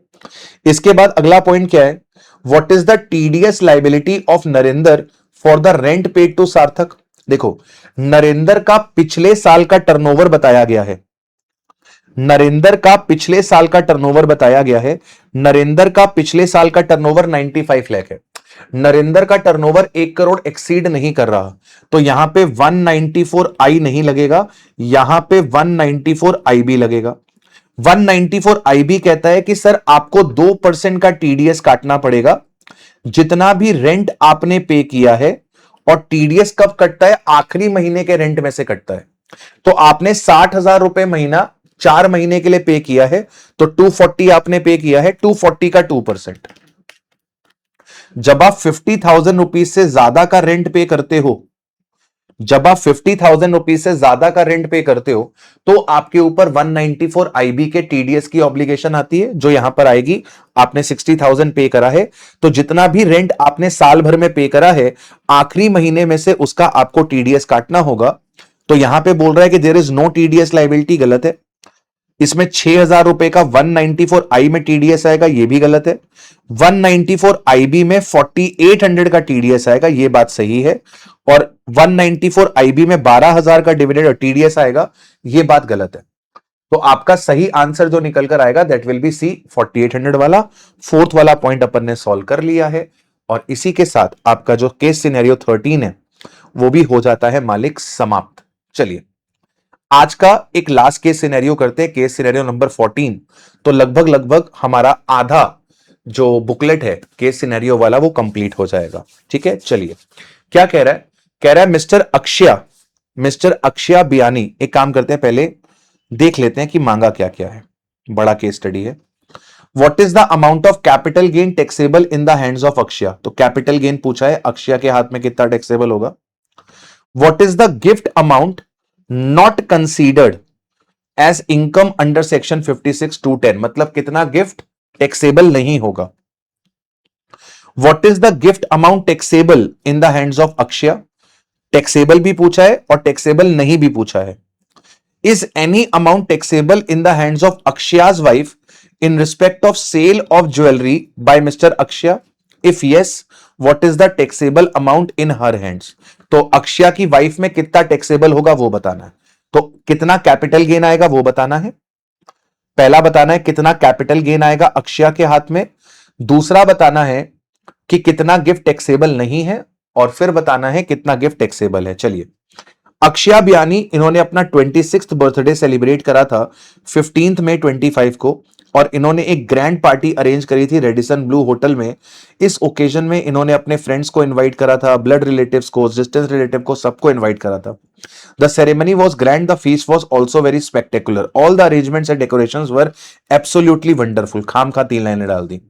इसके बाद अगला पॉइंट क्या है? What is the TDS liability of Narendra for the rent paid to Sarthak? देखो, नरेंद्र का पिछले साल का टर्नओवर बताया गया है, नरेंद्र का पिछले साल का टर्नओवर बताया गया है। नरेंद्र का पिछले साल का टर्नओवर 95 लाख है। नरेंद्र का टर्नओवर 1 करोड़ एक्सीड नहीं कर रहा, तो यहां पे 194 आई नहीं लगेगा, यहां पे 194 आई बी लगेगा। 194 आई बी कहता है कि सर आपको 2% का टीडीएस काटना पड़ेगा जितना भी रेंट आपने पे किया है। और टीडीएस कब कटता है? आखिरी महीने के रेंट में से कटता है। तो आपने 60,000 रुपए महीना 4 महीने के लिए पे किया है, तो 240 आपने पे किया है, 240 का 2%। जब आप 50,000 रुपीज से ज्यादा का रेंट पे करते हो, जब आप 50,000 रुपीज से ज्यादा का रेंट पे करते हो, तो आपके ऊपर 194 आईबी के टीडीएस की ऑब्लिगेशन आती है, जो यहां पर आएगी। आपने 60,000 पे करा है, तो जितना भी रेंट आपने साल भर में पे करा है, आखिरी महीने में से उसका आपको टीडीएस काटना होगा। तो यहां पे बोल रहा है कि there is no TDS liability, गलत है। इसमें 6,000 रुपए का 194 आई में टीडीएस आएगा, ये भी गलत है। 194 आईबी में 4800 का टीडीएस आएगा, ये बात सही है। और 194 आईबी में 12,000 का डिविडेंड और टीडीएस आएगा, ये बात गलत है। तो आपका सही आंसर जो निकल कर आएगा दैट विल बी सी, 4800 वाला। फोर्थ वाला पॉइंट अपन ने सॉल्व कर लिया है। और इसी के साथ आपका जो केस सिनेरियो 13 है वो भी हो जाता है मालिक समाप्त। चलिए आज का एक लास्ट केस सिनेरियो करते हैं, केस सिनेरियो नंबर 14। तो लगभग हमारा आधा जो बुकलेट है केस सिनेरियो वाला वो कंप्लीट हो जाएगा। ठीक है, चलिए क्या कह रहा है? कह रहा है मिस्टर अक्षया बियानी। एक काम करते हैं, पहले देख लेते हैं कि मांगा क्या क्या है, बड़ा केस स्टडी है। What is the amount of capital gain taxable in the hands of Akshaya? तो कैपिटल गेन पूछा है, अक्षया के हाथ में कितना टैक्सेबल होगा। What is the gift amount not considered as income under section 56(2)(10), मतलब कितना गिफ्ट टैक्सेबल नहीं होगा। What is the gift amount taxable in the hands of Akshay? Taxable भी पूछा है और टैक्सेबल नहीं भी पूछा है। Is any amount taxable in the hands of Akshaya's wife in respect of sale of jewelry by Mr. Akshaya? If yes, what is the taxable amount in her hands. तो अक्षया की वाइफ में कितना टैक्सेबल होगा वो बताना है। तो कितना कैपिटल गेन आएगा वो बताना है। पहला बताना है कितना कैपिटल गेन आएगा अक्षया के हाथ में, दूसरा बताना है कि कितना गिफ्ट टैक्सेबल नहीं है, और फिर बताना है कितना गिफ्ट टैक्सेबल है। चलिए, अक्षया बियानी इन्होंने अपना 26th बर्थडे सेलिब्रेट करा था 15 मई 25 को, और इन्होंने एक ग्रैंड पार्टी अरेंज करी थी रेडिसन ब्लू होटल में। इस ओकेजन में इन्होंने अपने फ्रेंड्स को इनवाइट करा था, ब्लड रिलेटिव्स को, डिस्टेंस रिलेटिव को, सबको इनवाइट करा था। The ceremony was grand, the feast was also very spectacular, all the arrangements and decorations were absolutely wonderful. खाम खा 3 लाइनें डाल दी।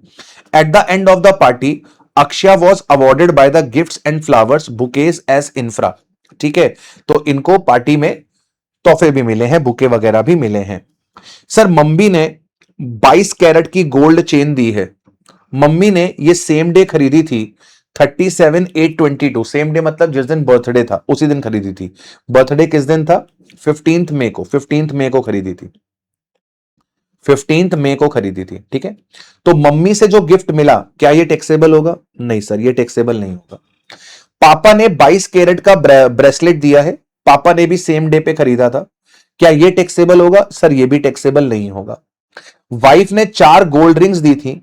At the end of the party Akshaya was awarded by the gifts and flowers bouquets as infra. ठीक है, तो इनको पार्टी में तोहफे भी मिले हैं, बुके वगैरह भी मिले हैं। सर मम्मी ने 22 कैरेट की गोल्ड चेन दी है। मम्मी ने ये सेम डे खरीदी थी 37/8/22, सेम डे मतलब जिस दिन बर्थडे था उसी दिन खरीदी थी। बर्थडे किस दिन था? 15 मई को, 15 मई को खरीदी थी, 15 मई को खरीदी थी। ठीक है, तो मम्मी से जो गिफ्ट मिला क्या ये टैक्सेबल होगा? नहीं सर, ये टैक्सेबल नहीं होगा। पापा ने 22 कैरेट का ब्रेसलेट दिया है, पापा ने भी सेम डे पे खरीदा था, क्या ये टैक्सेबल होगा? सर ये भी टैक्सेबल नहीं होगा। वाइफ ने 4 गोल्ड रिंग्स दी थी,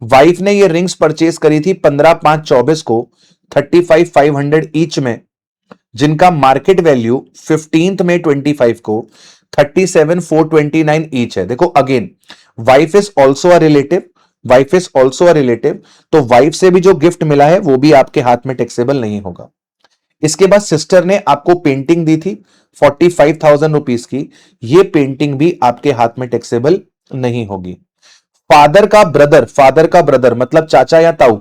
वाइफ ने ये रिंग्स परचेज करी थी 15/5/24 को 35,500 ईच में, जिनका मार्केट वैल्यू 15 में 25 को 37,429 ईच है। देखो again, wife is also a relative, wife is also a relative, तो वाइफ से भी जो गिफ्ट मिला है वो भी आपके हाथ में टैक्सेबल नहीं होगा। इसके बाद सिस्टर ने आपको पेंटिंग दी थी 45,000 रुपीज की, ये पेंटिंग भी आपके हाथ में टैक्सेबल नहीं होगी। फादर का ब्रदर मतलब चाचा या ताऊ,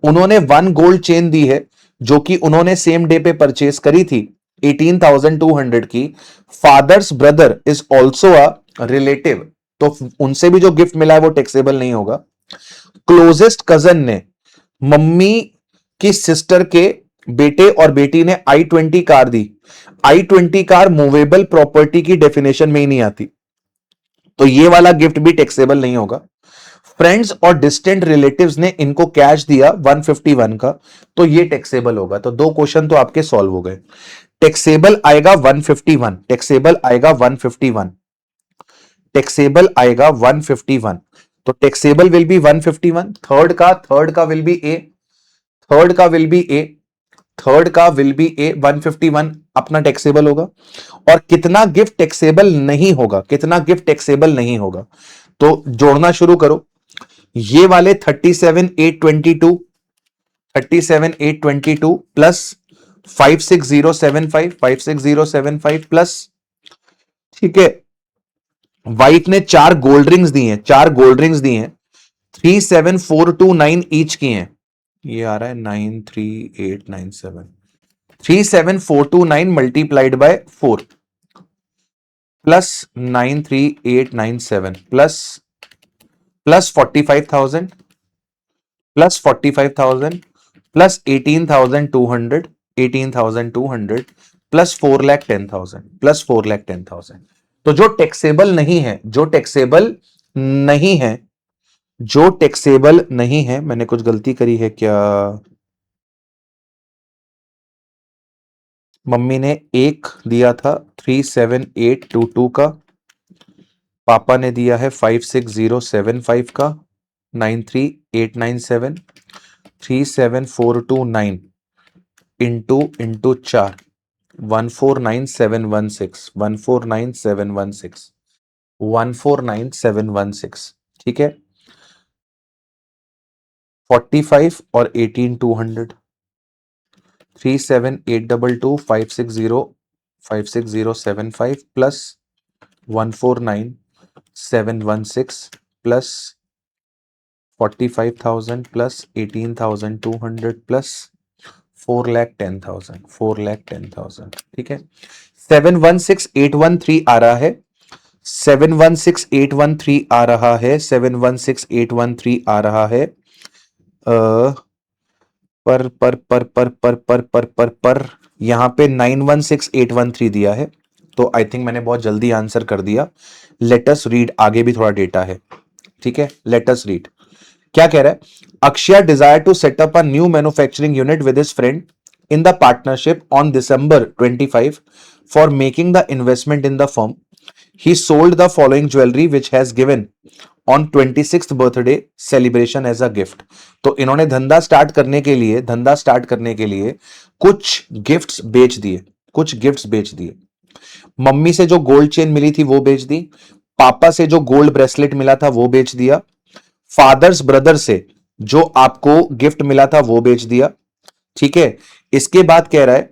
उन्होंने 1 गोल्ड चेन दी है जो कि उन्होंने सेम डे पे परचेज करी थी 18,200 की। Fathers brother is also a relative, तो उनसे भी जो गिफ्ट मिला है वो टैक्सेबल नहीं होगा। क्लोजेस्ट कजन ने मम्मी की सिस्टर के बेटे और बेटी ने i20 कार दी। i20 कार मूवेबल प्रॉपर्टी की डेफिनेशन में ही नहीं आती, तो ये वाला गिफ्ट भी टैक्सेबल नहीं होगा। फ्रेंड्स और डिस्टेंट रिलेटिव्स ने इनको कैश दिया 151 का, तो ये टैक्सेबल होगा। तो 2 क्वेश्चन तो आपके सॉल्व हो गए। टैक्सेबल आएगा 151, टैक्सेबल आएगा 151, टैक्सेबल आएगा 151, तो टैक्सेबल विल बी 151। थर्ड का विल बी ए, थर्ड का विल बी ए, थर्ड का विल बी ए 151 अपना टैक्सेबल होगा। और कितना गिफ्ट टैक्सेबल नहीं होगा, कितना गिफ्ट टैक्सेबल नहीं होगा, तो जोड़ना शुरू करो। ये वाले 37,822, 37,822 प्लस 56075, 56075 प्लस, ठीक है, वाइफ ने 4 गोल्ड रिंग्स दी हैं, 4 गोल्ड रिंग्स दी हैं 37,429 ईच की हैं। ये आ रहा है 93897, 37,429 multiplied by 4 plus 93897 plus 45,000 plus 45,000 plus 18,200, 18,200 plus 4,10,000 plus 4,10,000। तो जो टैक्सेबल नहीं है, जो टैक्सेबल नहीं है, जो टैक्सेबल नहीं है, मैंने कुछ गलती करी है क्या? मम्मी ने एक दिया था 37822 का, पापा ने दिया है 56075 का, 93897, 37429 इंटू 4 149716, 149716, 149716, ठीक है। 45 और 18,200, 37,822, 56075 प्लस 149716 प्लस 45,000 प्लस 18,200 प्लस 4,10,000, 4,10,000, ठीक है। 716,813 आ रहा है, 716,813 आ रहा है, 716,813 आ रहा है। पर यहां पे 916,813 दिया है, तो आई थिंक मैंने बहुत जल्दी आंसर कर दिया। लेट अस रीड, आगे भी थोड़ा डेटा है, ठीक है, लेट अस रीड। क्या कह रहा है? Akshay desire to set up a new manufacturing unit with his friend in the partnership on December 25 for making the investment in the firm. He sold the following jewelry which has given on 26th birthday celebration as a gift. तो इन्होंने धंधा स्टार्ट करने के लिए कुछ गिफ्ट्स बेच दिए, कुछ गिफ्ट्स बेच दिए। मम्मी से जो गोल्ड चेन मिली थी वो बेच दी, पापा से जो गोल्ड ब्रेसलेट मिला था वो बेच दिया, फादर्स ब्रदर से जो आपको गिफ्ट मिला था वो बेच दिया। ठीक है, इसके बाद कह रहा है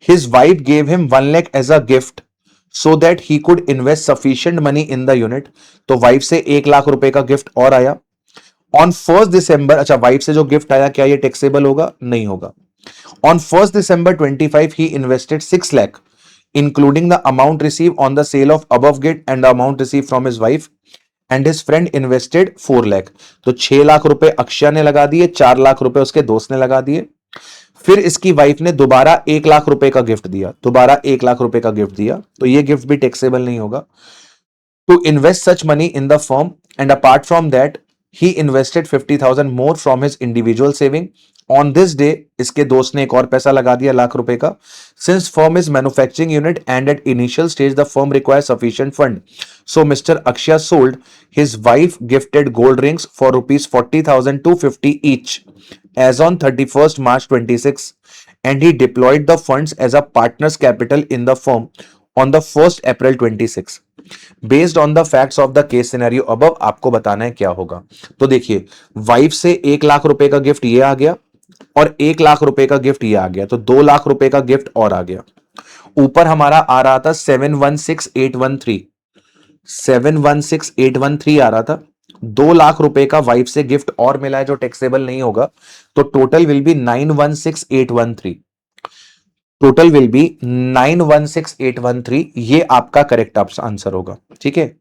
his wife gave him 1 lakh as a gift so that he could invest sufficient money in the unit. तो वाइफ से 1 लाख रुपए का गिफ्ट और आया ऑन 1 दिसंबर। अच्छा, वाइफ से जो गिफ्ट आया क्या ये टैक्सेबल होगा? नहीं होगा। On 1 December 25 he invested 6 lakh including the amount receive on the sale of above gift and the amount receive from his wife and his friend invested 4 lakh. तो 6 लाख रुपए अक्षय ने लगा दिए, 4 लाख रुपए उसके दोस्त ने लगा दिए। फिर इसकी वाइफ ने दोबारा 1 लाख रुपए का गिफ्ट दिया, दोबारा 1 लाख रुपए का गिफ्ट दिया, तो ये गिफ्ट भी टैक्सेबल नहीं होगा। To invest such money in the firm and apart from that he invested 50,000 more from his individual saving on this day. इसके दोस्त ने एक और पैसा लगा दिया ₹1,00,000 का। Since firm is manufacturing unit and at initial stage the firm require sufficient fund, so mister Akshay sold his wife gifted gold rings for ₹40,250 each as on 31st March 26 and he deployed the funds as a partner's capital in the firm on the 1st April 26। Based on the facts of the case scenario above आपको बताना है क्या होगा। तो देखिए, वाइफ से 1 लाख रुपए का गिफ्ट ये आ गया और 1 लाख रुपए का गिफ्ट ये आ गया, तो 2 लाख रुपए का गिफ्ट और आ गया। ऊपर हमारा आ रहा था 716,813, 716,813 आ रहा था। 2 लाख रुपए का वाइफ से गिफ्ट और मिला है जो टैक्सेबल नहीं होगा, तो total will be 916,813। Total will be 916,813। ये आपका करेक्ट आंसर होगा। ठीक है,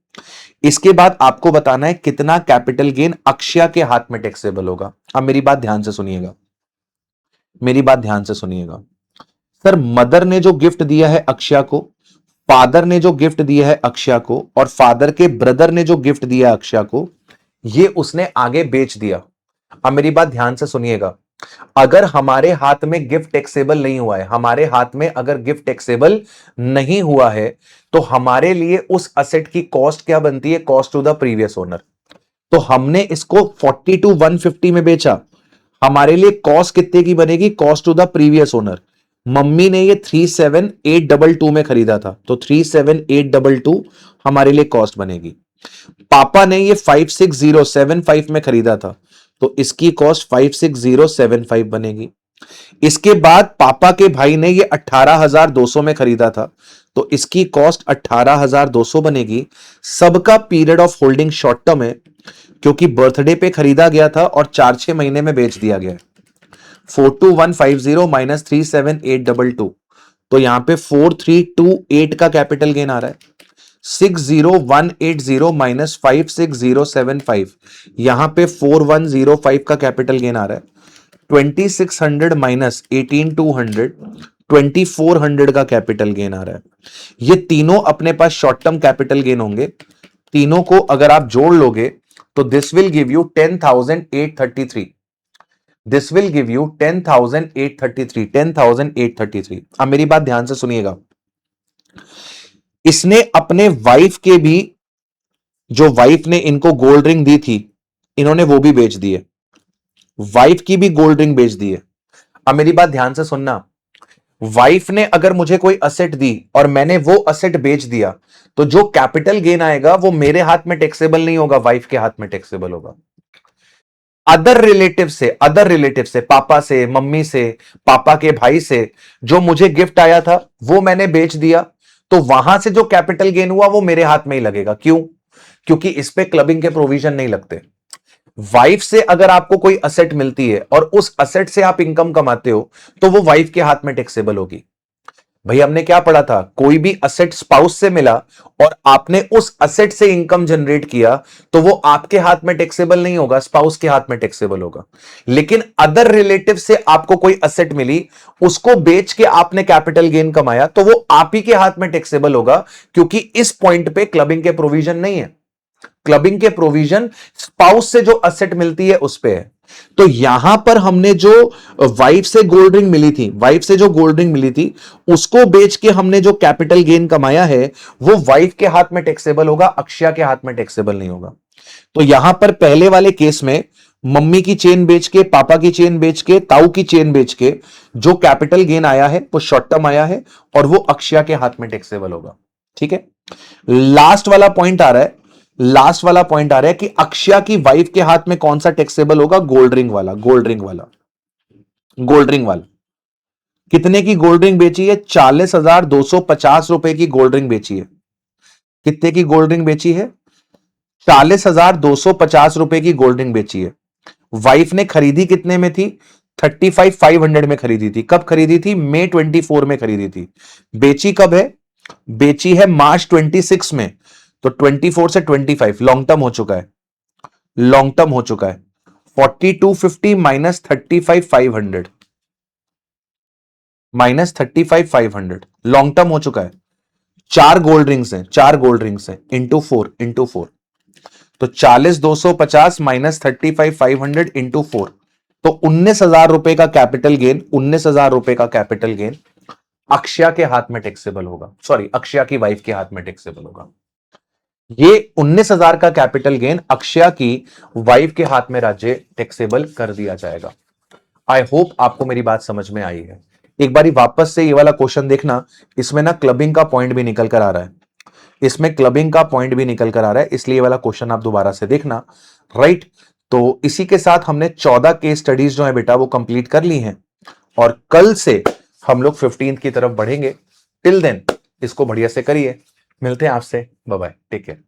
इसके बाद आपको बताना है कितना कैपिटल गेन अक्षय के हाथ में टैक्सेबल होगा। अब मेरी बात ध्यान से सुनिएगा, मेरी बात ध्यान से सुनिएगा। सर, मदर ने जो गिफ्ट दिया है अक्षय को, फादर ने जो गिफ्ट दिया है अक्षय को, और फादर के ब्रदर ने जो गिफ्ट दिया है अक्षय को, ये उसने आगे बेच दिया। अब मेरी बात ध्यान से सुनिएगा, अगर हमारे हाथ में गिफ्ट टैक्सेबल नहीं हुआ है, हमारे हाथ में अगर गिफ्ट टैक्सेबल नहीं हुआ है, तो हमारे लिए उस असेट की कॉस्ट क्या बनती है? Cost to the previous owner. तो हमने इसको 42,150 में बेचा, हमारे लिए कॉस्ट कितने की बनेगी? Cost to the previous owner. Mummy ने ये 37,822 में खरीदा था, तो 37,822 हमारे लिए कॉस्ट बनेगी। पापा ने ये 56,075 में खरीदा था, तो इसकी कॉस्ट 56,075 बनेगी। इसके बाद पापा के भाई ने ये 18,200 में खरीदा था, तो इसकी कॉस्ट 18,200 बनेगी। सबका period of holding short term है, क्योंकि बर्थडे पे खरीदा गया था और 4-6 महीने में बेच दिया गया है। 42,150 माइनस 37,822, तो यहां पे 4,328 का कैपिटल गेन आ रहा है। 60,180 माइनस 56,075, यहां पे 4105 का कैपिटल गेन आ रहा है। 2600 माइनस 18,200, 2400 का कैपिटल गेन आ रहा है। ये तीनों अपने पास शॉर्ट टर्म कैपिटल गेन होंगे। तीनों को अगर आप जोड़ लोगे तो this will give you 10,833। This will give you 10,833, 10,833। अब मेरी बात ध्यान से सुनिएगा, इसने अपने वाइफ के भी, जो वाइफ ने इनको गोल्ड रिंग दी थी, इन्होंने वो भी बेच दी है। वाइफ की भी गोल्ड रिंग बेच दी है। अब मेरी बात ध्यान से सुनना, वाइफ ने अगर मुझे कोई असेट दी और मैंने वो असेट बेच दिया, तो जो कैपिटल गेन आएगा वो मेरे हाथ में टैक्सेबल नहीं होगा, वाइफ के हाथ में टैक्सेबल होगा। अदर रिलेटिव से, पापा से, मम्मी से, पापा के भाई से जो मुझे गिफ्ट आया था वो मैंने बेच दिया, तो वहां से जो कैपिटल गेन हुआ वो मेरे हाथ में ही लगेगा। क्यों? क्योंकि इस पे क्लबिंग के प्रोविजन नहीं लगते। वाइफ से अगर आपको कोई असेट मिलती है और उस असेट से आप इनकम कमाते हो, तो वो वाइफ के हाथ में टैक्सेबल होगी। भाई, हमने क्या पढ़ा था? कोई भी असेट स्पाउस से मिला और आपने उस असेट से इनकम जनरेट किया, तो वो आपके हाथ में टैक्सेबल नहीं होगा, स्पाउस के हाथ में टैक्सेबल होगा। लेकिन अदर रिलेटिव से आपको कोई असेट मिली, उसको बेच के आपने कैपिटल गेन कमाया, तो वो आप ही के हाथ में टैक्सेबल होगा, क्योंकि इस पॉइंट पे क्लबिंग के प्रोविजन नहीं है। क्लबिंग के प्रोविजन स्पाउस से जो असेट मिलती है उस पे है। तो यहां पर हमने जो वाइफ से गोल्ड रिंग मिली थी, वाइफ से जो गोल्ड रिंग मिली थी उसको बेच के हमने जो कैपिटल गेन कमाया है वो वाइफ के हाथ में टैक्सेबल होगा, अक्षया के हाथ में टैक्सेबल नहीं होगा। तो यहां पर पहले वाले केस में मम्मी की चेन बेच के, पापा की चेन बेच के, ताऊ की चेन बेच के जो कैपिटल गेन आया है वो शॉर्ट टर्म आया है और वो अक्षया के हाथ में टैक्सेबल होगा। ठीक है, लास्ट वाला पॉइंट आ रहा है, लास्ट वाला पॉइंट आ रहा है कि अक्षया की वाइफ के हाथ में कौन सा टैक्सेबल होगा? गोल्ड रिंग वाला, गोल्ड रिंग वाला, गोल्ड रिंग वाला। कितने की गोल्ड रिंग बेची है? 40,250 रुपए की गोल्ड रिंग बेची है। कितने की गोल्ड रिंग बेची है? 40,250 रुपए की गोल्ड रिंग बेची है। वाइफ ने खरीदी कितने में थी? 35,500 में खरीदी थी। कब खरीदी थी? मई 24 में खरीदी थी। बेची कब है? बेची है मार्च 26 में। तो 24 से 25 लॉन्ग टर्म हो चुका है, लॉन्ग टर्म हो चुका है। 4250 माइनस 35,500 माइनस 35,500 लॉन्ग टर्म हो चुका है। चार गोल्ड रिंग्स हैं, चार गोल्ड रिंग्स हैं, इंटू फोर। तो 40,250 माइनस 35,500 इंटू 4, तो 19,000 रुपए का कैपिटल गेन, 19,000 रुपए का कैपिटल गेन अक्षया के हाथ में टैक्सेबल होगा, सॉरी अक्षया की वाइफ के हाथ में टैक्सेबल होगा। ये 19,000 का कैपिटल गेन अक्षया की वाइफ के हाथ में राज्य टैक्सेबल कर दिया जाएगा। आई होप आपको मेरी बात समझ में आई है। एक बारी वापस से ये वाला क्वेश्चन देखना, इसमें ना क्लबिंग का पॉइंट भी निकल कर आ रहा है, इसमें क्लबिंग का पॉइंट भी निकल कर आ रहा है, इसलिए वाला क्वेश्चन आप दोबारा से देखना। राइट, तो इसी के साथ हमने 14 केस स्टडीज जो है बेटा वो कंप्लीट कर ली हैं और कल से हम लोग 15 की तरफ बढ़ेंगे। टिल देन इसको बढ़िया से करिए, मिलते हैं आपसे, बाय बाय, टेक केयर।